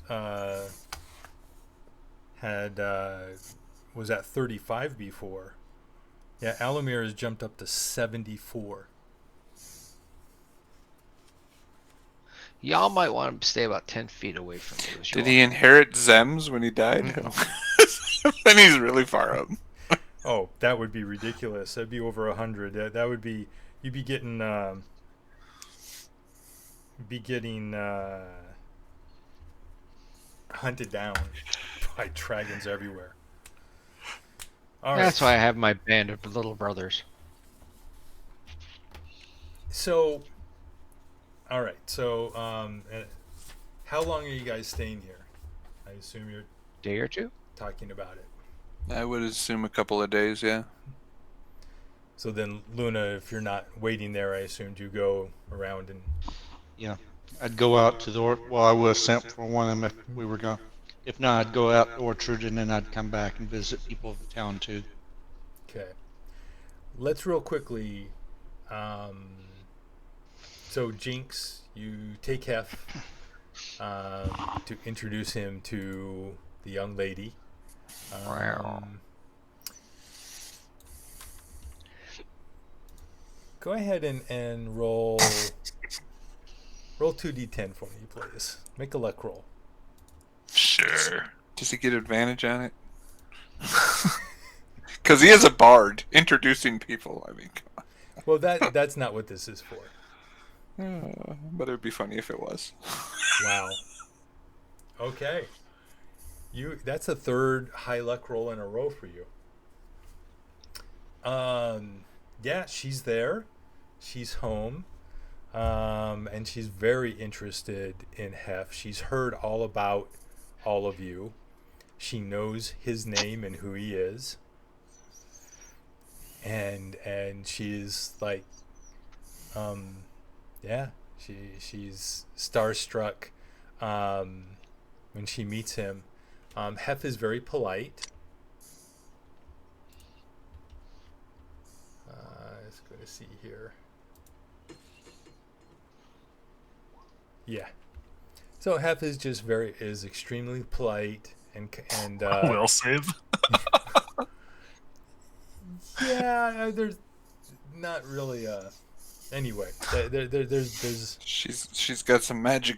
Was at 35 before. Yeah, Alamir has jumped up to 74. Y'all might want to stay about 10 feet away from me. Did he inherit Zems when he died? Then he's really far up. Oh, that would be ridiculous. That'd be over 100. That would be. You'd be getting. Hunted down by dragons everywhere. All That's right. why I have my band of little brothers. So, all right. So, how long are you guys staying here? I assume you're Day or two? talking about it. I would assume a couple of days, yeah. So then, Luna, if you're not waiting there, I assumed you go around and. Yeah. I'd go out to the I would have sent for one of them if we were gone. If not, I'd go out the orchard and then I'd come back and visit people of the town too. Okay. Let's real quickly. So Jinx, you take Hef to introduce him to the young lady. Go ahead and roll 2d10 for me, please. Make a luck roll. Sure. Does he get advantage on it? Because he is a bard, introducing people. I mean, come on. Well, that's not what this is for. But it would be funny if it was. Wow. Okay. That's a third high luck roll in a row for you. Yeah, she's there. She's home. And she's very interested in Hef. She's heard all about all of you. She knows his name and who he is. And she's like, yeah, she's starstruck when she meets him. Hef is very polite. Let's go to see here. Yeah. So Hef is just is extremely polite and Will save. yeah, there's not really anyway, there's She's got some magic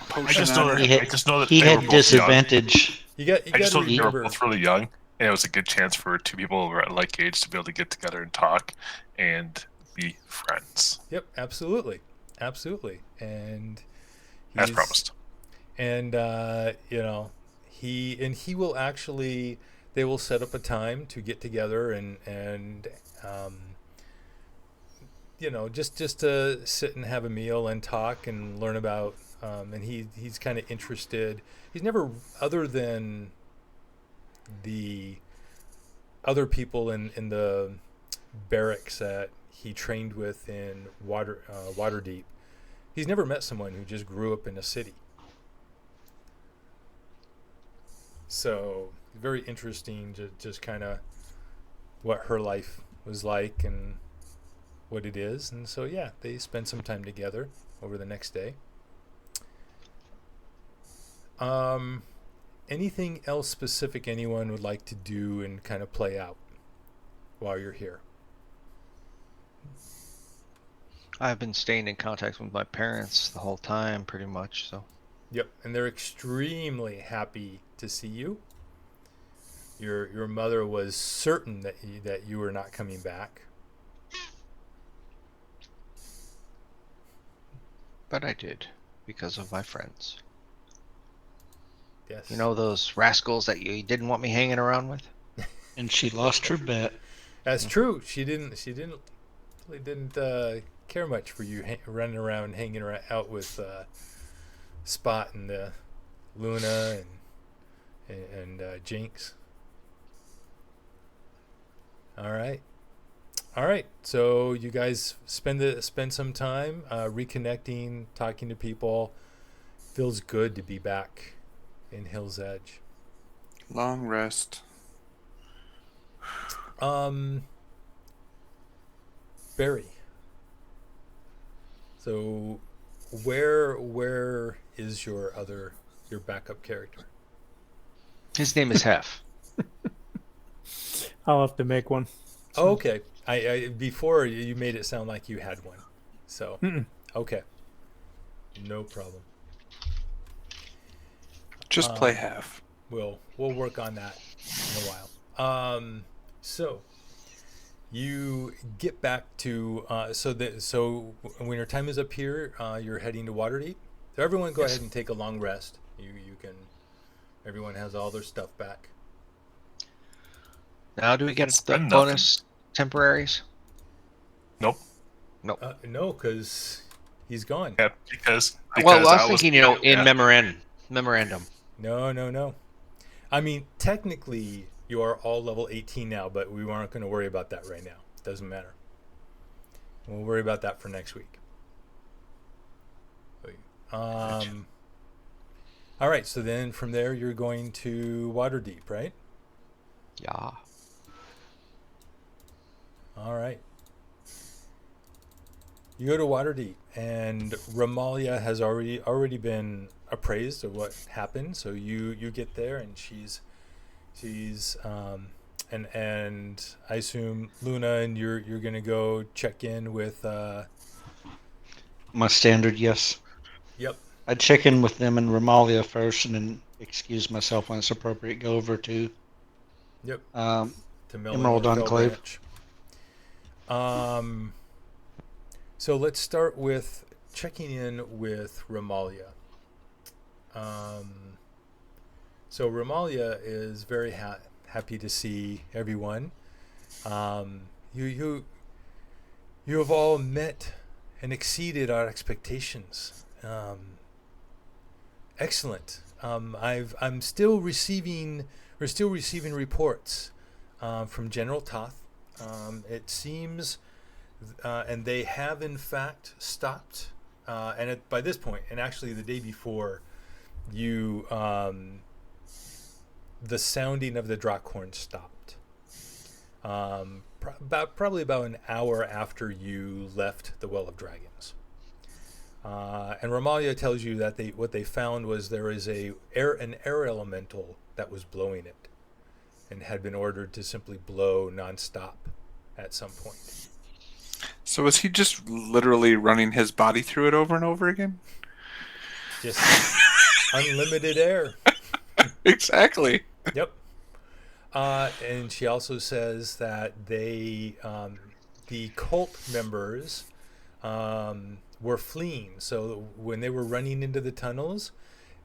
potion just know on her. that- I just know that He they had were both young. disadvantage. you I just got know to that they were remember. both really young, and it was a good chance for two people who were at like age to be able to get together and talk and be friends. Yep, absolutely. And As he's- promised. And he will actually, they will set up a time to get together and just to sit and have a meal and talk and learn about and he's kind of interested. He's never, other than the other people in the barracks that he trained with in Waterdeep, he's never met someone who just grew up in a city. So very interesting, just kind of what her life was like and what it is. And so yeah, they spend some time together over the next day. Anything else specific anyone would like to do and kind of play out while you're here? I've been staying in contact with my parents the whole time, pretty much. So Yep, and they're extremely happy to see you. Your mother was certain that you were not coming back. But I did, because of my friends. Yes. You know those rascals that you didn't want me hanging around with? And she lost her bet. That's true. She really didn't care much for you running around, hanging out with Spot and Luna and Jinx. All right. So you guys spend some time reconnecting, talking to people. Feels good to be back in Hill's Edge. Long rest. Barry. So where is your backup character? His name is Hef. I'll have to make one. Oh, okay. I before you made it sound like you had one. So okay. No problem. Just play half. We'll work on that in a while. So you get back to so when your time is up here, you're heading to Waterdeep. So everyone go ahead and take a long rest. You can. Everyone has all their stuff back. Now, do we get It's the been bonus temporaries? Nope. No, because he's gone. Yeah, because Well, I was thinking, in yeah. memorandum. No. I mean, technically, you are all level 18 now, but we aren't going to worry about that right now. Doesn't matter. We'll worry about that for next week. All right, so then from there, you're going to Waterdeep, right? Yeah. All right. You go to Waterdeep, and Ramalia has already been appraised of what happened. So you get there, and she's and I assume Luna and you're gonna go check in with. My standard, yes. Yep. I'd check in with them and Ramalia first, and then excuse myself when it's appropriate. Go over to Yep. um, To Emerald Melon Enclave. Branch. So let's start with checking in with Ramalia. So Ramalia is very happy to see everyone. You have all met and exceeded our expectations. Excellent. We're still receiving reports from General Toth. It seems, and they have in fact stopped. By this point, and actually the day before, the sounding of the Drackhorn stopped. Probably about an hour after you left the Well of Dragons. And Ramalia tells you that what they found was there is an air elemental that was blowing it, and had been ordered to simply blow nonstop at some point. So was he just literally running his body through it over and over again? Just unlimited air. Exactly. Yep. And she also says that the cult members, were fleeing. So when they were running into the tunnels,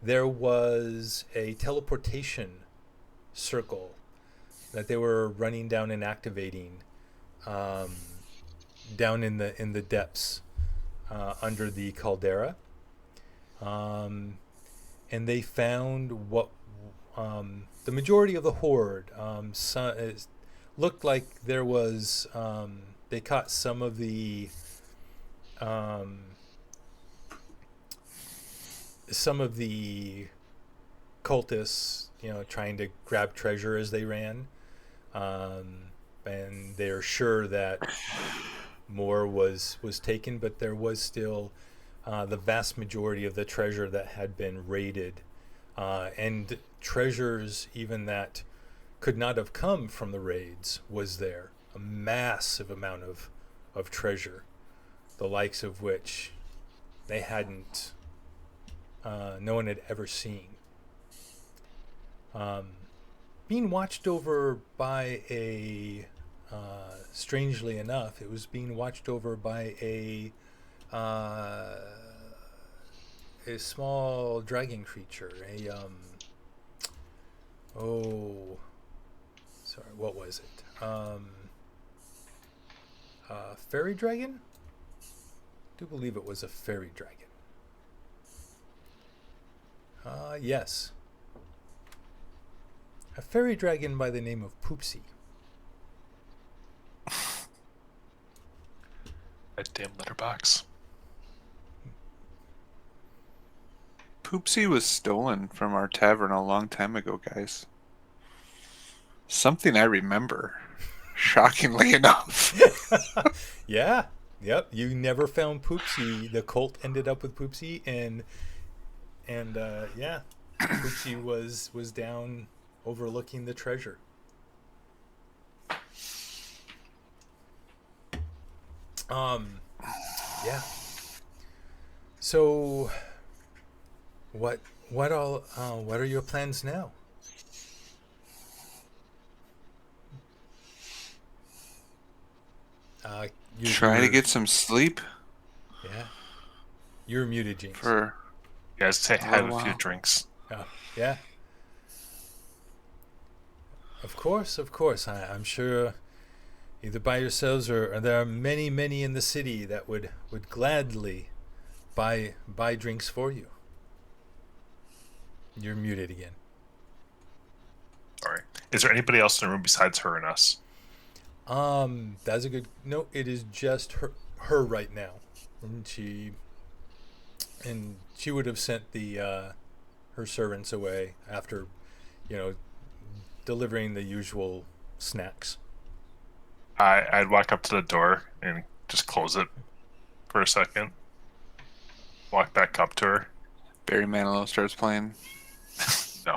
there was a teleportation circle that they were running down and activating, down in the depths, under the caldera. And they found what the majority of the horde looked like there was. They caught some of the cultists, trying to grab treasure as they ran, and they're sure that more was taken, but there was still the vast majority of the treasure that had been raided, and treasures even that could not have come from the raids was there. A massive amount of treasure, the likes of which they hadn't no one had ever seen. Being watched over by strangely enough, it was being watched over by a small dragon creature. Sorry, what was it? Fairy dragon? I do believe it was a fairy dragon. Yes. A fairy dragon by the name of Poopsie. That damn letterbox. Poopsie was stolen from our tavern a long time ago, guys. Something I remember, shockingly enough. Yeah. Yep. You never found Poopsie. The cult ended up with Poopsie, and yeah, Poopsie was down overlooking the treasure. Yeah. So, what are your plans now? Try to get some sleep. Yeah. You're muted, James. For You guys have a few while. drinks. Oh, yeah. Of course. I'm sure either by yourselves or there are many in the city that would gladly buy drinks for you. You're muted again. Sorry. Is there anybody else in the room besides her and us? That's a good. No, it is just her right now, and she would have sent the her servants away after, delivering the usual snacks. I'd walk up to the door and just close it for a second. Walk back up to her. Barry Manilow starts playing. No.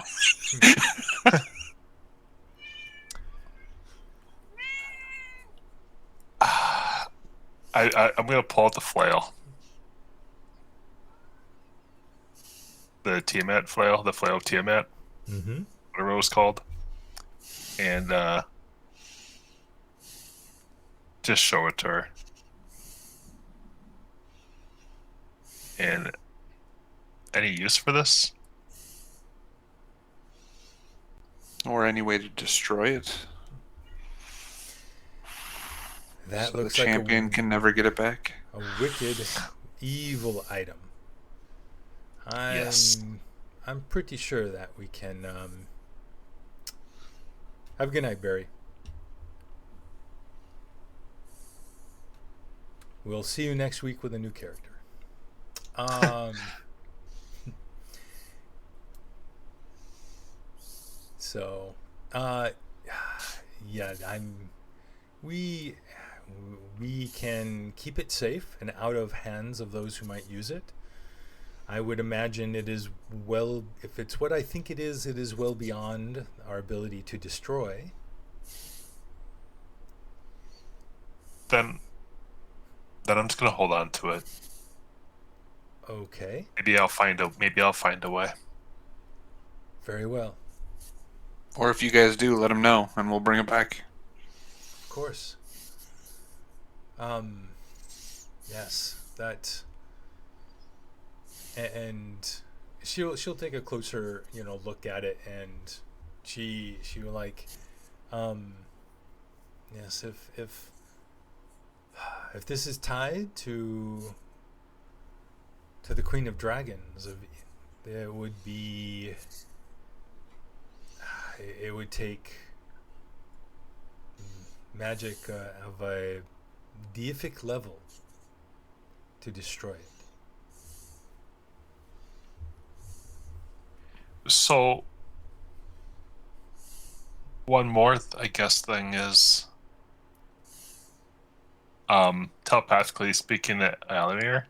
I'm gonna pull out the flail. The Tiamat flail, the flail of Tiamat, Mm-hmm. whatever it was called, and just show it to her. And any use for this? Or any way to destroy it. That So looks the like champion can never get it back. a wicked, evil item. Yes. I'm pretty sure that we can. Have a good night, Barry. We'll see you next week with a new character. So, yeah, we can keep it safe and out of hands of those who might use it. I would imagine it is if it's what I think it is well beyond our ability to destroy. Then I'm just gonna hold on to it. Okay, Maybe I'll find a way. very well. Or if you guys do, let him know, and we'll bring it back. Of course. Yes, that. And she'll take a closer look at it, and she will yes, if this is tied to the Queen of Dragons, there would be it would take magic of a deific level to destroy it. So, one more, I guess, thing is, telepathically speaking to Alamir.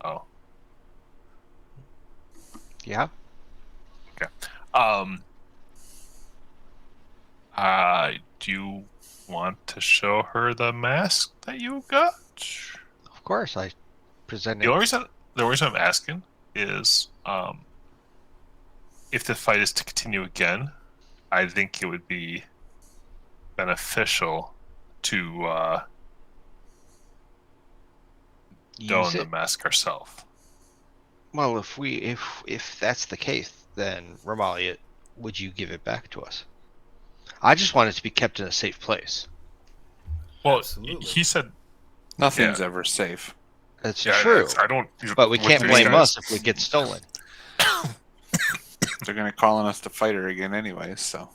Oh, Yeah. okay. Do you want to show her the mask that you got? Of course, I The presented. only reason I'm asking is if the fight is to continue again, I think it would be beneficial to Use don the it. mask ourselves. Well, if that's the case, then Ramalia, would you give it back to us? I just want it to be kept in a safe place. Well, Absolutely. he said, Nothing's Yeah. ever safe. That's yeah, true. I don't. But we with can't these blame guys- us if we get stolen. They're gonna call on us to fight her again anyway, so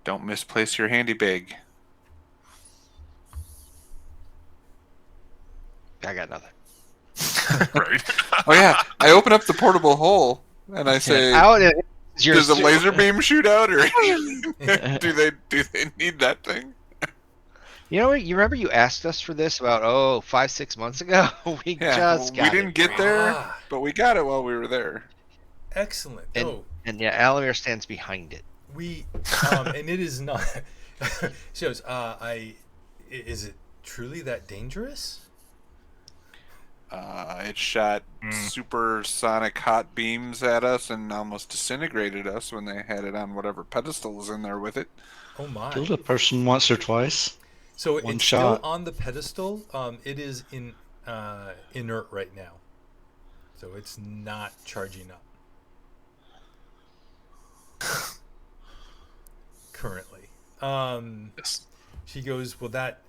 don't misplace your handy bag. I got nothing. Right. Oh yeah, I open up the portable hole and I say, Out is yours "Does a too. laser beam shoot out, or do they need that thing?" You know what? You remember you asked us for this about 5-6 months ago? We Yeah, just we got didn't it get for you. there, Ah, but we got it while we were there. excellent. And, No, and yeah, Alamir stands behind it. we and it is not. Shows. Is it truly that dangerous? It shot Mm. supersonic hot beams at us and almost disintegrated us when they had it on whatever pedestal was in there with it. Oh my! Killed a person once or twice. So One it's shot. still on the pedestal. It is inert right now, so it's not charging up currently. Yes. She goes, well, that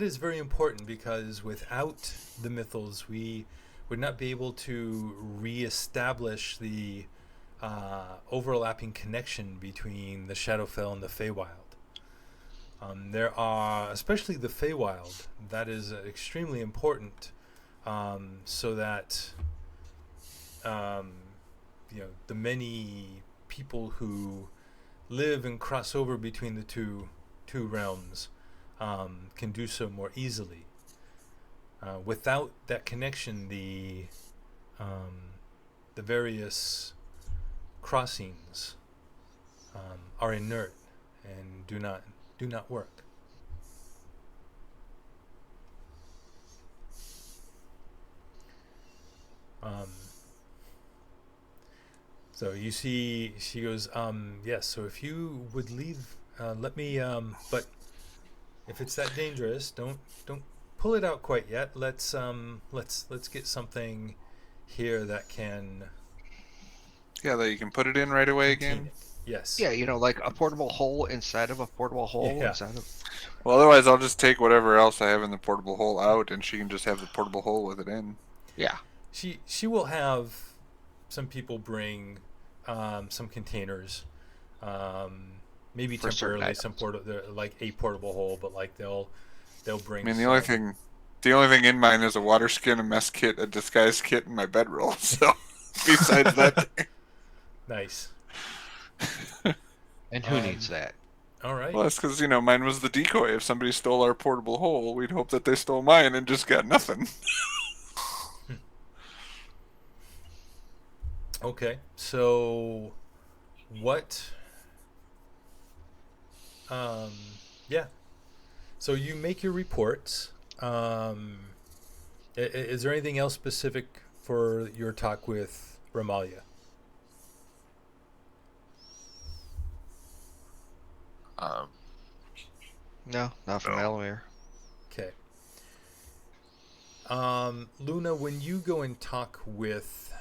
is very important because without the Mythals, we would not be able to reestablish the overlapping connection between the Shadowfell and the Feywild. There are, especially the Feywild, that is extremely important, so that the many people who live and cross over between the two realms can do so more easily. Without that connection, the various crossings are inert and do not work. So you see, she goes, yes. So if you would leave, let me. But if it's that dangerous, don't pull it out quite yet. Let's get something here that can Yeah, that you can put it in right away contain again. it. Yes. Yeah, like a portable hole inside of a portable hole Yeah. inside of. Well, otherwise I'll just take whatever else I have in the portable hole out, and she can just have the portable hole with it in. Yeah. She will have some people bring some containers, maybe For certain temporarily some items. like a portable hole, but like they'll bring. I mean, the only thing in mine is a water skin, a mess kit, a disguise kit, and my bedroll. So, besides that, Nice. And who needs that? All right. well, that's because mine was the decoy. If somebody stole our portable hole, we'd hope that they stole mine and just got nothing. Okay. So, what? Yeah. So you make your reports. Is there anything else specific for your talk with Ramalia? No, not from No. Alamir. Okay. Luna, when you go and talk with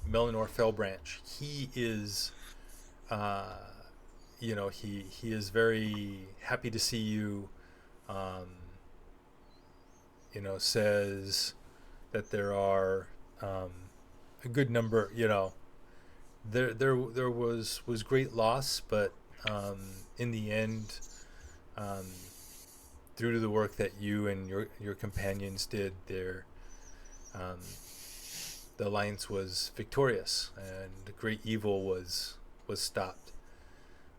Melanor Fellbranch, he is, he is very happy to see you. Says that there are a good number. There was great loss, but in the end, due to the work that you and your companions did, the alliance was victorious and great evil was stopped.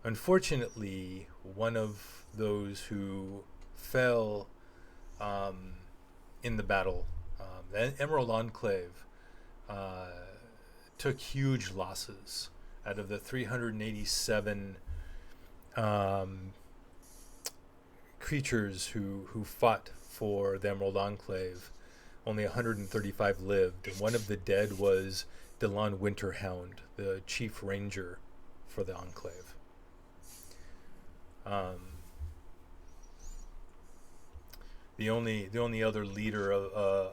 Unfortunately, one of those who fell in the battle, the Emerald Enclave, took huge losses. Out of the 387 creatures who fought for the Emerald Enclave, only 135 lived, and one of the dead was Delon Winterhound, the chief ranger for the Enclave. The only other leader,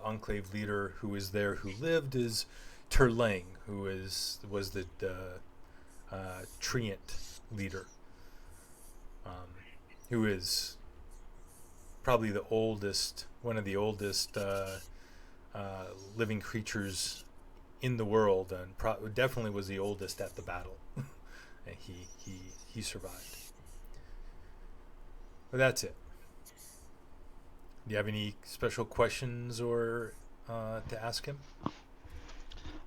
Enclave leader who is there who lived is Terlang, who was the Treant leader, who is probably one of the oldest living creatures in the world, and definitely was the oldest at the battle. And he survived. But that's it. Do you have any special questions or to ask him?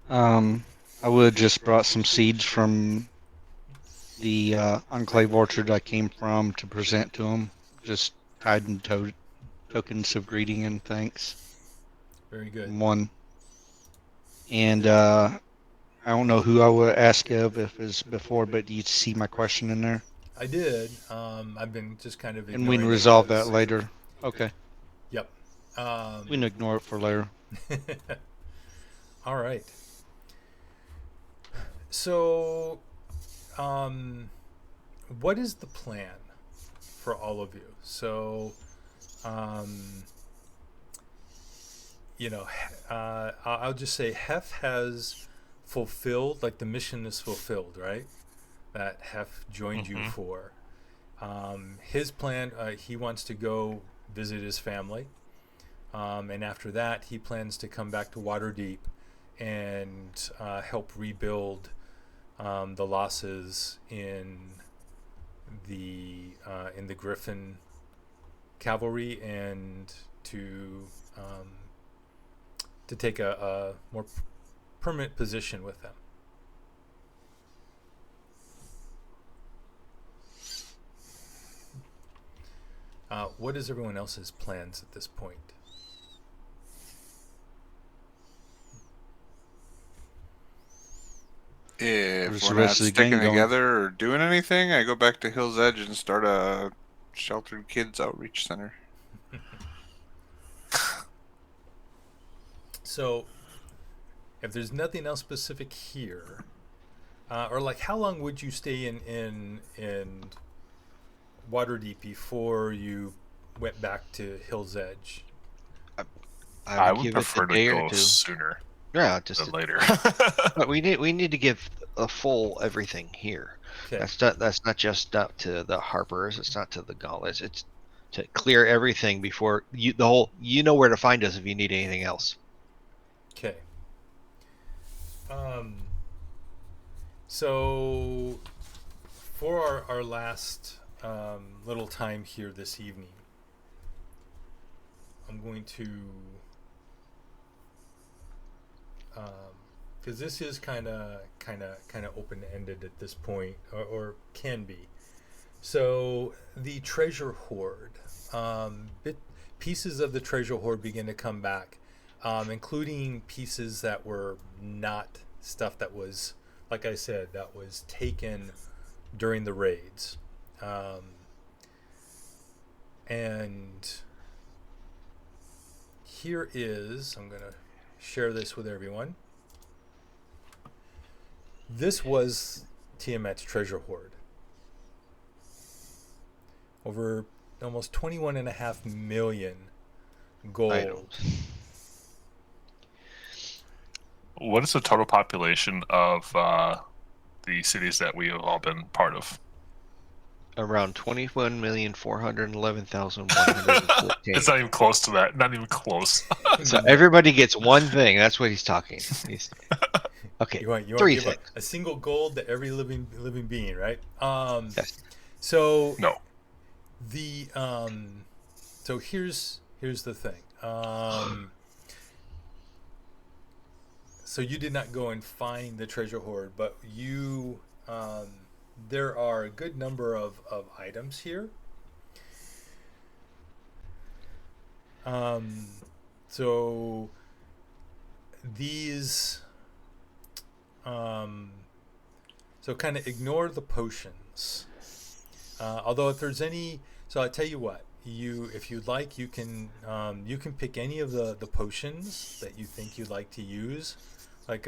I would have just brought some seeds from the Enclave orchard I came from to present to him, just tied in tokens of greeting and thanks. Very good. One. And I don't know who I would ask of if it's before, but do you see my question in there? I did. I've been just kind of And we can ignoring it resolve that because- later. Okay. Yep. We can ignore it for later. All right. So, what is the plan for all of you? So, I'll just say Hef has fulfilled, like the mission is fulfilled, right? That Hef joined you for. His plan, he wants to go visit his family. And after that, he plans to come back to Waterdeep and help rebuild the losses in the Griffin cavalry, and to take a more permanent position with them. What is everyone else's plans at this point? If Where's we're the not rest of the gang sticking going? together or doing anything, I go back to Hill's Edge and start a sheltered kids outreach center. So, if there's nothing else specific here, or like, how long would you stay in Waterdeep before you went back to Hill's Edge? I would give it prefer a day to or go two. sooner Yeah, just than later. but we need to give a full everything here. Okay. That's not just up to the Harpers. It's not to the Gauntlets. It's to clear everything before you know where to find us if you need anything else. Okay. So, for our last little time here this evening, I'm going to, because this is kind of open-ended at this point, or can be. So the treasure hoard, pieces of the treasure hoard begin to come back, including pieces that were not stuff that was, like I said, that was taken during the raids. And here is, I'm going to share this with everyone. This was Tiamat's treasure hoard. Over almost 21.5 million gold. Items. What is the total population of the cities that we have all been part of? Around 21,411,114. It's not even close to that. Not even close. So everybody gets one thing. That's what he's talking. Okay. You want three to give things. a single gold to every living being, right? Yes. So No. the so here's the thing. So you did not go and find the treasure hoard, but you there are a good number of items here. So these so kind of ignore the potions. Although if there's any, so I'll tell you what, if you'd like, you can pick any of the potions that you think you'd like to use, like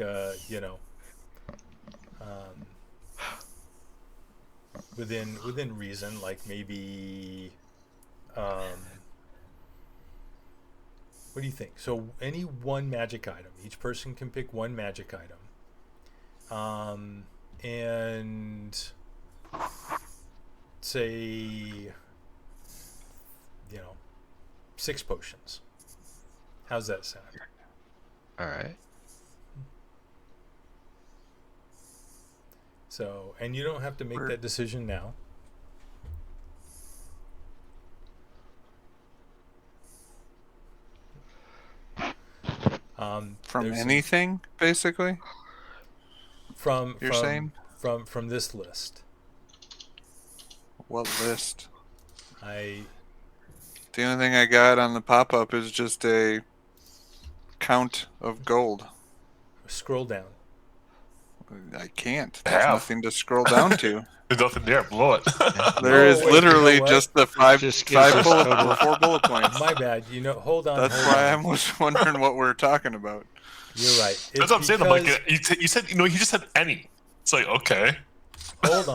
within reason, like maybe what do you think? So any one magic item, each person can pick one magic item, and say 6 potions. How's that sound? All right. So, and you don't have to make that decision now. From anything, basically. You're saying from this list. What list? The only thing I got on the pop-up is just a count of gold. Scroll down. I can't. There's nothing to scroll down to. There's nothing there. Blow it. There is literally just the five total. 4 bullet points. My bad. Hold on. That's why I was wondering what we were talking about. You're right. That's what I'm saying. I'm like, you said, he just said any. It's like, okay. Hold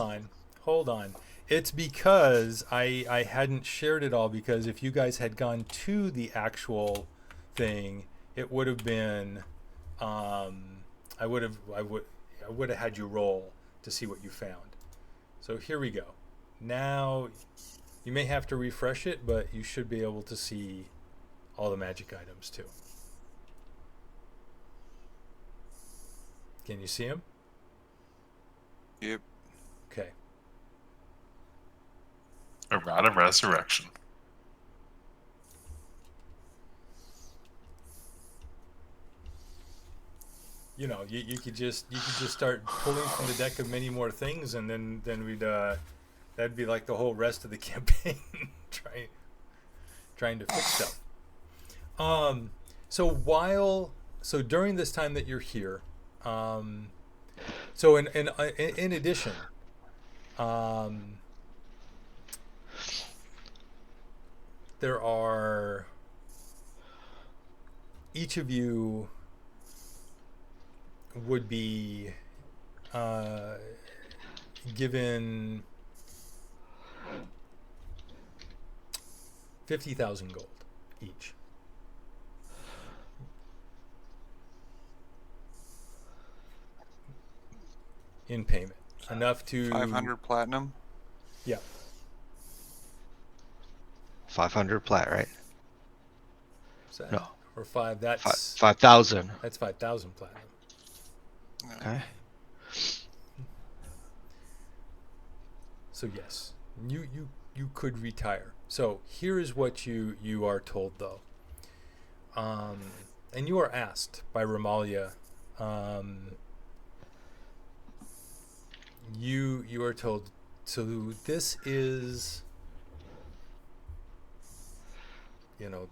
on. It's because I hadn't shared it all, because if you guys had gone to the actual thing, it would have been I would have had you roll to see what you found. So here we go. Now you may have to refresh it, but you should be able to see all the magic items too. Can you see them? Yep. Okay. A rod of resurrection. You could just start pulling from the deck of many more things, and then we'd that'd be like the whole rest of the campaign, trying to fix stuff. So during this time that you're here, so in addition, there are, each of you would be given 50,000 gold each. In payment, enough to 500 platinum. Yeah. 500 plat, right? No. Or 5. That's 5,000. That's 5,000 platinum. Okay. So yes, you could retire. So here is what you are told though, and you are asked by Romalia. You are told. So this is,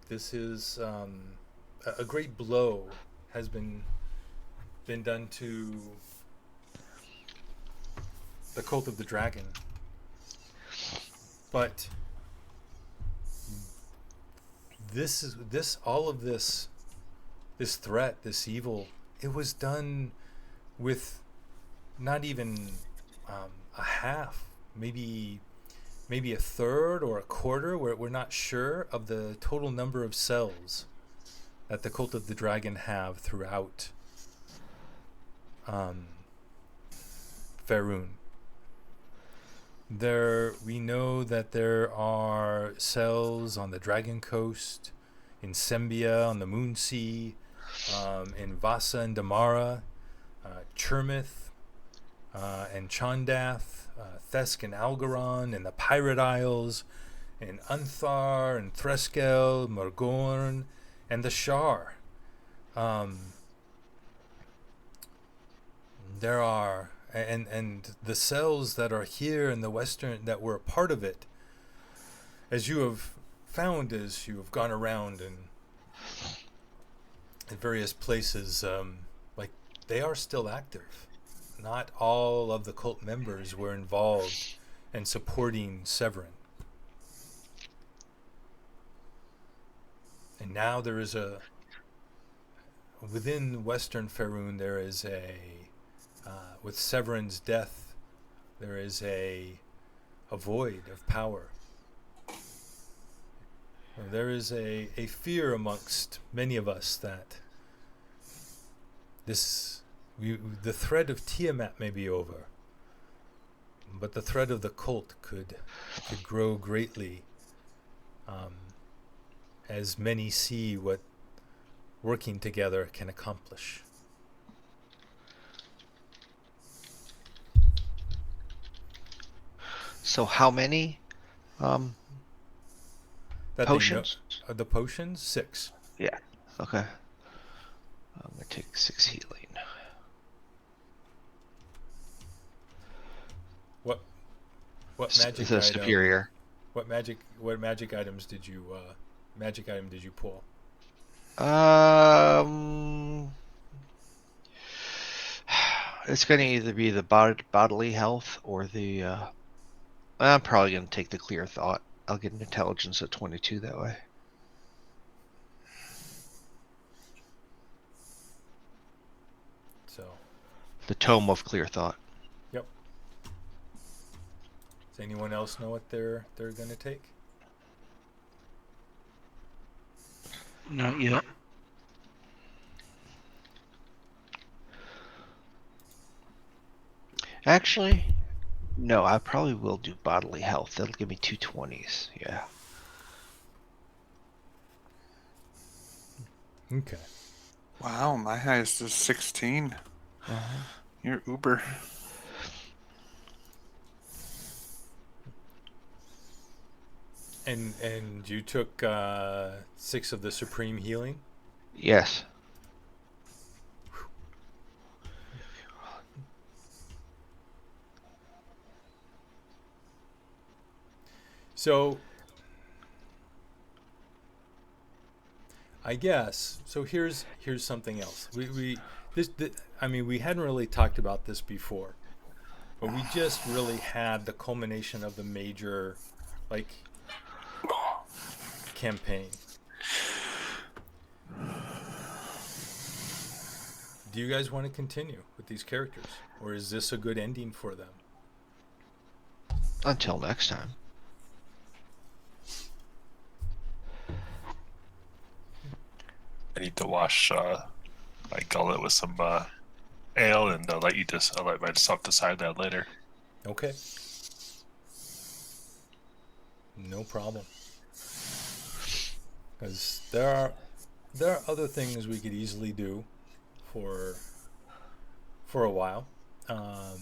this is a great blow has been done to the cult of the dragon, but all of this threat, this evil, it was done with not even a half, maybe a third or a quarter, where we're not sure of the total number of cells that the cult of the dragon have throughout Faerun. We know that there are cells on the Dragon Coast, in Sembia on the Moon Sea, in Vasa and Damara, Chermith and Chondath, Thesk and Algaron, and the Pirate Isles, in Unthar and Threskel, Morgorn, and the Shar. There are, and the cells that are here in the western, that were a part of it, as you have found as you have gone around in various places, like, they are still active. Not all of the cult members were involved in supporting Severin. now there is within Western Faerun, there is with Severin's death, there is a void of power. There is a fear amongst many of us that the thread of Tiamat may be over, but the thread of the cult could grow greatly, as many see what working together can accomplish. So how many That potions? The potions, 6. Yeah. Okay. I'm gonna take 6 healing. What magic The item? superior. What magic items did you pull? It's gonna either be the bodily health or the. I'm probably gonna take the clear thought. I'll get an intelligence at 22 that way. So, The tome of clear thought. yep. Does anyone else know what they're going to take? Not yet. Actually, no. I probably will do bodily health. That'll give me 2 20s. Yeah. Okay. Wow, my highest is 16. You're uber. And you took 6 of the supreme healing? Yes. So I guess so. Here's something else. We hadn't really talked about this before, but we just really had the culmination of the major, like, campaign. Do you guys want to continue with these characters, or is this a good ending for them? Until next time. I need to wash my gullet with some ale, and I'll let myself decide that later. Okay. No problem. Because there are other things we could easily do for a while. I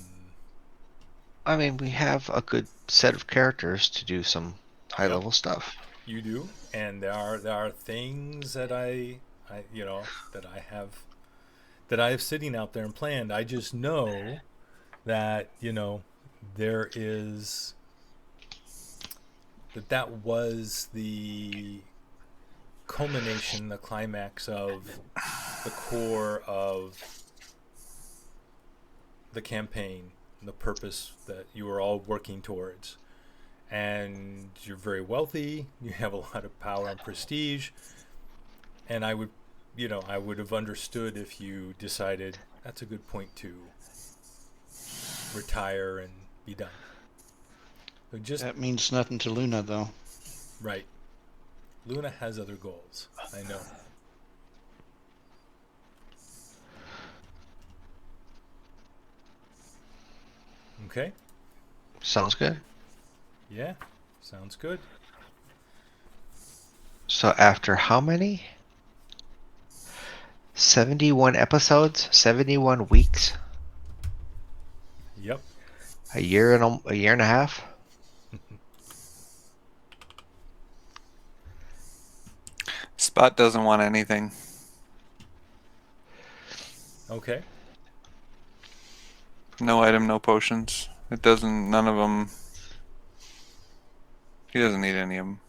mean, we have a good set of characters to do some high-level stuff. You do, and there are things that I have sitting out there and planned. I just know that there is that was the culmination, the climax of the core of the campaign, the purpose that you were all working towards. And you're very wealthy, you have a lot of power and prestige, and I would have understood if you decided that's a good point to retire and be done. So That means nothing to Luna, though. Right. Luna has other goals, I know. Okay? Sounds good. Yeah, sounds good. So after how many? 71 episodes, 71 weeks, Yep. a year and a half. Spot doesn't want anything. Okay. No item, no potions. It doesn't. None of them. He doesn't need any of them.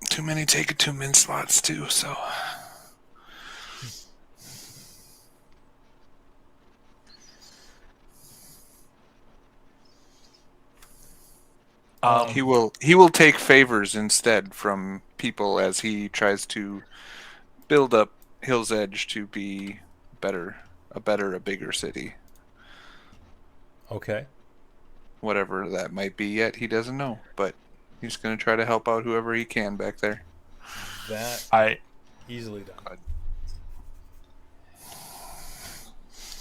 Too many take it 2 min slots too. So. He will take favors instead from people as he tries to build up Hill's Edge to be a bigger city. Okay. Whatever that might be yet, he doesn't know, but he's going to try to help out whoever he can back there. That easily done.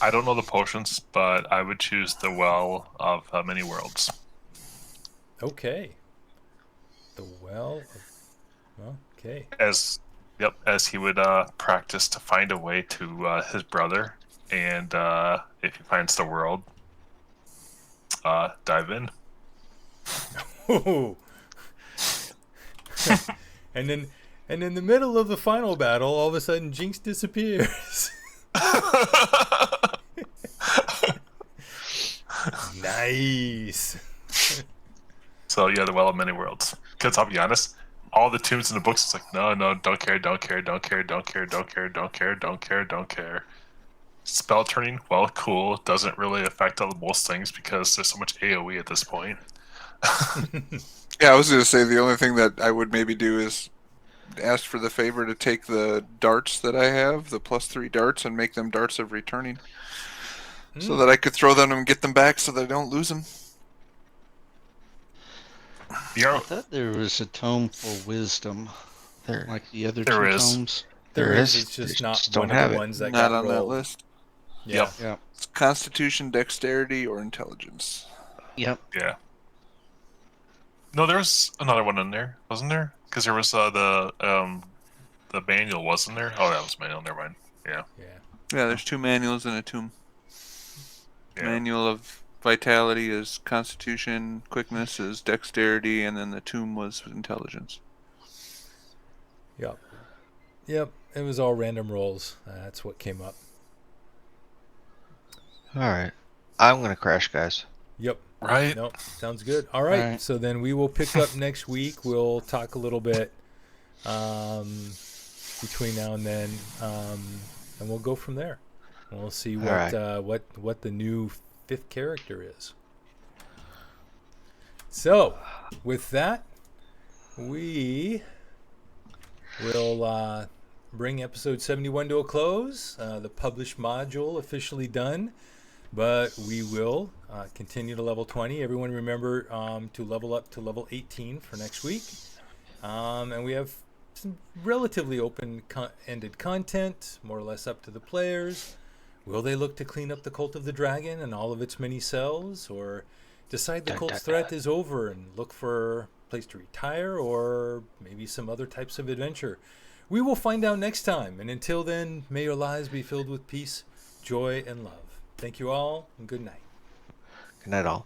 I don't know the potions, but I would choose the Well of Many Worlds. Okay. The Well of... Okay. As he would practice to find a way to his brother, and if he finds the world, dive in. Ooh. And then in the middle of the final battle, all of a sudden Jinx disappears. Nice. So yeah, the Well of Many Worlds. Because I'll be honest, all the tombs in the books, it's like, no, don't care, don't care, don't care, don't care, don't care, don't care, don't care, don't care. Spell turning, well, cool. Doesn't really affect most things because there's so much AoE at this point. Yeah, I was going to say the only thing that I would maybe do is ask for the favor to take the darts that I have, the +3 darts, and make them darts of returning. So that I could throw them and get them back so that I don't lose them. I thought there was a tome for wisdom, like the other There two is. tomes. There is. is. It's just They not just one don't of have the it. ones that Not got on that rolled. list. Yeah. Yeah. It's Constitution, Dexterity, or Intelligence. Yep. Yeah. No, there's another one in there, wasn't there? Because there was the manual, wasn't there? Oh, that was manual. Never mind. Yeah. Yeah. Yeah, there's 2 manuals in a tomb. Yeah. Manual of Vitality is Constitution, Quickness is Dexterity, and then the tomb was Intelligence. Yep. Yep. It was all random rolls. That's what came up. All right. I'm going to crash, guys. Yep. Right. Nope. Sounds good. All right. All right. So then we will pick up next week. We'll talk a little bit between now and then, and we'll go from there. And we'll see what right. what the new 5th character is. So, with that, we will bring episode 71 to a close. The published module officially done. But we will continue to level 20. Everyone remember to level up to level 18 for next week. And we have some relatively open-ended content, more or less up to the players. Will they look to clean up the Cult of the Dragon and all of its many cells? Or decide the cult's threat is over and look for a place to retire? Or maybe some other types of adventure? We will find out next time. And until then, may your lives be filled with peace, joy, and love. Thank you all, and good night. Good night, all.